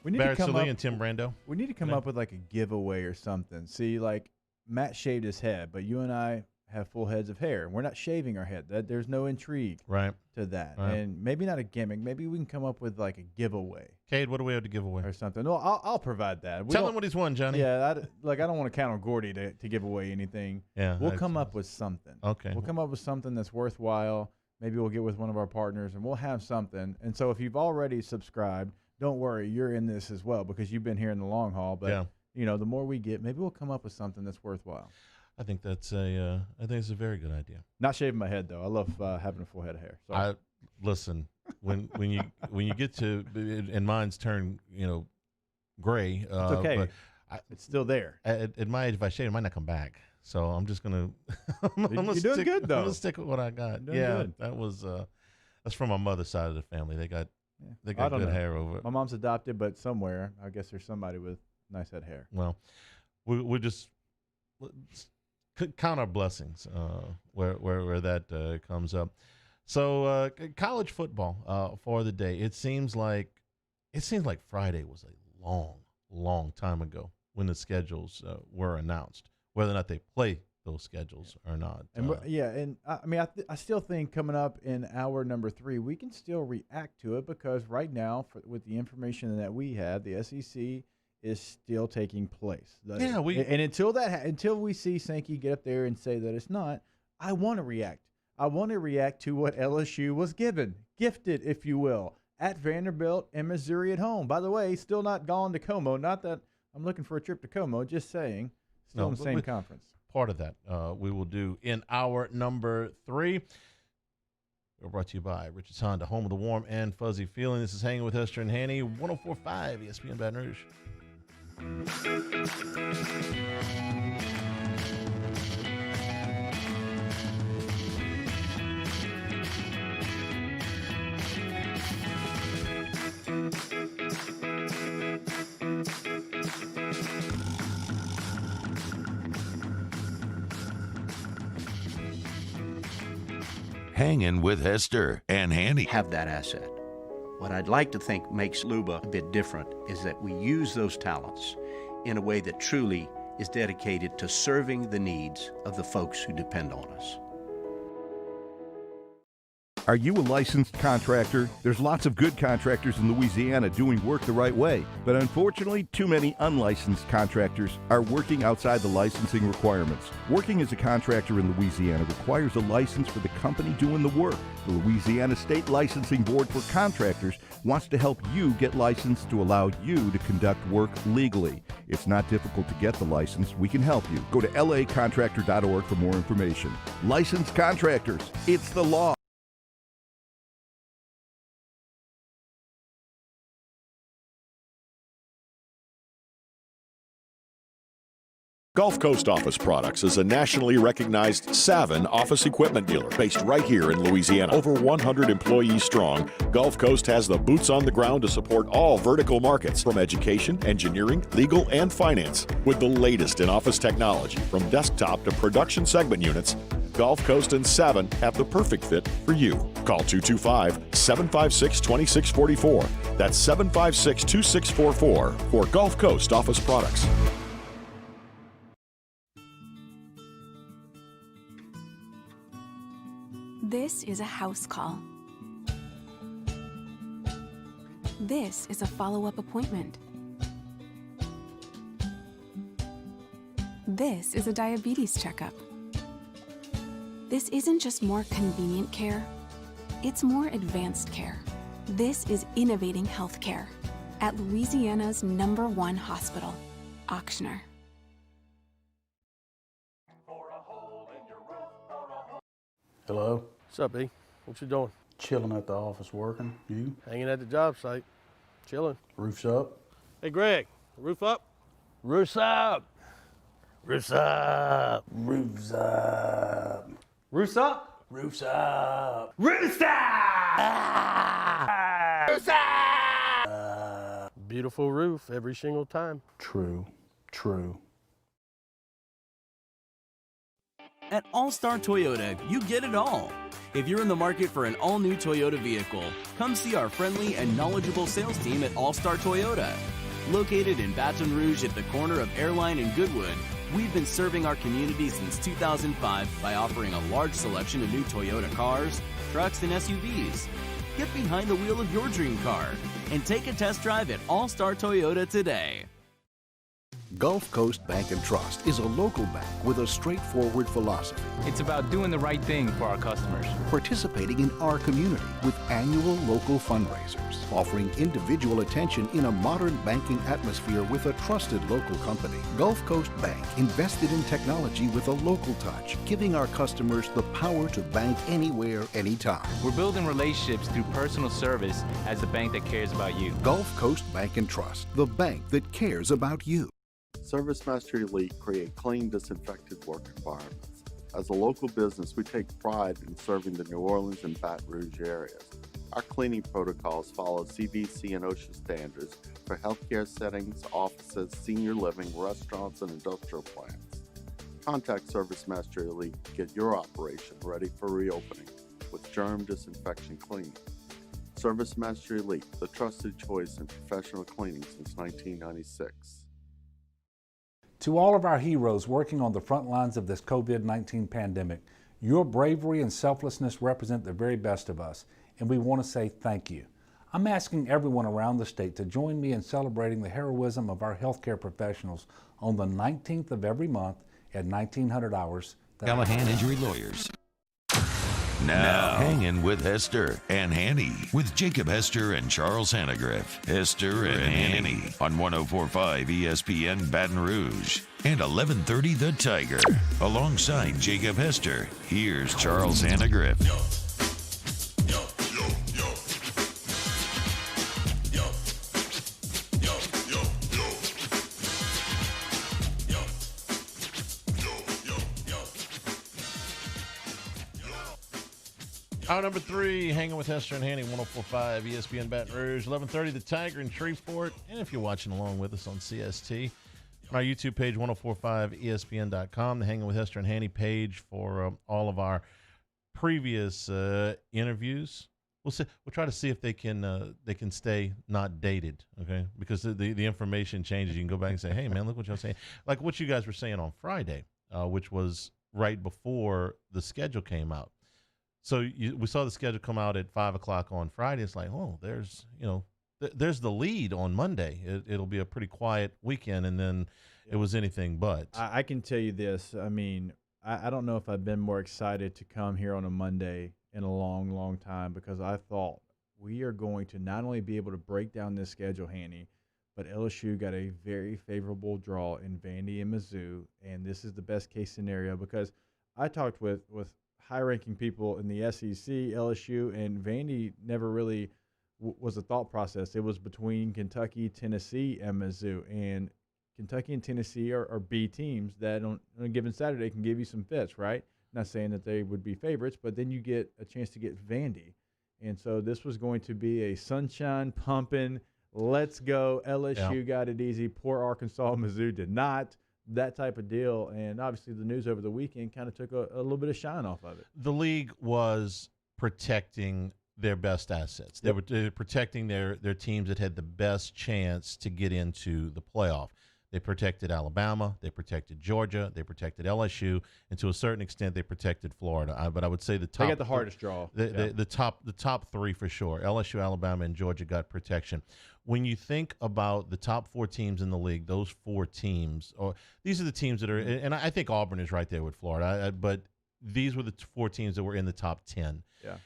We need Barrett to come Sallee up, and Tim Brando. We need to come up with like a giveaway or something. See, like Matt shaved his head, but you and I have full heads of hair. We're not shaving our head. There's no intrigue to that. Right. And maybe not a gimmick. Maybe we can come up with like a giveaway. Cade, what do we have to give away? Or something. No, I'll provide that. Tell him what he's won, Johnny. Yeah, I don't want to count on Gordy to give away anything. Yeah, we'll come up with something. Okay. We'll come up with something that's worthwhile. Maybe we'll get with one of our partners and we'll have something. And so if you've already subscribed, don't worry, you're in this as well because you've been here in the long haul. But you know, the more we get, maybe we'll come up with something that's worthwhile. I think it's a very good idea. Not shaving my head though. I love having a full head of hair. So. Listen, when you get to, and mine's turn gray. It's okay. But it's still there. At my age, if I shave, it might not come back. So I'm just gonna. You're doing good though. I'm gonna stick with what I got. Good. That was that's from my mother's side of the family. They got good hair over it. My mom's adopted, but somewhere I guess there's somebody with nice head hair. Well, we just count our blessings where that comes up. So college football for the day. It seems like Friday was a long time ago when the schedules were announced. Whether or not they play those schedules or not. And I mean, I still think coming up in hour number 3, we can still react to it because right now, with the information that we have, the SEC is still taking place. And until we see Sankey get up there and say that it's not, I want to react. I want to react to what LSU was gifted, if you will, at Vanderbilt and Missouri at home. By the way, still not gone to Como. Not that I'm looking for a trip to Como, just saying. Still in the same conference. Part of that we will do in hour number 3. We're brought to you by Richards Honda, home of the warm and fuzzy feeling. This is Hanging with Hester and Hanny, 104.5 ESPN Baton Rouge. Hangin' with Hester and Hanny. Have that asset. What I'd like to think makes Luba a bit different is that we use those talents in a way that truly is dedicated to serving the needs of the folks who depend on us. Are you a licensed contractor? There's lots of good contractors in Louisiana doing work the right way, but unfortunately, too many unlicensed contractors are working outside the licensing requirements. Working as a contractor in Louisiana requires a license for the company doing the work. The Louisiana State Licensing Board for Contractors wants to help you get licensed to allow you to conduct work legally. It's not difficult to get the license. We can help you. Go to lacontractor.org for more information. Licensed contractors, it's the law. Gulf Coast Office Products is a nationally recognized Savin office equipment dealer based right here in Louisiana. Over 100 employees strong, Gulf Coast has the boots on the ground to support all vertical markets, from education, engineering, legal, and finance. With the latest in office technology, from desktop to production segment units, Gulf Coast and Savin have the perfect fit for you. Call 225-756-2644. That's 756-2644 for Gulf Coast Office Products. This is a house call. This is a follow-up appointment. This is a diabetes checkup. This isn't just more convenient care, it's more advanced care. This is innovating healthcare at Louisiana's #1 hospital, Auctioner. Hello? What's up, B? What you doing? Chilling at the office working. You? Hanging at the job site. Chilling. Roof's up? Hey, Greg, roof up? Roof's up! Roof's up! Roof's up! Roof's up? Roof's up! Roof's up! Roof's up! Beautiful roof every single time. True. True. At All-Star Toyota, you get it all. If you're in the market for an all-new Toyota vehicle, come see our friendly and knowledgeable sales team at All-Star Toyota. Located in Baton Rouge at the corner of Airline and Goodwood, we've been serving our community since 2005 by offering a large selection of new Toyota cars, trucks, and SUVs. Get behind the wheel of your dream car and take a test drive at All-Star Toyota today. Gulf Coast Bank and Trust is a local bank with a straightforward philosophy. It's about doing the right thing for our customers. Participating in our community with annual local fundraisers. Offering individual attention in a modern banking atmosphere with a trusted local company. Gulf Coast Bank invested in technology with a local touch, giving our customers the power to bank anywhere, anytime. We're building relationships through personal service as the bank that cares about you. Gulf Coast Bank and Trust, the bank that cares about you. Service Master Elite create clean, disinfected work environments. As a local business, we take pride in serving the New Orleans and Baton Rouge areas. Our cleaning protocols follow CDC and OSHA standards for healthcare settings, offices, senior living, restaurants, and industrial plants. Contact Service Master Elite to get your operation ready for reopening with germ disinfection cleaning. Service Master Elite, the trusted choice in professional cleaning since 1996. To all of our heroes working on the front lines of this COVID-19 pandemic, your bravery and selflessness represent the very best of us, and we want to say thank you. I'm asking everyone around the state to join me in celebrating the heroism of our healthcare professionals on the 19th of every month at 1900 hours. Callahan Injury Lawyers. Now, Hangin' with Hester and Hanny with Jacob Hester and Charles Hannegriff. Hester and Hanny on 104.5 ESPN Baton Rouge and 1130 The Tiger. Alongside Jacob Hester, here's Charles Hannegriff. Hour number 3, Hanging with Hester and Hanny, 104.5 ESPN Baton Rouge, 1130 The Tiger in Shreveport. And if you're watching along with us on CST, on our YouTube page, 1045ESPN.com, the Hanging with Hester and Hanny page for all of our previous interviews. We'll try to see if they can stay not dated, okay? Because the information changes. You can go back and say, hey, man, look what y'all saying. Like what you guys were saying on Friday, which was right before the schedule came out. So we saw the schedule come out at 5 o'clock on Friday. It's like, oh, there's the lead on Monday. It'll be a pretty quiet weekend, and then it was anything but. I can tell you this. I mean, I don't know if I've been more excited to come here on a Monday in a long, long time, because I thought we are going to not only be able to break down this schedule, Hanny, but LSU got a very favorable draw in Vandy and Mizzou, and this is the best case scenario, because I talked with high-ranking people in the SEC, LSU, and Vandy never really was a thought process. It was between Kentucky, Tennessee, and Mizzou. And Kentucky and Tennessee are B teams that on a given Saturday can give you some fits, right? Not saying that they would be favorites, but then you get a chance to get Vandy. And so this was going to be a sunshine pumping, let's go. LSU got it easy. Poor Arkansas, Mizzou did not. That type of deal, and obviously the news over the weekend kind of took a little bit of shine off of it. The league was protecting their best assets. They were protecting their teams that had the best chance to get into the playoff. They protected Alabama, they protected Georgia, they protected LSU, and to a certain extent they protected Florida. But I would say the top, they got the hardest draw. The top three for sure. LSU, Alabama, and Georgia got protection. When you think about the top 4 teams in the league, those 4 teams, or these are the teams that are, and I think Auburn is right there with Florida, but these were the 4 teams that were in the top 10. Yeah.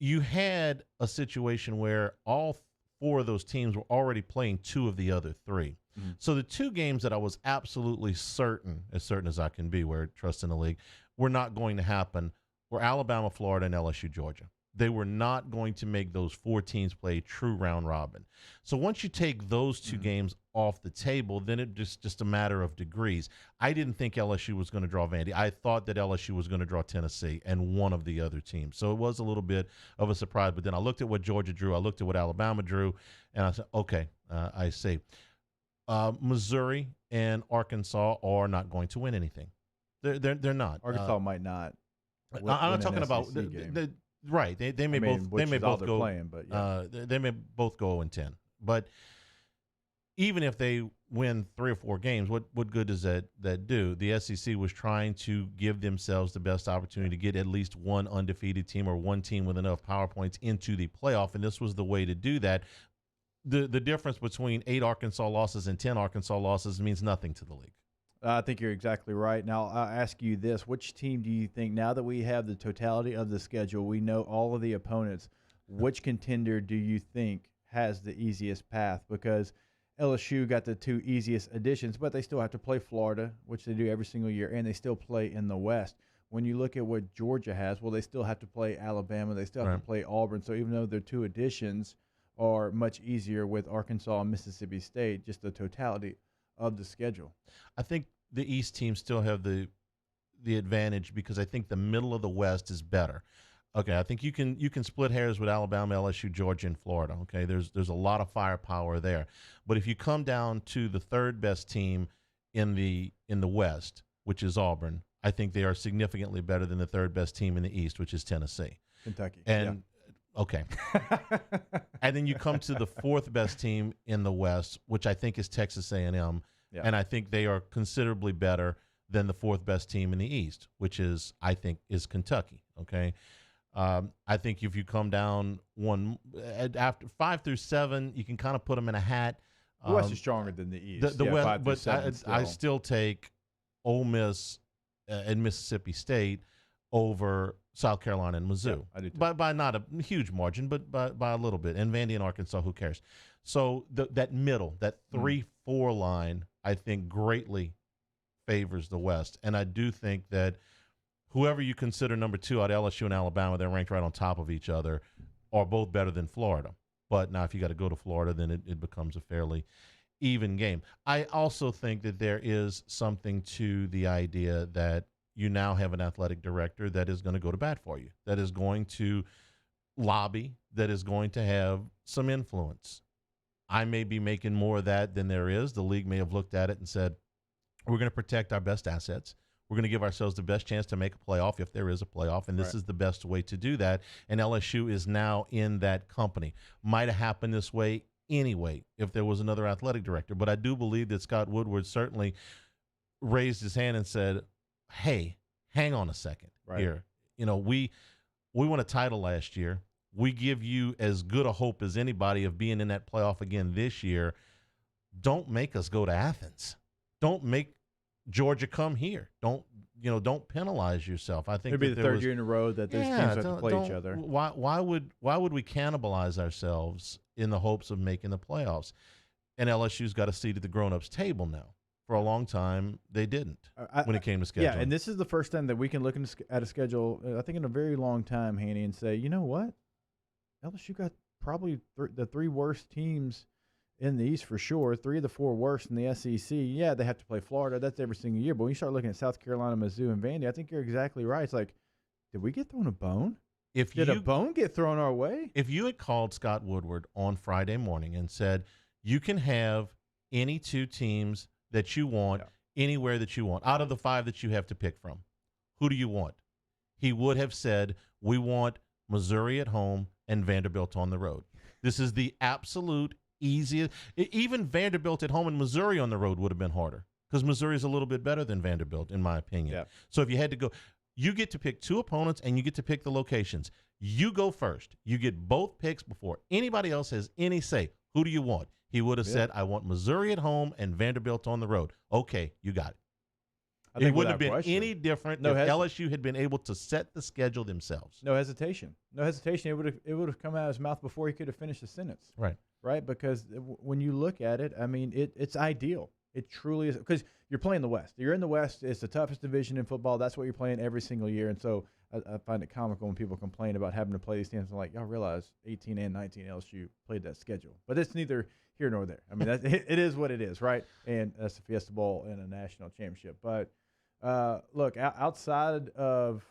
You had a situation where all 4 of those teams were already playing 2 of the other 3. Mm-hmm. So the 2 games that I was absolutely certain as I can be, where trust in the league, were not going to happen were Alabama, Florida, and LSU, Georgia. They were not going to make those 4 teams play a true round robin. So once you take those 2 games off the table, then it's just a matter of degrees. I didn't think LSU was going to draw Vandy. I thought that LSU was going to draw Tennessee and one of the other teams. So it was a little bit of a surprise. But then I looked at what Georgia drew. I looked at what Alabama drew. And I said, okay, I see. Missouri and Arkansas are not going to win anything. They're not. Arkansas might not. I'm not talking about right. They may both go playing, but they may both go 0-10. But even if they win 3 or 4 games, what good does that do? The SEC was trying to give themselves the best opportunity to get at least one undefeated team or one team with enough power points into the playoff, and this was the way to do that. The difference between 8 Arkansas losses and 10 Arkansas losses means nothing to the league. I think you're exactly right. Now, I'll ask you this. Which team do you think, now that we have the totality of the schedule, we know all of the opponents, which contender do you think has the easiest path? Because LSU got the 2 easiest additions, but they still have to play Florida, which they do every single year, and they still play in the West. When you look at what Georgia has, well, they still have to play Alabama. They still have to play Auburn. So even though their 2 additions are much easier with Arkansas and Mississippi State, just the totality of the schedule. I think the East teams still have the advantage because I think the middle of the West is better. Okay, I think you can split hairs with Alabama, LSU, Georgia, and Florida. Okay, there's a lot of firepower there. But if you come down to the 3rd best team in the West, which is Auburn, I think they are significantly better than the 3rd best team in the East, which is Tennessee. Kentucky. And okay. And then you come to the 4th best team in the West, which I think is Texas A&M, and I think they are considerably better than the 4th best team in the East, which is Kentucky. Okay. I think if you come down after 5 through 7, you can kind of put them in a hat. The West is stronger than the East. The West, but I still take Ole Miss and Mississippi State over South Carolina and Mizzou. Yeah, I do too. By not a huge margin, but by a little bit. And Vandy and Arkansas, who cares? So that middle, that 3-4 line, I think greatly favors the West. And I do think that whoever you consider number 2 out of LSU and Alabama, they're ranked right on top of each other, are both better than Florida. But now if you got to go to Florida, then it becomes a fairly even game. I also think that there is something to the idea that you now have an athletic director that is going to go to bat for you, that is going to lobby, that is going to have some influence. I may be making more of that than there is. The league may have looked at it and said, we're going to protect our best assets. We're going to give ourselves the best chance to make a playoff if there is a playoff, and this is the best way to do that. And LSU is now in that company. Might have happened this way anyway if there was another athletic director. But I do believe that Scott Woodward certainly raised his hand and said, hey, hang on a second here. You know, we won a title last year. We give you as good a hope as anybody of being in that playoff again this year. Don't make us go to Athens. Don't make Georgia come here. Don't penalize yourself. I think it'd be the third year in a row that those teams have to play each other. Why would we cannibalize ourselves in the hopes of making the playoffs? And LSU's got a seat at the grown-ups table now. For a long time, they didn't when it came to scheduling. Yeah, and this is the first time that we can look at a schedule, I think in a very long time, Hanny, and say, you know what? LSU got probably the 3 worst teams in the East for sure, 3 of the 4 worst in the SEC. Yeah, they have to play Florida. That's every single year. But when you start looking at South Carolina, Mizzou, and Vandy, I think you're exactly right. It's like, did we get thrown a bone? Did a bone get thrown our way? If you had called Scott Woodward on Friday morning and said, you can have any 2 teams that you want anywhere that you want, out of the 5 that you have to pick from, who do you want? He would have said, we want Missouri at home and Vanderbilt on the road. This is the absolute easiest. Even Vanderbilt at home and Missouri on the road would have been harder because Missouri is a little bit better than Vanderbilt, in my opinion. Yeah. So if you had to go, you get to pick 2 opponents and you get to pick the locations. You go first. You get both picks before anybody else has any say. Who do you want? He would have said, I want Missouri at home and Vanderbilt on the road. Okay, you got it. It wouldn't have been any different if LSU had been able to set the schedule themselves. No hesitation. No hesitation. It would have come out of his mouth before he could have finished the sentence. Right? Because when you look at it, I mean, it's ideal. It truly is. Because you're playing the West. You're in the West. It's the toughest division in football. That's what you're playing every single year. And so I find it comical when people complain about having to play these teams. I'm like, y'all realize 18 and 19 LSU played that schedule. But it's neither here nor there. I mean, it is what it is, right? And that's the Fiesta Bowl and a national championship. But look, outside of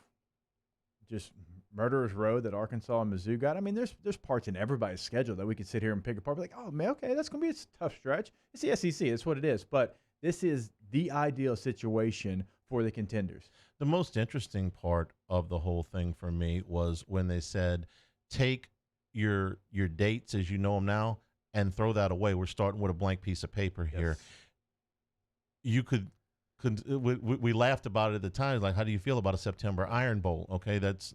just Murderer's Row that Arkansas and Mizzou got, I mean, there's parts in everybody's schedule that we could sit here and pick apart. Be like, oh, man, okay, that's going to be a tough stretch. It's the SEC. That's what it is. But this is the ideal situation for the contenders. The most interesting part of the whole thing for me was when they said, take your dates as you know them now and throw that away. We're starting with a blank piece of paper here. You could we laughed about it at the time. Like, how do you feel about a September Iron Bowl? Okay, that's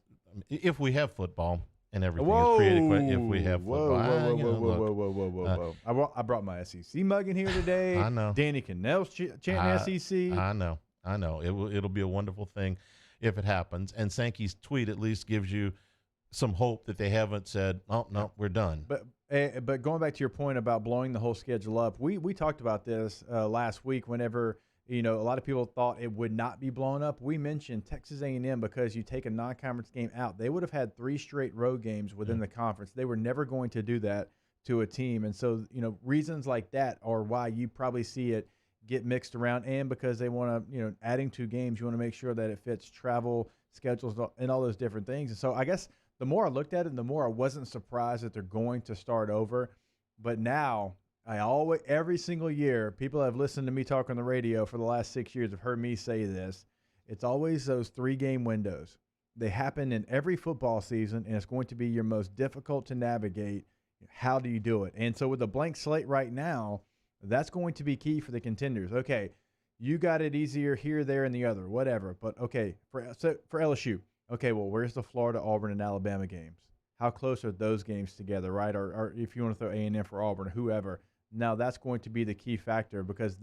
if we have football and everything is created. If we have football, whoa. I brought my SEC mug in here today. I know. Danny Kanell's chanting SEC. I know. It'll be a wonderful thing if it happens. And Sankey's tweet at least gives you some hope that they haven't said, oh no, we're done. But going back to your point about blowing the whole schedule up, we talked about this last week. Whenever a lot of people thought it would not be blown up, we mentioned Texas A&M because you take a non-conference game out, they would have had 3 straight road games within the conference. They were never going to do that to a team, and so reasons like that are why you probably see it get mixed around, and because they want to adding 2 games, you want to make sure that it fits travel schedules and all those different things. And so I guess the more I looked at it, the more I wasn't surprised that they're going to start over. But now, every single year, people have listened to me talk on the radio for the last 6 years have heard me say this. It's always those 3-game windows. They happen in every football season, and it's going to be your most difficult to navigate. How do you do it? And so with a blank slate right now, that's going to be key for the contenders. Okay, you got it easier here, there, and the other, whatever. But, okay, for LSU, okay, well, where's the Florida, Auburn, and Alabama games? How close are those games together, right? Or if you want to throw A&M for Auburn, whoever. Now, that's going to be the key factor because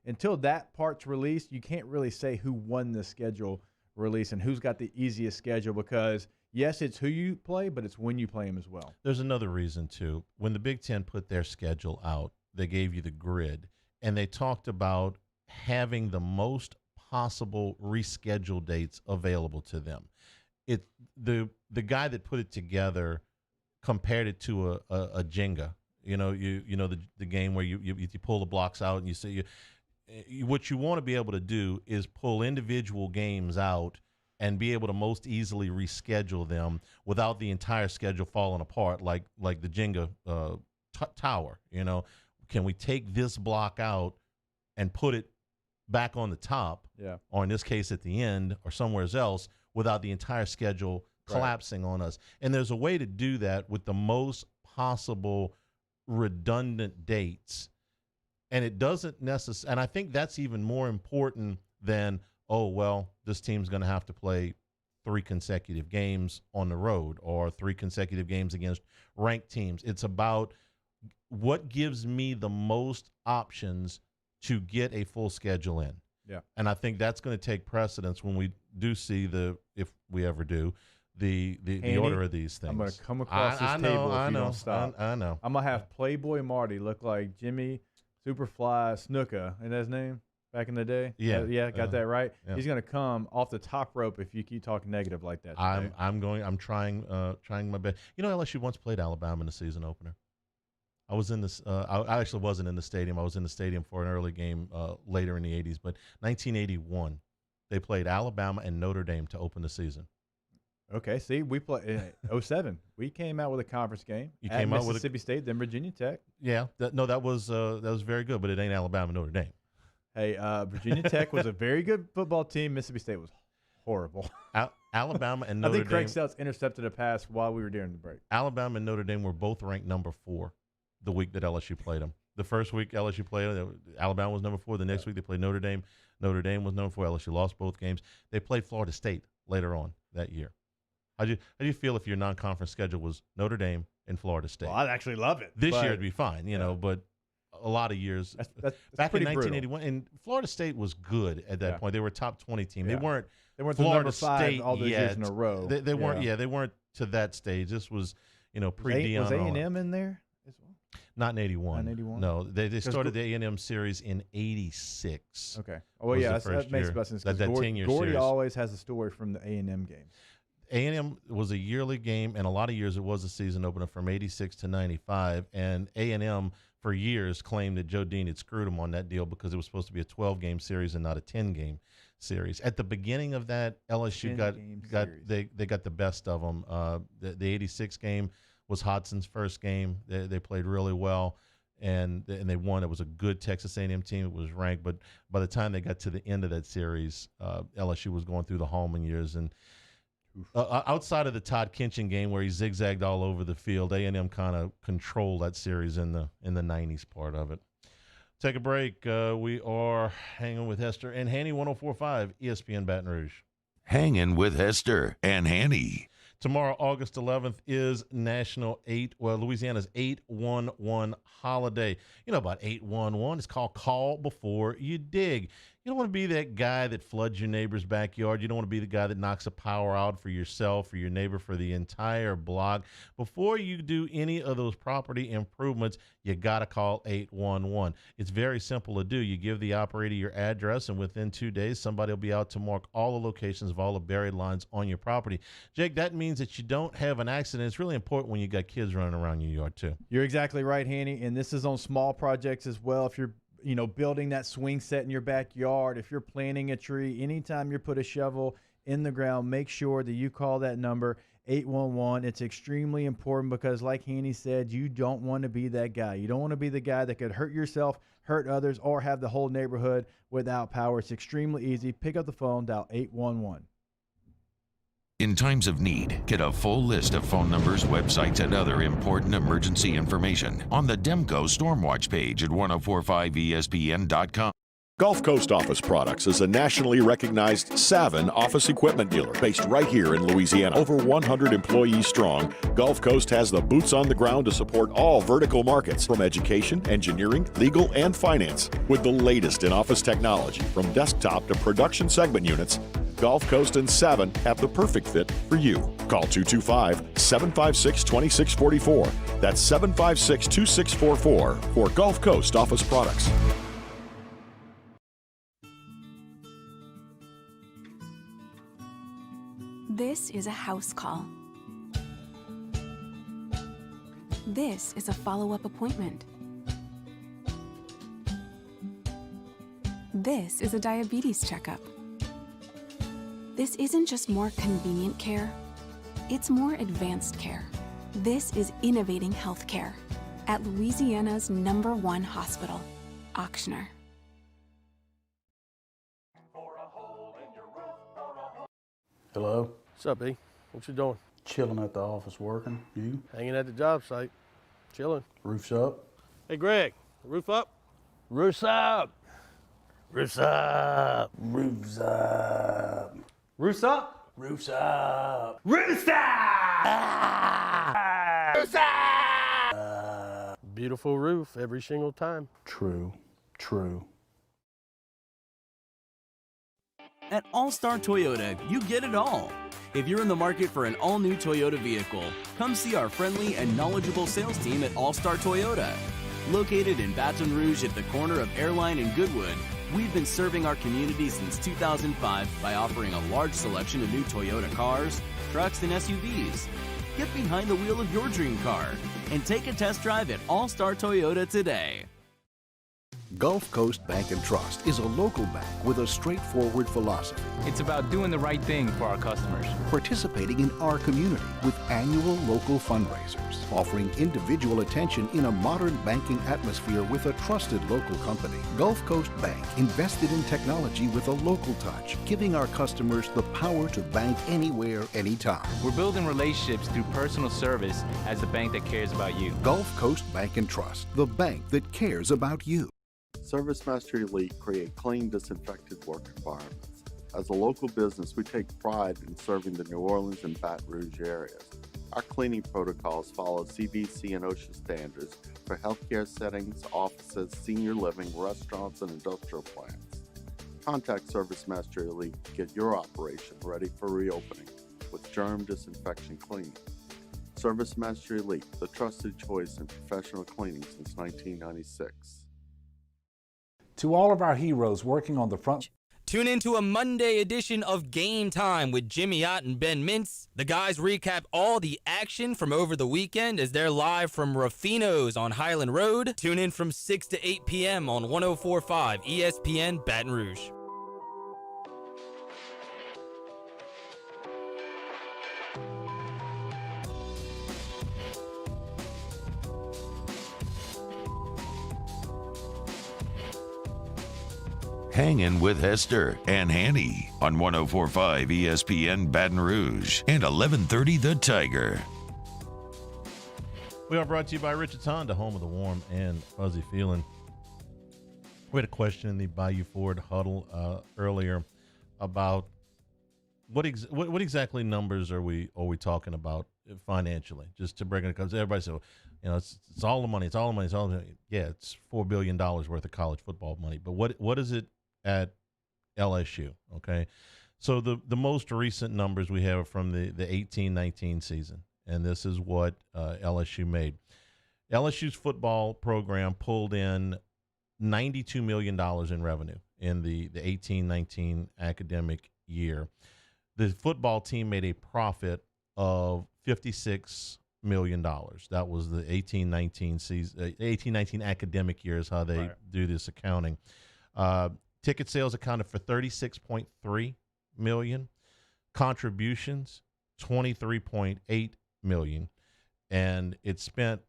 until that part's released, you can't really say who won the schedule release and who's got the easiest schedule because, yes, it's who you play, but it's when you play them as well. There's another reason, too. When the Big Ten put their schedule out, they gave you the grid, and they talked about having the most possible reschedule dates available to them. The guy that put it together compared it to a Jenga. You know the game where you pull the blocks out and you say what you want to be able to do is pull individual games out and be able to most easily reschedule them without the entire schedule falling apart like the Jenga tower. You know, can we take this block out and put it back on the top, or in this case at the end or somewhere else, without the entire schedule collapsing on us? And there's a way to do that with the most possible redundant dates. And it doesn't necessarily, and I think that's even more important than, oh, well, this team's going to have to play 3 consecutive games on the road or 3 consecutive games against ranked teams. It's about what gives me the most options to get a full schedule in. Yeah. And I think that's going to take precedence when we do see if we ever do, the order of these things. I'm going to come across this table if you don't stop. I know. I'm going to have Playboy Marty look like Jimmy Superfly Snuka. Isn't that his name back in the day? Yeah. Got that right? Yeah. He's going to come off the top rope if you keep talking negative like that today. I'm trying my best. You know, LSU once played Alabama in the season opener. I was in this. I actually wasn't in the stadium. I was in the stadium for an early game later in the 80s. But 1981, they played Alabama and Notre Dame to open the season. Okay, see, we played 07. We came out with a conference game. You at came out with Mississippi State, then Virginia Tech. Yeah, that was very good, but it ain't Alabama Notre Dame. Hey, Virginia Tech was a very good football team. Mississippi State was horrible. Alabama and Notre Dame. I think Craig Seltz intercepted a pass while we were during the break. Alabama and Notre Dame were both ranked number 4 the week that LSU played them. The first week LSU played them, Alabama was number 4. The next week they played Notre Dame. Notre Dame was number 4. LSU lost both games. They played Florida State later on that year. How do you feel if your non-conference schedule was Notre Dame and Florida State? Well, I'd actually love it. This year it'd be fine, you know, but a lot of years. That's back in pretty 1981, and Florida State was good at that point. They were a top 20 team. Yeah. They weren't the Florida number 5 State all those years in a row. They weren't. Yeah, they weren't to that stage. This was, pre-Deion. Was A&M in there as well? Not in 81. Not in 81? No, they started the A&M series in 86. Okay. Oh, well, yeah, that makes sense. That 10-year Gordy series. always has a story from the A&M games. A&M was a yearly game, and a lot of years it was a season opener from 86 to 95. And A&M, for years, claimed that Joe Dean had screwed them on that deal because it was supposed to be a 12-game series and not a 10-game series. At the beginning of that, LSU got the best of them. The 86 game was Hodson's first game. They played really well, and they won. It was a good Texas A&M team. It was ranked, but by the time they got to the end of that series, LSU was going through the Hallman years, and outside of the Todd Kinchin game where he zigzagged all over the field, A&M kind of controlled that series in the 90s part of it. Take a break. We are hanging with Hester and Hanny, 104.5 ESPN Baton Rouge. Hanging with Hester and Hanny. Tomorrow, August 11th, is Louisiana's 811 holiday. You know about 811. It's called Call Before You Dig. You don't want to be that guy that floods your neighbor's backyard. You don't want to be the guy that knocks a power out for yourself, for your neighbor, for the entire block. Before you do any of those property improvements, you got to call 811. It's very simple to do. You give the operator your address, and within 2 days, somebody will be out to mark all the locations of all the buried lines on your property. Jake, that means that you don't have an accident. It's really important when you got kids running around your yard, too. You're exactly right, Hanny, and this is on small projects as well. If you're building that swing set in your backyard, if you're planting a tree, anytime you put a shovel in the ground, make sure that you call that number, 811. It's extremely important because, like Hanny said, you don't want to be that guy. You don't want to be the guy that could hurt yourself, hurt others, or have the whole neighborhood without power. It's extremely easy. Pick up the phone, dial 811. In times of need, get a full list of phone numbers, websites, and other important emergency information on the Demco Stormwatch page at 1045ESPN.com. Gulf Coast Office Products is a nationally recognized Savin office equipment dealer based right here in Louisiana. Over 100 employees strong, Gulf Coast has the boots on the ground to support all vertical markets, from education, engineering, legal, and finance. With the latest in office technology, from desktop to production segment units, Gulf Coast and Savin have the perfect fit for you. Call 225-756-2644. That's 756-2644 for Gulf Coast Office Products. This is a house call. This is a follow-up appointment. This is a diabetes checkup. This isn't just more convenient care, it's more advanced care. This is innovating healthcare at Louisiana's #1 hospital, Ochsner. Hello? What's up, E? What you doing? Chilling at the office working. You? Hanging at the job site. Chilling. Roof's up? Hey, Greg, roof up? Roof's up. Roof's up. Roof's up. Roof's up? Roof's up. Roof's up! Roof's up! Beautiful roof every single time. True. True. At All Star Toyota, you get it all. If you're in the market for an all-new Toyota vehicle, come see our friendly and knowledgeable sales team at All Star Toyota. Located in Baton Rouge at the corner of Airline and Goodwood, we've been serving our community since 2005 by offering a large selection of new Toyota cars, trucks, and SUVs. Get behind the wheel of your dream car and take a test drive at All Star Toyota today. Gulf Coast Bank and Trust is a local bank with a straightforward philosophy. It's about doing the right thing for our customers. Participating in our community with annual local fundraisers, offering individual attention in a modern banking atmosphere with a trusted local company. Gulf Coast Bank invested in technology with a local touch, giving our customers the power to bank anywhere, anytime. We're building relationships through personal service as a bank that cares about you. Gulf Coast Bank and Trust, the bank that cares about you. ServiceMaster Elite create clean, disinfected work environments. As a local business, we take pride in serving the New Orleans and Baton Rouge areas. Our cleaning protocols follow CDC and OSHA standards for healthcare settings, offices, senior living, restaurants, and industrial plants. Contact ServiceMaster Elite to get your operation ready for reopening with germ disinfection cleaning. ServiceMaster Elite, the trusted choice in professional cleaning since 1996. To all of our heroes working on the front. Tune into a Monday edition of Game Time with Jimmy Ott and Ben Mintz. The guys recap all the action from over the weekend as they're live from Ruffino's on Highland Road. Tune in from 6 to 8 p.m. on 104.5 ESPN Baton Rouge. Hangin with Hester and Hanny on 104.5 ESPN Baton Rouge and 1130 The Tiger. We are brought to you by Richard's Honda, home of the warm and fuzzy feeling. We had a question in the Bayou Ford huddle earlier about what exactly numbers are we talking about financially? Just to break it, because everybody said, it's all the money, it's all the money, it's all the money. Yeah, it's $4 billion worth of college football money, but what is it at LSU? Okay, so the most recent numbers we have from the 18-19 season, and this is what LSU made. LSU's football program pulled in $92 million in revenue in the 18-19 academic year. The football team made a profit of $56 million. That was the 18-19 season, 18-19 academic year is how they do this accounting. Ticket sales accounted for $36.3 million, contributions $23.8 million, and it spent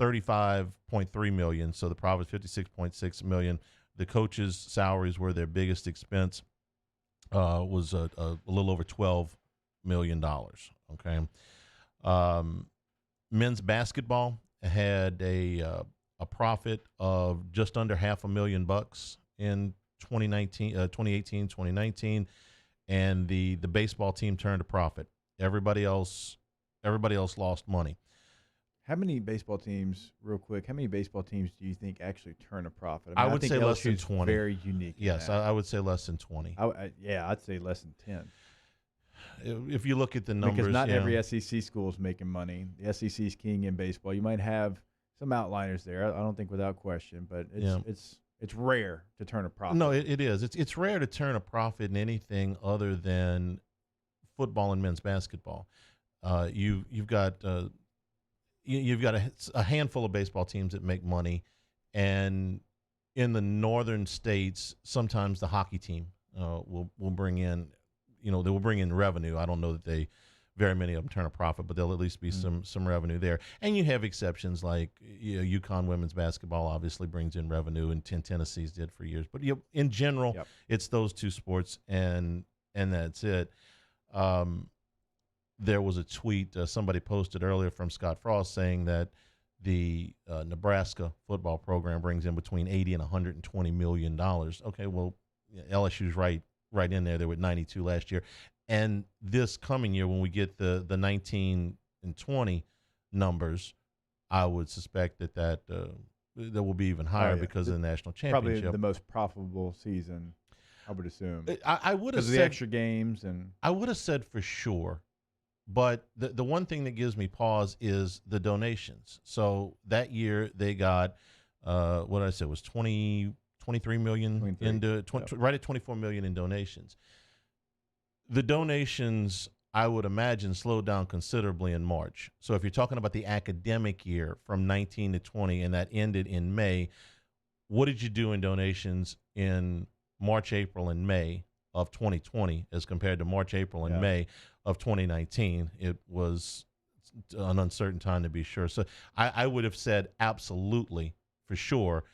$35.3 million. So the profit $56.6 million. The coaches' salaries were their biggest expense. Was a little over $12 million. Okay. Men's basketball had a profit of just under $500,000 in 2018, 2019, and the baseball team turned a profit. Everybody else lost money. How many baseball teams, real quick, how many baseball teams do you think actually turn a profit? I would think say less than LSU's 20. very unique. Yes, I would say less than 20. I'd say less than 10. If you look at the numbers. Because not every SEC school is making money. The SEC is king in baseball. You might have some outliners there, I don't think without question, but it's rare to turn a profit. No, it is. It's rare to turn a profit in anything other than football and men's basketball. You've got a handful of baseball teams that make money, and in the northern states, sometimes the hockey team will bring in, they will bring in revenue. I don't know that very many of them turn a profit, but there'll at least be some revenue there. And you have exceptions like UConn women's basketball obviously brings in revenue, and Tennessee's did for years. But in general, it's those two sports, and that's it. There was a tweet somebody posted earlier from Scott Frost saying that the Nebraska football program brings in between $80 and $120 million. Okay, well, LSU's right in there. They were 92 last year. And this coming year, when we get the 19 and 20 numbers, I would suspect that will be even higher because of the national championship. Probably the most profitable season, I would assume. I would have said the extra games, and I would have said for sure. But the one thing that gives me pause is the donations. So that year they got what did I say, it was 23 million right at 24 million in donations. The donations, I would imagine, slowed down considerably in March. So if you're talking about the academic year from 19 to 20 and that ended in May, what did you do in donations in March, April, and May of 2020 as compared to March, April, and May of 2019? It was an uncertain time, to be sure. So I would have said absolutely, for sure,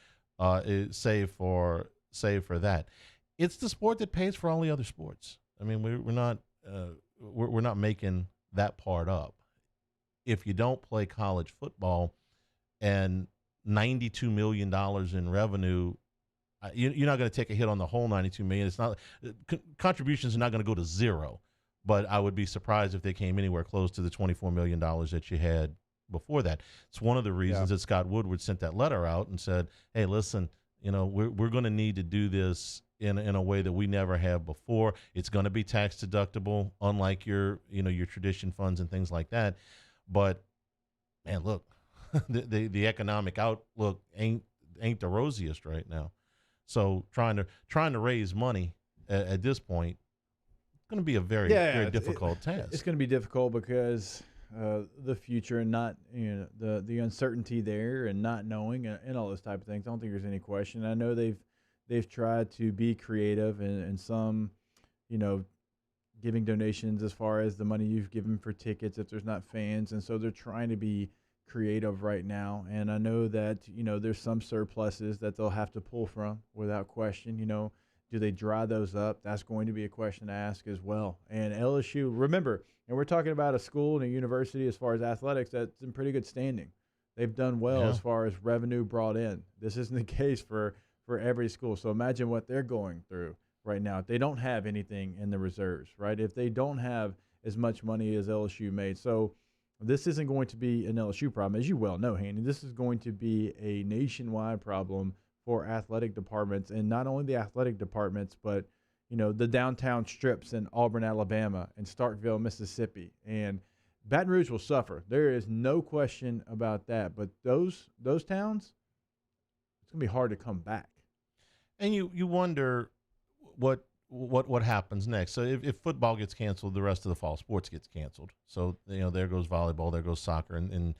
save for that. It's the sport that pays for all the other sports. I mean, we're not making that part up. If you don't play college football and $92 million in revenue, you're not going to take a hit on the whole $92 million. It's not contributions are not going to go to zero, but I would be surprised if they came anywhere close to the $24 million that you had before that. It's one of the reasons that Scott Woodward sent that letter out and said, "Hey, listen, we're going to need to do this in a way that we never have before. It's going to be tax deductible, unlike your tradition funds and things like that. But man, look, the economic outlook ain't the rosiest right now. So trying to raise money at this point, it's going to be a very difficult task. It's going to be difficult because the future and not the uncertainty there and not knowing and all those type of things. I don't think there's any question. I know they've tried to be creative and some, giving donations as far as the money you've given for tickets if there's not fans, and so they're trying to be creative right now. And I know that there's some surpluses that they'll have to pull from without question. Do they dry those up? That's going to be a question to ask as well. And LSU, remember, and we're talking about a school and a university as far as athletics that's in pretty good standing. They've done well as far as revenue brought in. This isn't the case for every school. So imagine what they're going through right now. If they don't have anything in the reserves, right? If they don't have as much money as LSU made. So this isn't going to be an LSU problem, as you well know, Haney. This is going to be a nationwide problem for athletic departments, and not only the athletic departments, but the downtown strips in Auburn, Alabama, and Starkville, Mississippi, and Baton Rouge will suffer. There is no question about that. But those towns, it's gonna be hard to come back. And you wonder what happens next. So if football gets canceled, the rest of the fall sports gets canceled. So there goes volleyball, there goes soccer, and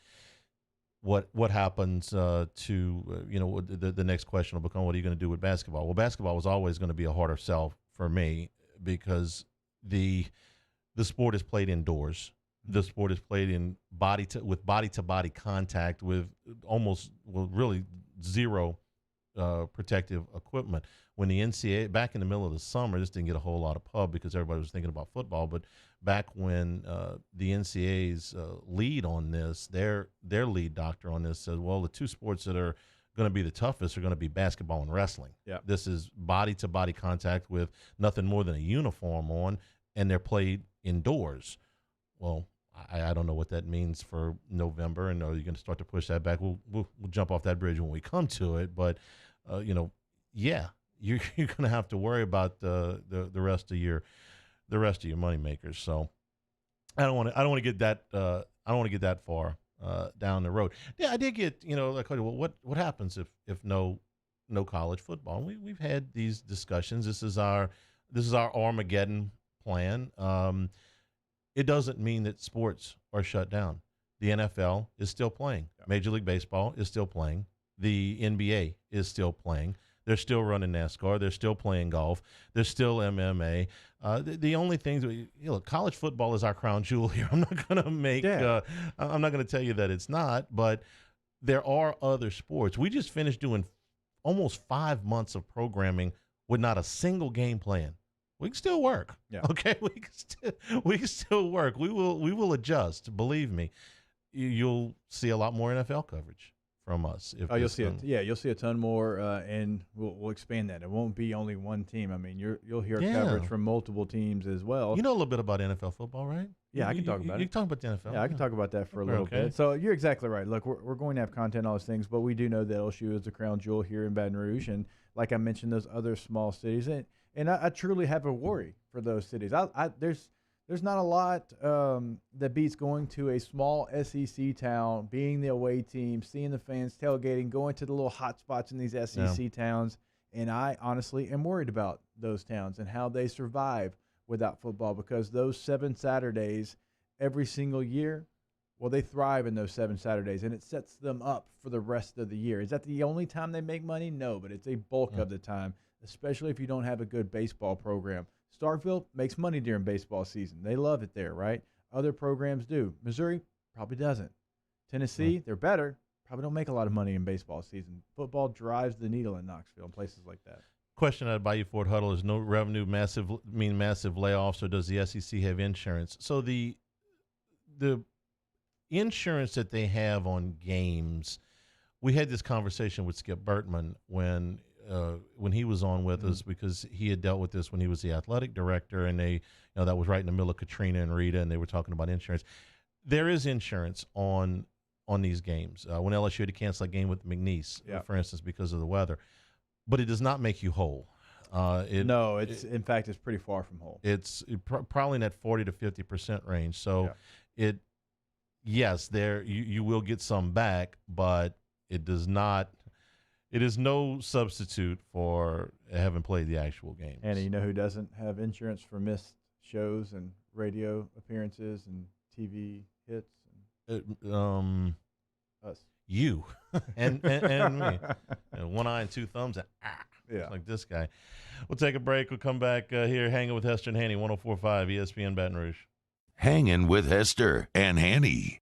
what happens to the next question will become, what are you going to do with basketball? Well, basketball was always going to be a harder sell for me because the sport is played indoors. The sport is played in with body to body contact with really zero protective equipment. When the NCAA, back in the middle of the summer, this didn't get a whole lot of pub because everybody was thinking about football, but back when the NCAA's lead on this, their lead doctor on this said, well, the two sports that are going to be the toughest are going to be basketball and wrestling. Yeah. This is body to body contact with nothing more than a uniform on, and they're played indoors. Well, I don't know what that means for November, and are you going to start to push that back? We'll jump off that bridge when we come to it. But yeah, you're going to have to worry about the rest of your money makers. So I don't want to get that far down the road. Yeah, I did get like, well, what happens if no college football? And we've had these discussions. This is our Armageddon plan. It doesn't mean that sports are shut down. The NFL is still playing. Major League Baseball is still playing. The NBA is still playing. They're still running NASCAR. They're still playing golf. There's still MMA. The only things, college football is our crown jewel here. I'm not going to I'm not going to tell you that it's not, but there are other sports. We just finished doing almost 5 months of programming with not a single game plan. We can still work. Yeah. Okay. We can still work. We will adjust. Believe me, you'll see a lot more NFL coverage from us. You'll see a ton more, and we'll expand that. It won't be only one team. I mean, you'll hear coverage from multiple teams as well. You know a little bit about NFL football, right? Yeah, I can talk about it. You can talk about the NFL. Yeah, I can talk about that for a little bit. So you're exactly right. Look, we're going to have content on those things, but we do know that LSU is the crown jewel here in Baton Rouge, and like I mentioned, those other small cities, and I truly have a worry for those cities. There's not a lot that beats going to a small SEC town, being the away team, seeing the fans tailgating, going to the little hot spots in these SEC towns. And I honestly am worried about those towns and how they survive without football, because those 7 Saturdays every single year, well, they thrive in those 7 Saturdays, and it sets them up for the rest of the year. Is that the only time they make money? No, but it's a bulk of the time, especially if you don't have a good baseball program. Starkville makes money during baseball season. They love it there, right? Other programs do. Missouri probably doesn't. Tennessee, they're better, probably don't make a lot of money in baseball season. Football drives the needle in Knoxville and places like that. Question out of Bayou Ford Huddle is: no revenue massive layoffs, or does the SEC have insurance? So the insurance that they have on games, we had this conversation with Skip Bertman when he was on with us, because he had dealt with this when he was the athletic director, and they, that was right in the middle of Katrina and Rita, and they were talking about insurance. There is insurance on these games. When LSU had to cancel a game with McNeese, for instance, because of the weather, but it does not make you whole. In fact, it's pretty far from whole. It's probably in that 40 to 50% range. So yes, you will get some back, but it does not. It is no substitute for having played the actual game. And you know who doesn't have insurance for missed shows and radio appearances and TV hits? Us. You and me. One eye and two thumbs and like this guy. We'll take a break. We'll come back here, hanging with Hester and Hanny, 104.5 ESPN Baton Rouge. Hanging with Hester and Hanny.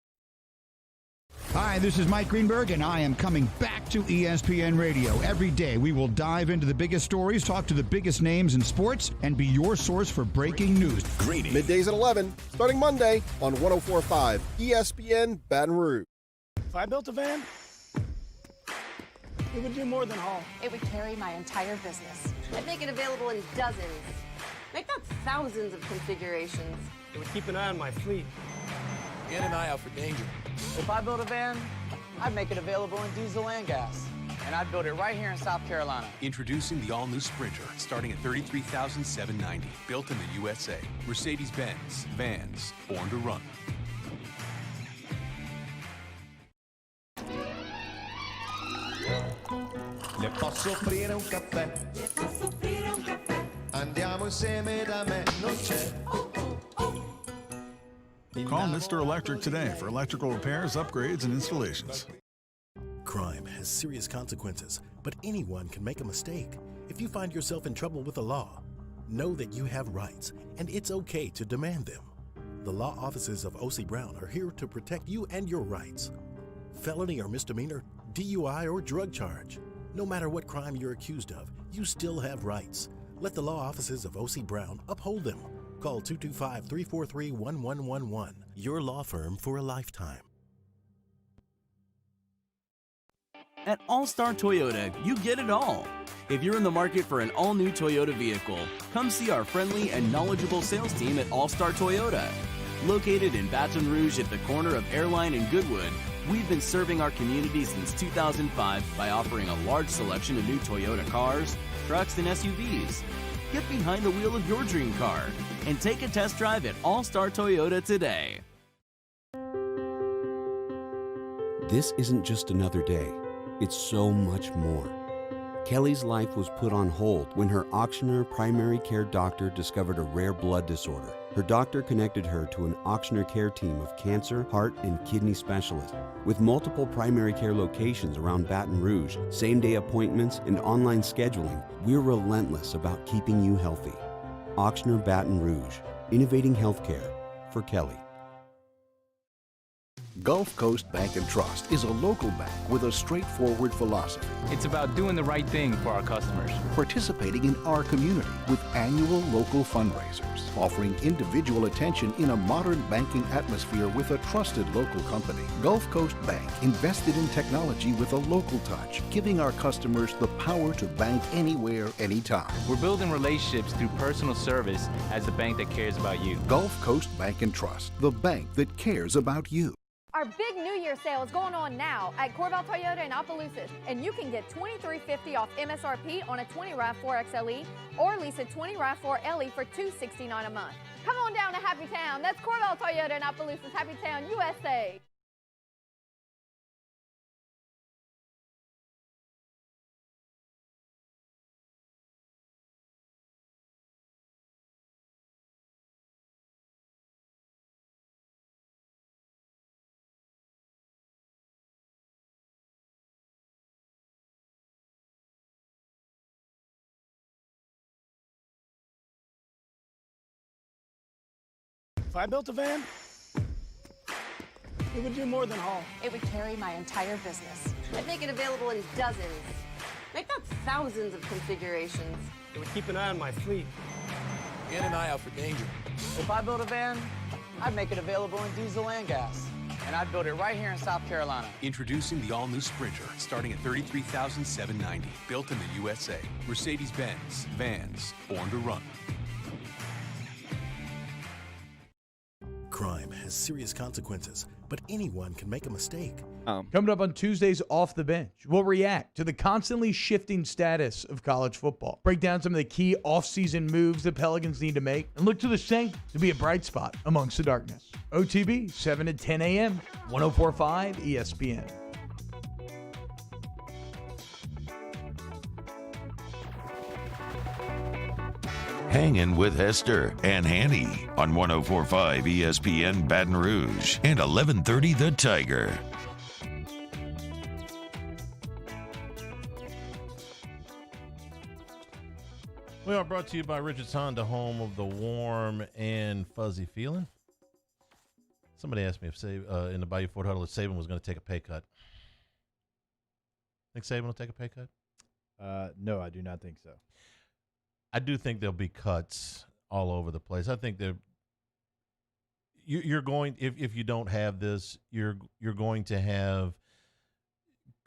Hi, this is Mike Greenberg, and I am coming back to ESPN Radio. Every day, we will dive into the biggest stories, talk to the biggest names in sports, and be your source for breaking news. Greeny. Middays at 11, starting Monday on 104.5 ESPN Baton Rouge. If I built a van, it would do more than haul. It would carry my entire business. I'd make it available in dozens, if not thousands of configurations. It would keep an eye on my fleet. And an eye out for danger. If I built a van, I'd make it available in diesel and gas. And I'd build it right here in South Carolina. Introducing the all-new Sprinter, starting at $33,790. Built in the USA. Mercedes-Benz. Vans. Born to run. Le posso offrire un caffè? Le posso offrire un caffè? Andiamo insieme da me, non c'è. Call Mr. Electric today for electrical repairs, upgrades, and installations. Crime has serious consequences, but anyone can make a mistake. If you find yourself in trouble with the law, know that you have rights, and it's okay to demand them. The law offices of O.C. Brown are here to protect you and your rights. Felony or misdemeanor, DUI or drug charge. No matter what crime you're accused of, you still have rights. Let the law offices of O.C. Brown uphold them. Call 225-343-1111. Your law firm for a lifetime. At All-Star Toyota, you get it all. If you're in the market for an all-new Toyota vehicle, come see our friendly and knowledgeable sales team at All-Star Toyota. Located in Baton Rouge at the corner of Airline and Goodwood, we've been serving our community since 2005 by offering a large selection of new Toyota cars, trucks, and SUVs. Get behind the wheel of your dream car and take a test drive at All Star Toyota today. This isn't just another day. It's so much more. Kelly's life was put on hold when her auctioneer primary care doctor discovered a rare blood disorder. Her doctor connected her to an auctioneer care team of cancer, heart, and kidney specialists. With multiple primary care locations around Baton Rouge, same-day appointments, and online scheduling, we're relentless about keeping you healthy. Auctioneer Baton Rouge, innovating healthcare for Kelly. Gulf Coast Bank and Trust is a local bank with a straightforward philosophy. It's about doing the right thing for our customers. Participating in our community with annual local fundraisers, offering individual attention in a modern banking atmosphere with a trusted local company. Gulf Coast Bank invested in technology with a local touch, giving our customers the power to bank anywhere, anytime. We're building relationships through personal service as the bank that cares about you. Gulf Coast Bank and Trust, the bank that cares about you. Our big New Year sale is going on now at Corval Toyota in Opelousas, and you can get $23.50 off MSRP on a 20 RAV4 XLE or lease a 20 RAV4 LE for $269 a month. Come on down to Happy Town. That's Corval Toyota in Opelousas, Happy Town, USA. If I built a van, it would do more than haul. It would carry my entire business. I'd make it available in dozens. Make that thousands of configurations. It would keep an eye on my fleet. And an eye out for danger. If I built a van, I'd make it available in diesel and gas. And I'd build it right here in South Carolina. Introducing the all-new Sprinter, starting at $33,790. Built in the USA. Mercedes-Benz. Vans. Born to run. Crime has serious consequences, but anyone can make a mistake. Coming up on Tuesdays Off the Bench, we'll react to the constantly shifting status of college football, break down some of the key off-season moves the Pelicans need to make, and look to the Saints to be a bright spot amongst the darkness. OTB, 7 to 10 a.m., 104.5 ESPN. Hangin' with Hester and Hanny on 104.5 ESPN Baton Rouge and 1130 The Tiger. We are brought to you by Richards Honda, home of the warm and fuzzy feeling. Somebody asked me if in the Bayou Ford Huddle if Saban was going to take a pay cut. Think Saban will take a pay cut? No, I do not think so. I do think there'll be cuts all over the place. I think you're going if you don't have this, you're going to have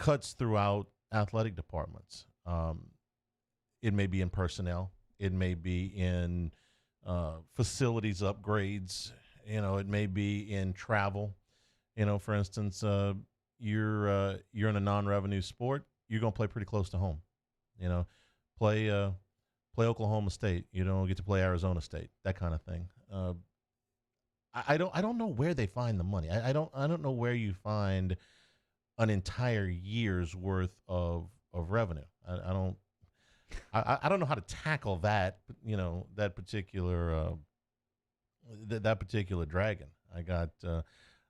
cuts throughout athletic departments. It may be in personnel, it may be in facilities upgrades. It may be in travel. For instance, you're in a non-revenue sport, you're gonna play pretty close to home. Play Oklahoma State. You don't get to play Arizona State. That kind of thing. I don't know where they find the money. I don't know where you find an entire year's worth of revenue. I don't know how to tackle that. That particular that particular dragon.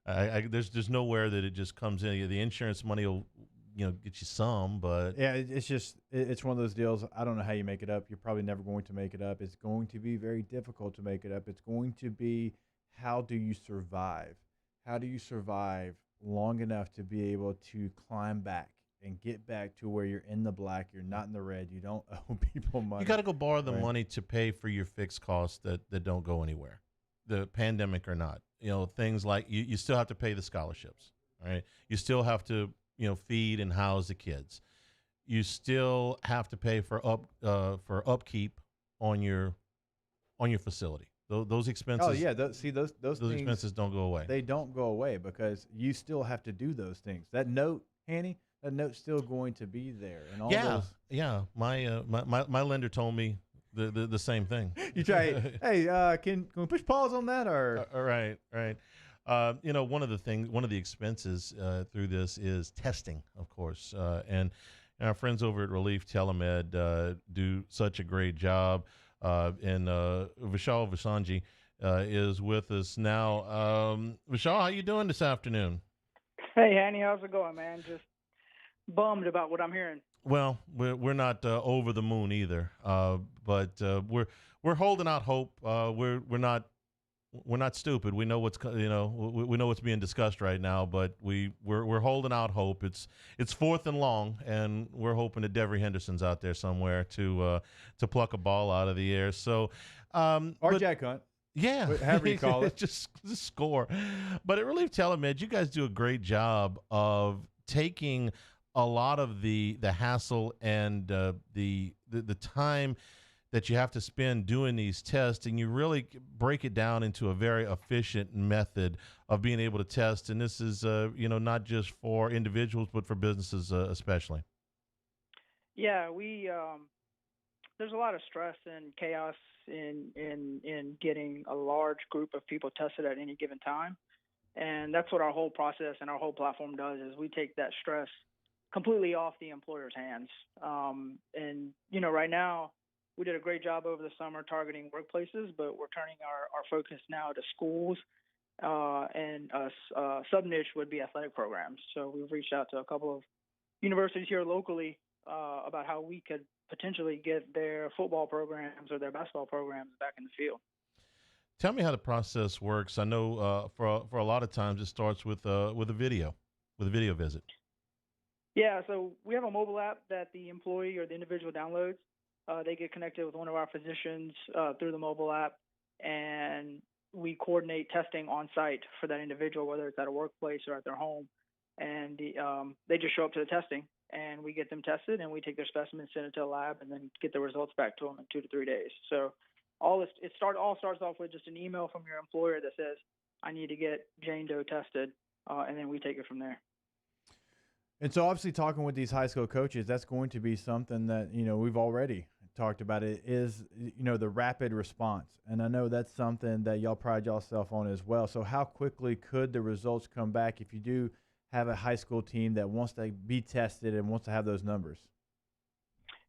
There's nowhere that it just comes in. The insurance money will get you some, but yeah, it's one of those deals. I don't know how you make it up. You're probably never going to make it up. It's going to be very difficult to make it up. It's going to be, how do you survive? How do you survive long enough to be able to climb back and get back to where you're in the black, you're not in the red, you don't owe people money. You got to go borrow the money to pay for your fixed costs that don't go anywhere, the pandemic or not. Things like you still have to pay the scholarships, right? You still have to feed and house the kids. You still have to pay for upkeep on your facility. Those expenses. Oh yeah, those things, expenses don't go away. They don't go away because you still have to do those things. That note, Hanny, that note's still going to be there. And all yeah. My lender told me the same thing. You try. Hey, can we push pause on that or? Right. One of the expenses through this is testing, of course, and our friends over at Relief Telemed do such a great job. And Vishal Vasanji is with us now. Vishal, how you doing this afternoon? Hey, Hanny, how's it going, man? Just bummed about what I'm hearing. Well, we're not over the moon either, but we're holding out hope. We're not stupid. We know we know what's being discussed right now, but we're holding out hope. It's 4th and long, and we're hoping that Devery Henderson's out there somewhere to pluck a ball out of the air. So, or Jack Hunt. Yeah, however you call it, just score. But at Relief Telemed, you guys do a great job of taking a lot of the hassle and the time that you have to spend doing these tests, and you really break it down into a very efficient method of being able to test. And this is, not just for individuals, but for businesses especially. Yeah, there's a lot of stress and chaos in getting a large group of people tested at any given time. And that's what our whole process and our whole platform does, is we take that stress completely off the employer's hands. Right now, we did a great job over the summer targeting workplaces, but we're turning our focus now to schools, and a sub-niche would be athletic programs. So we've reached out to a couple of universities here locally about how we could potentially get their football programs or their basketball programs back in the field. Tell me how the process works. I know for a lot of times it starts with a video visit. Yeah, so we have a mobile app that the employee or the individual downloads. They get connected with one of our physicians through the mobile app, and we coordinate testing on site for that individual, whether it's at a workplace or at their home. And they just show up to the testing, and we get them tested, and we take their specimens, send it to a lab, and then get the results back to them in 2 to 3 days. So all starts off with just an email from your employer that says, I need to get Jane Doe tested, and then we take it from there. And so obviously talking with these high school coaches, that's going to be something that, we've already talked about. It is, the rapid response. And I know that's something that y'all pride yourself on as well. So how quickly could the results come back if you do have a high school team that wants to be tested and wants to have those numbers?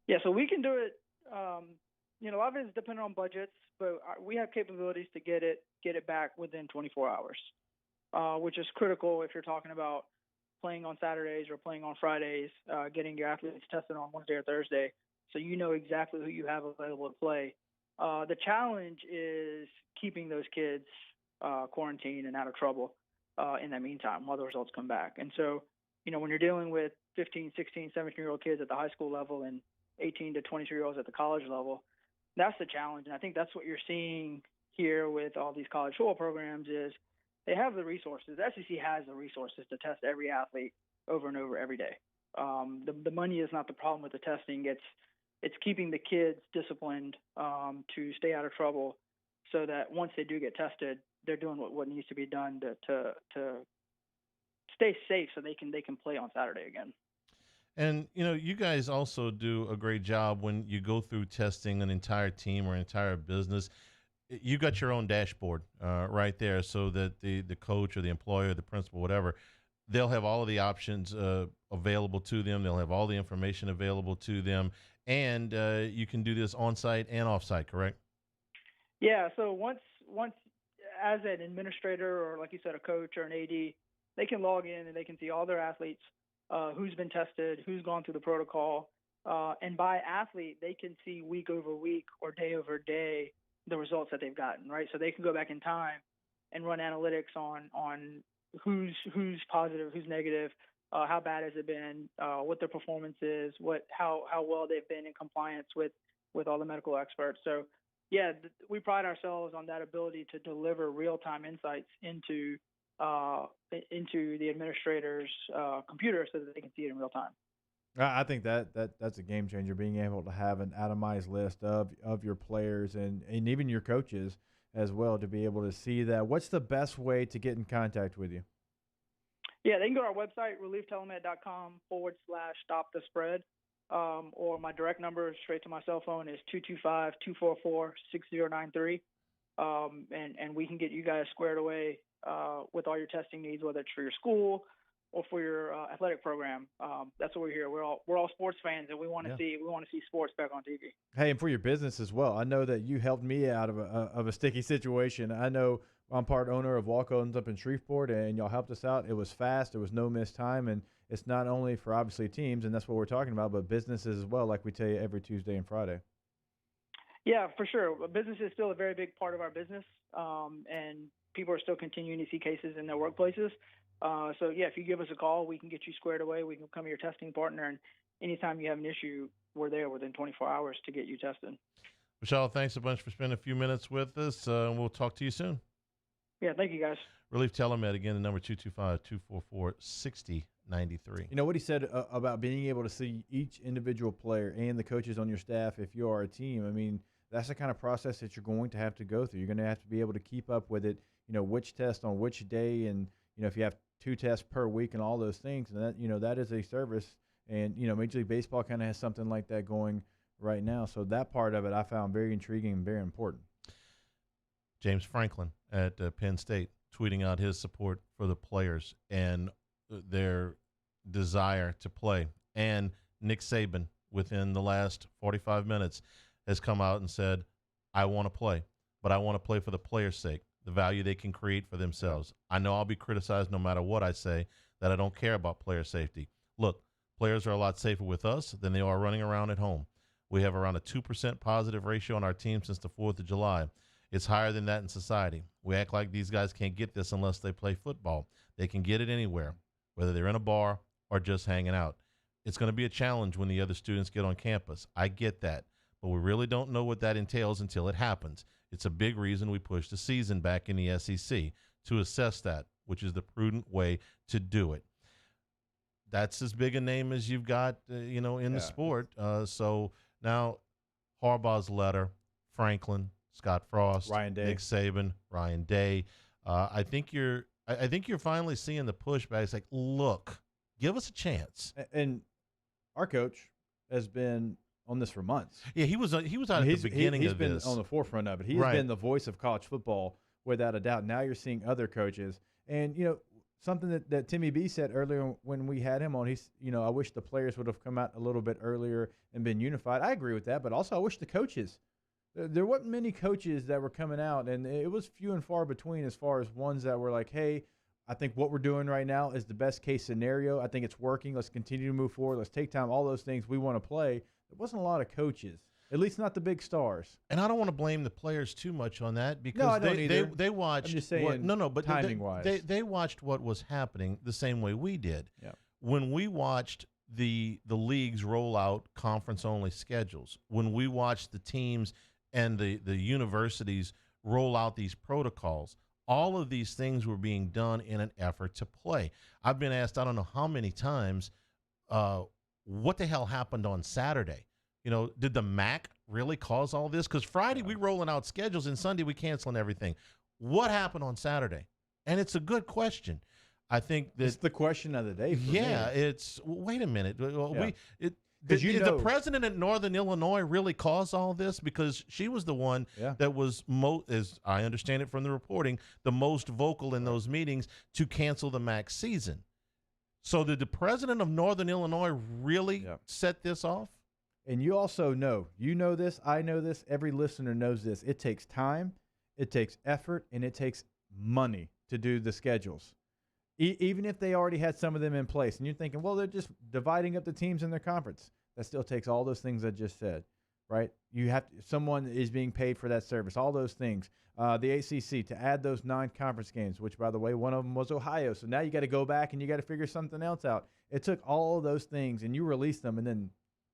Yeah, so we can do it. A lot of it is dependent on budgets, but we have capabilities to get it back within 24 hours, which is critical if you're talking about playing on Saturdays or playing on Fridays, getting your athletes tested on Wednesday or Thursday, so you know exactly who you have available to play. The challenge is keeping those kids quarantined and out of trouble in that meantime while the results come back. And so, when you're dealing with 15, 16, 17-year-old kids at the high school level and 18 to 22-year-olds at the college level, that's the challenge. And I think that's what you're seeing here with all these college football programs is they have the resources. The SEC has the resources to test every athlete over and over every day. The money is not the problem with the testing. It's keeping the kids disciplined to stay out of trouble, so that once they do get tested, they're doing what needs to be done to stay safe, so they can play on Saturday again. And you guys also do a great job when you go through testing an entire team or entire business. You got your own dashboard right there, so that the coach or the employer, the principal, whatever, they'll have all of the options available to them. They'll have all the information available to them, and you can do this on-site and off-site, correct? Yeah. So once as an administrator or, like you said, a coach or an AD, they can log in and they can see all their athletes, who's been tested, who's gone through the protocol, and by athlete, they can see week over week or day over day the results that they've gotten, right? So they can go back in time and run analytics on who's positive, who's negative, how bad has it been, what their performance is, how well they've been in compliance with all the medical experts. So yeah, we pride ourselves on that ability to deliver real-time insights into the administrator's computer so that they can see it in real time. I think that's a game changer, being able to have an itemized list of your players and even your coaches as well to be able to see that. What's the best way to get in contact with you? Yeah, they can go to our website, relieftelemed.com/stopthespread. Or my direct number straight to my cell phone is 225-244-6093. And we can get you guys squared away with all your testing needs, whether it's for your school or for your athletic program. That's what we're here. We're all sports fans, and we want to see sports back on TV. Hey, and for your business as well. I know that you helped me out of a sticky situation. I know I'm part owner of Walk-Ons up in Shreveport, and y'all helped us out. It was fast. There was no missed time, and it's not only for obviously teams, and that's what we're talking about, but businesses as well, like we tell you every Tuesday and Friday. Yeah, for sure. Business is still a very big part of our business, and people are still continuing to see cases in their workplaces. So, yeah, if you give us a call, we can get you squared away. We can become your testing partner, and anytime you have an issue, we're there within 24 hours to get you tested. Michelle, thanks a bunch for spending a few minutes with us. We'll talk to you soon. Yeah, thank you, guys. Relief Telemed, again, the number 225-244-6093. You know what he said about being able to see each individual player and the coaches on your staff if you are a team. I mean, that's the kind of process that you're going to have to go through. You're going to have to be able to keep up with it, which test on which day, and, if you have 2 tests per week and all those things, and that, that is a service. And, Major League Baseball kind of has something like that going right now. So that part of it I found very intriguing and very important. James Franklin at Penn State tweeting out his support for the players and their desire to play. And Nick Saban, within the last 45 minutes, has come out and said, I want to play, but I want to play for the players' sake, the value they can create for themselves. I know I'll be criticized no matter what I say, that I don't care about player safety. Look, players are a lot safer with us than they are running around at home. We have around a 2% positive ratio on our team since the 4th of July. It's higher than that in society. We act like these guys can't get this unless they play football. They can get it anywhere, whether they're in a bar or just hanging out. It's going to be a challenge when the other students get on campus. I get that, but we really don't know what that entails until it happens. It's a big reason we pushed the season back in the SEC to assess that, which is the prudent way to do it. That's as big a name as you've got, in the sport. So now Harbaugh's letter, Franklin, Scott Frost, Ryan Day. Nick Saban, Ryan Day. I think you're finally seeing the pushback. It's like, look, give us a chance. And our coach has been on this for months. Yeah, he was out at the beginning of this. He's been on the forefront of it. He's been the voice of college football without a doubt. Now you're seeing other coaches. And, something that Timmy B said earlier when we had him on, he's, I wish the players would have come out a little bit earlier and been unified. I agree with that, but also I wish the coaches. There weren't many coaches that were coming out, and it was few and far between as far as ones that were like, hey, I think what we're doing right now is the best case scenario. I think it's working. Let's continue to move forward. Let's take time. All those things we want to play. There wasn't a lot of coaches, at least not the big stars. And I don't want to blame the players too much on that because I don't either. They watched. I'm just saying but timing-wise. They watched what was happening the same way we did. Yeah. When we watched the leagues roll out conference-only schedules, when we watched the teams and the universities roll out these protocols, all of these things were being done in an effort to play. I've been asked, I don't know how many times, what the hell happened on Saturday? Did the MAC really cause all this? Because Friday we rolling out schedules and Sunday we canceling everything. What happened on Saturday? And it's a good question. I think that it's the question of the day. For me. It's wait a minute. Yeah. Did the president at Northern Illinois really cause all this? Because she was the one that was, as I understand it from the reporting, the most vocal in those meetings to cancel the MAC season. So did the president of Northern Illinois really set this off? And you also know, this, I know this, every listener knows this. It takes time, it takes effort, and it takes money to do the schedules. Even if they already had some of them in place, and you're thinking, well, they're just dividing up the teams in their conference. That still takes all those things I just said, right? Someone is being paid for that service, all those things. The ACC, to add those 9 conference games, which, by the way, one of them was Ohio. So now you got to go back and you got to figure something else out. It took all of those things, and you release them, and then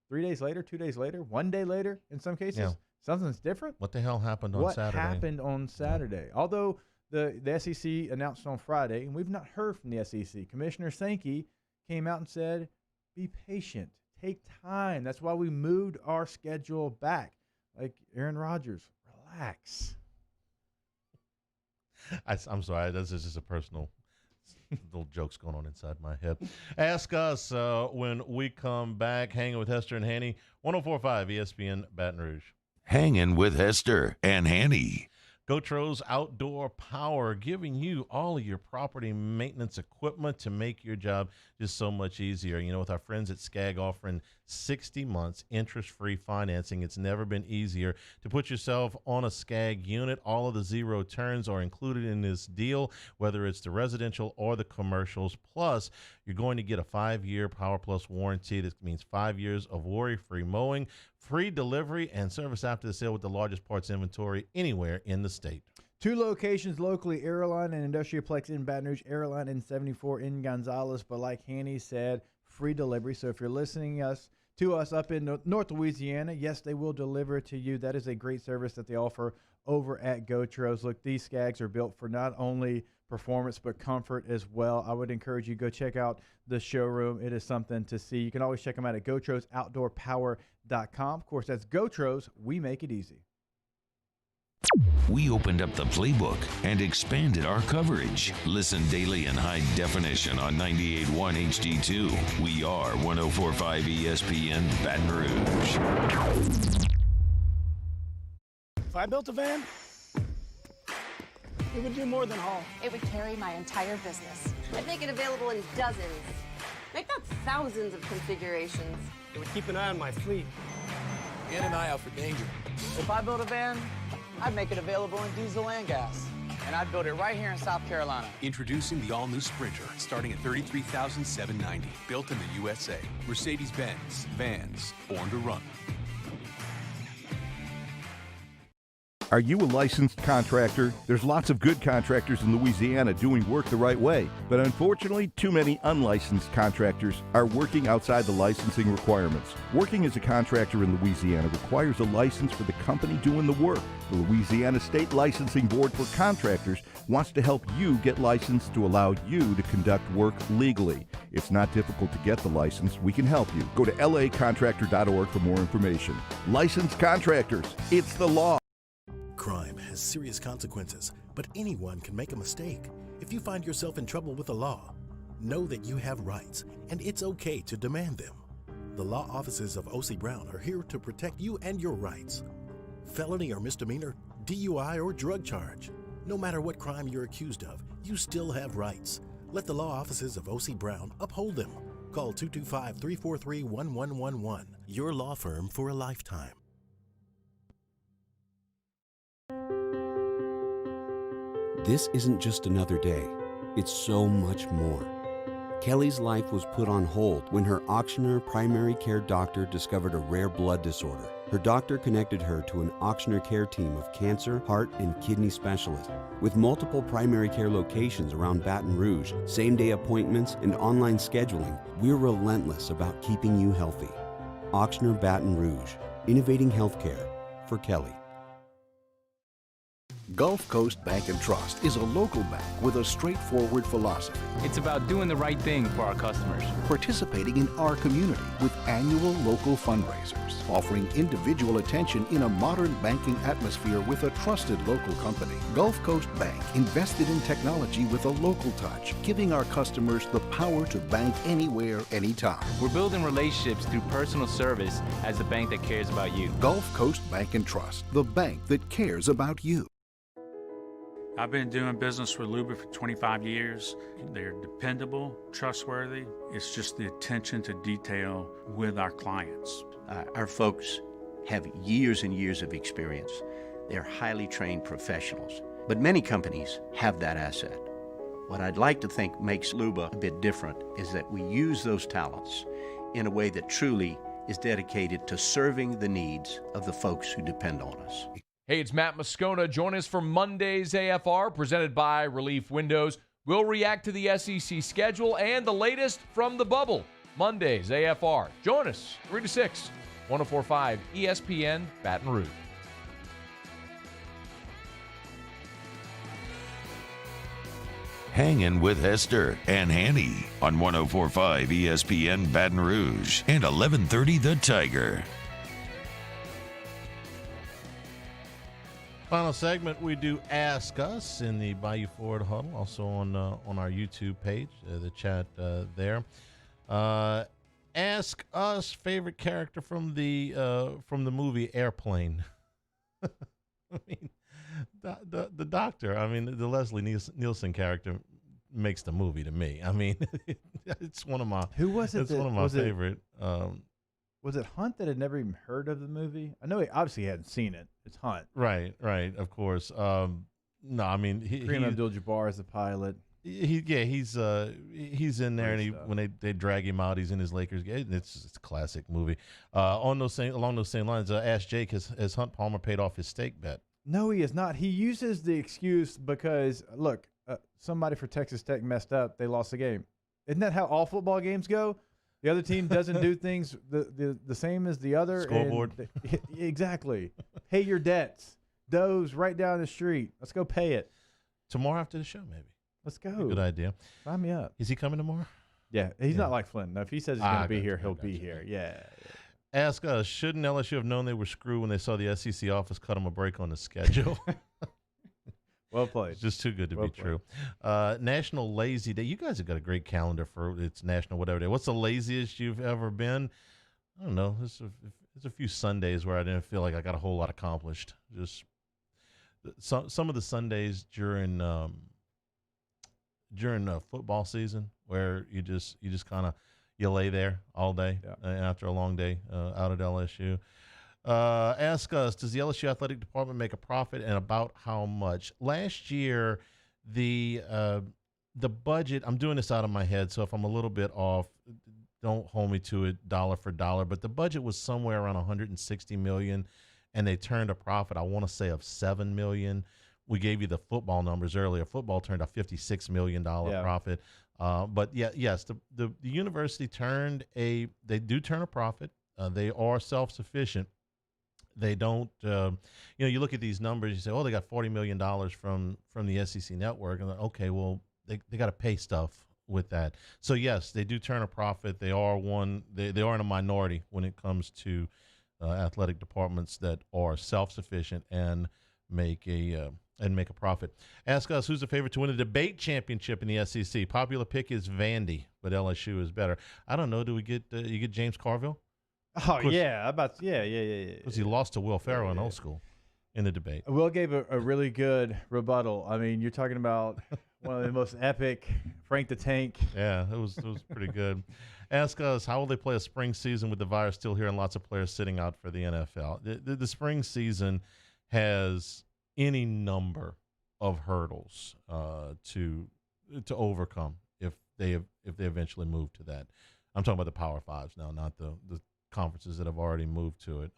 3 days later, 2 days later, 1 day later, in some cases, something's different. What the hell happened on Saturday? What happened on Saturday? Yeah. Although the SEC announced on Friday, and we've not heard from the SEC. Commissioner Sankey came out and said, be patient. Take time. That's why we moved our schedule back. Like Aaron Rodgers, relax. I'm sorry. This is just a personal little jokes going on inside my head. Ask us when we come back. Hanging with Hester and Hanny, 104.5 ESPN Baton Rouge. Hanging with Hester and Hanny. Gotros Outdoor Power, giving you all of your property maintenance equipment to make your job just so much easier. You know, with our friends at SCAG offering 60 months interest-free financing, it's never been easier to put yourself on a SCAG unit. All of the zero turns are included in this deal, whether it's the residential or the commercials. Plus, you're going to get a 5-year Power Plus warranty. This means 5 years of worry-free mowing, free delivery, and service after the sale with the largest parts inventory anywhere in the state. 2 locations locally, Airline and Industrialplex in Baton Rouge, Airline in 74 in Gonzales. But like Hanny said, free delivery. So if you're listening to us up in North Louisiana, yes, they will deliver to you. That is a great service that they offer over at Gotros. Look, these SCAGs are built for not only performance but comfort as well. I would encourage you to go check out the showroom. It is something to see. You can always check them out at GotrosOutdoorPower.com. Of course, that's Gotros. We make it easy. We opened up the playbook and expanded our coverage. Listen daily in high definition on 98.1 HD2. We are 104.5 ESPN Baton Rouge. If I built a van, it would do more than haul. It would carry my entire business. I'd make it available in dozens. Make that thousands of configurations. It would keep an eye on my fleet. And an eye out for danger. If I built a van, I'd make it available in diesel and gas. And I'd build it right here in South Carolina. Introducing the all-new Sprinter, starting at $33,790. Built in the USA. Mercedes-Benz. Vans. Born to run. Are you a licensed contractor? There's lots of good contractors in Louisiana doing work the right way, but unfortunately, too many unlicensed contractors are working outside the licensing requirements. Working as a contractor in Louisiana requires a license for the company doing the work. The Louisiana State Licensing Board for Contractors wants to help you get licensed to allow you to conduct work legally. It's not difficult to get the license. We can help you. Go to lacontractor.org for more information. Licensed contractors, it's the law. Crime has serious consequences, but anyone can make a mistake. If you find yourself in trouble with the law, know that you have rights, and it's okay to demand them. The law offices of O.C. Brown are here to protect you and your rights. Felony or misdemeanor, DUI or drug charge. No matter what crime you're accused of, you still have rights. Let the law offices of O.C. Brown uphold them. Call 225-343-1111. Your law firm for a lifetime. This isn't just another day. It's so much more. Kelly's life was put on hold when her auctioneer primary care doctor discovered a rare blood disorder. Her doctor connected her to an auctioneer care team of cancer, heart, and kidney specialists. With multiple primary care locations around Baton Rouge, same-day appointments, and online scheduling, we're relentless about keeping you healthy. Auctioneer Baton Rouge, innovating healthcare for Kelly. Gulf Coast Bank and Trust is a local bank with a straightforward philosophy. It's about doing the right thing for our customers. Participating in our community with annual local fundraisers. Offering individual attention in a modern banking atmosphere with a trusted local company. Gulf Coast Bank invested in technology with a local touch, giving our customers the power to bank anywhere, anytime. We're building relationships through personal service as the bank that cares about you. Gulf Coast Bank and Trust, the bank that cares about you. I've been doing business with Luba for 25 years. They're dependable, trustworthy. It's just the attention to detail with our clients. Our folks have years and years of experience. They're highly trained professionals, but many companies have that asset. What I'd like to think makes Luba a bit different is that we use those talents in a way that truly is dedicated to serving the needs of the folks who depend on us. Hey, it's Matt Moscona. Join us for Monday's AFR, presented by Relief Windows. We'll react to the SEC schedule and the latest from the bubble. Monday's AFR. Join us, 3 to 6, 104.5 ESPN Baton Rouge. Hangin' with Hester and Hanny on 104.5 ESPN Baton Rouge and 1130 The Tiger. Final segment, we do Ask Us in the Bayou Forward Huddle, also on our YouTube page, the chat there. Ask us favorite character from the movie Airplane. I mean, the doctor. I mean, the Leslie Nielsen character makes the movie to me. I mean, it's one of my favorite. Was it Hunt that had never even heard of the movie? I know he obviously hadn't seen it. It's Hunt. Right, of course. No, I mean, Kareem Abdul-Jabbar is the pilot. He's in there, and when they drag him out, he's in his Lakers game. It's a classic movie. Along those same lines, ask Jake, has Hunt Palmer paid off his stake bet? No, he is not. He uses the excuse because look, somebody for Texas Tech messed up. They lost the game. Isn't that how all football games go? The other team doesn't do things the same as the other. Scoreboard. Exactly. Pay your debts. Doe's right down the street. Let's go pay it. Tomorrow after the show, maybe. Let's go. Good idea. Sign me up. Is he coming tomorrow? Yeah, he's not like Flynn. No, if he says he's going to be here, he'll be here. Yeah. Ask us, shouldn't LSU have known they were screwed when they saw the SEC office cut them a break on the schedule? Well played. It's just too good to be true. National Lazy Day. You guys have got a great calendar for it's National whatever day. What's the laziest you've ever been? I don't know. There's a few Sundays where I didn't feel like I got a whole lot accomplished. Just some of the Sundays during football season where you just kind of you lay there all day after a long day out at LSU. Ask us, does the LSU athletic department make a profit, and about how much? Last year, the budget, I'm doing this out of my head, so if I'm a little bit off, don't hold me to it dollar for dollar, but the budget was somewhere around $160 million, and they turned a profit, I want to say, of $7 million. We gave you the football numbers earlier. Football turned a $56 million profit. But yes, the university they do turn a profit. They are self-sufficient. They don't, you look at these numbers, you say, oh, they got $40 million from the SEC network. And okay, well, they got to pay stuff with that. So yes, they do turn a profit. They are they are in a minority when it comes to athletic departments that are self-sufficient and make a profit. Ask us, who's the favorite to win the debate championship in the SEC? Popular pick is Vandy, but LSU is better. I don't know. Do we get you get James Carville? Oh yeah, yeah. Because he lost to Will Ferrell in old school in the debate. Will gave a really good rebuttal. I mean, you're talking about one of the most epic, Frank the Tank. Yeah, it was pretty good. Ask us, how will they play a spring season with the virus still here and lots of players sitting out for the NFL? The spring season has any number of hurdles to overcome if they eventually move to that. I'm talking about the Power Fives now, not the conferences that have already moved to it.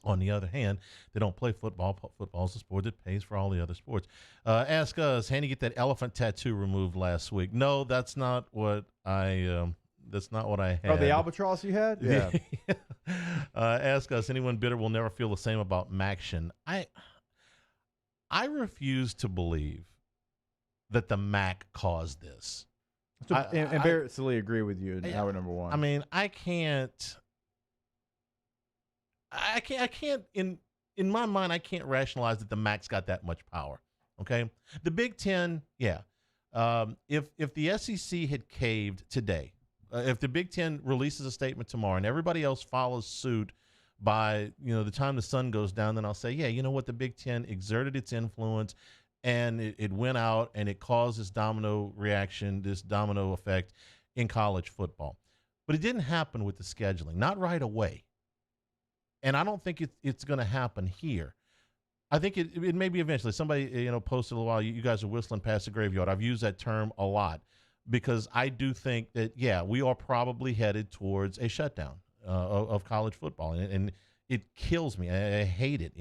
On the other hand, they don't play football. Football's a sport that pays for all the other sports. Ask us, Handy, get that elephant tattoo removed last week? No, that's not what I. That's not what I had. Oh, the albatross you had? Yeah. Ask us, anyone bitter will never feel the same about Maction. I refuse to believe that the MAC caused this. So, and Barrett Sallee agree with you in hour number one. I mean, I can't in my mind, I can't rationalize that the MAC's got that much power. Okay. The Big Ten, yeah. If the SEC had caved today, if the Big Ten releases a statement tomorrow and everybody else follows suit by, the time the sun goes down, then I'll say, yeah, you know what? The Big Ten exerted its influence and it went out and it caused this domino reaction, this domino effect in college football. But it didn't happen with the scheduling, not right away. And I don't think it's going to happen here. I think it may be eventually. Somebody, posted a little while, you guys are whistling past the graveyard. I've used that term a lot because I do think that, yeah, we are probably headed towards a shutdown of college football. And it kills me. I hate it,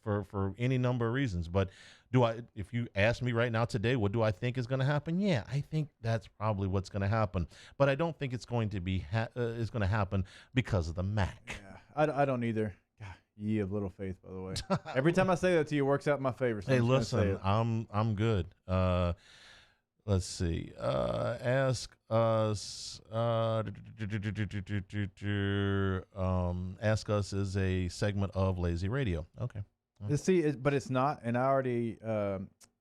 for any number of reasons. But if you ask me right now today, what do I think is going to happen? Yeah, I think that's probably what's going to happen. But I don't think it's going to be is going to happen because of the MAC. Yeah, I don't either. God, ye of little faith, by the way. Every time I say that to you, it works out in my favor. So hey, listen, I'm good. Let's see. Ask us. Ask Us is a segment of Lazy Radio. Okay. See, but it's not. And I already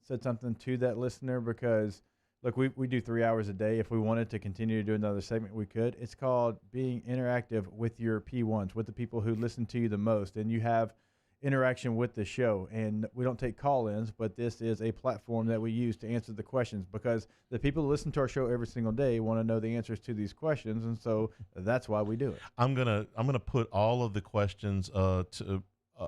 said something to that listener because, look, we do 3 hours a day. If we wanted to continue to do another segment, we could. It's called being interactive with your P1s, with the people who listen to you the most. And you have interaction with the show. And we don't take call-ins, but this is a platform that we use to answer the questions because the people who listen to our show every single day want to know the answers to these questions. And so that's why we do it. I'm gonna put all of the questions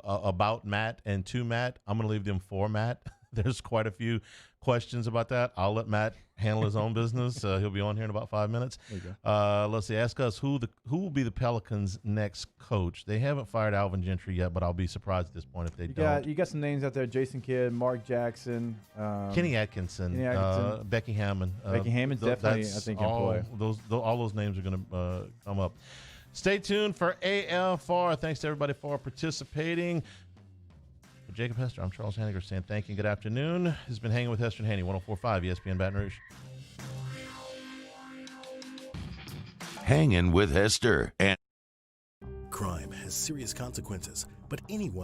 about Matt and to Matt. I'm going to leave them for Matt. There's quite a few questions about that. I'll let Matt handle his own business. He'll be on here in about 5 minutes. There you go. Let's see. Ask us who will be the Pelicans' next coach. They haven't fired Alvin Gentry yet, but I'll be surprised at this point if they don't. You got some names out there: Jason Kidd, Mark Jackson, Kenny Atkinson, Becky Hammond. Becky Hammond's definitely, I think, in play. All those names are going to come up. Stay tuned for AFR. Thanks to everybody for participating. For Jacob Hester, I'm Charles Hanniger saying thank you and good afternoon. This has been Hanging with Hester and Haney, 104.5 ESPN Baton Rouge. Hanging with Hester and Crime has serious consequences, but anyone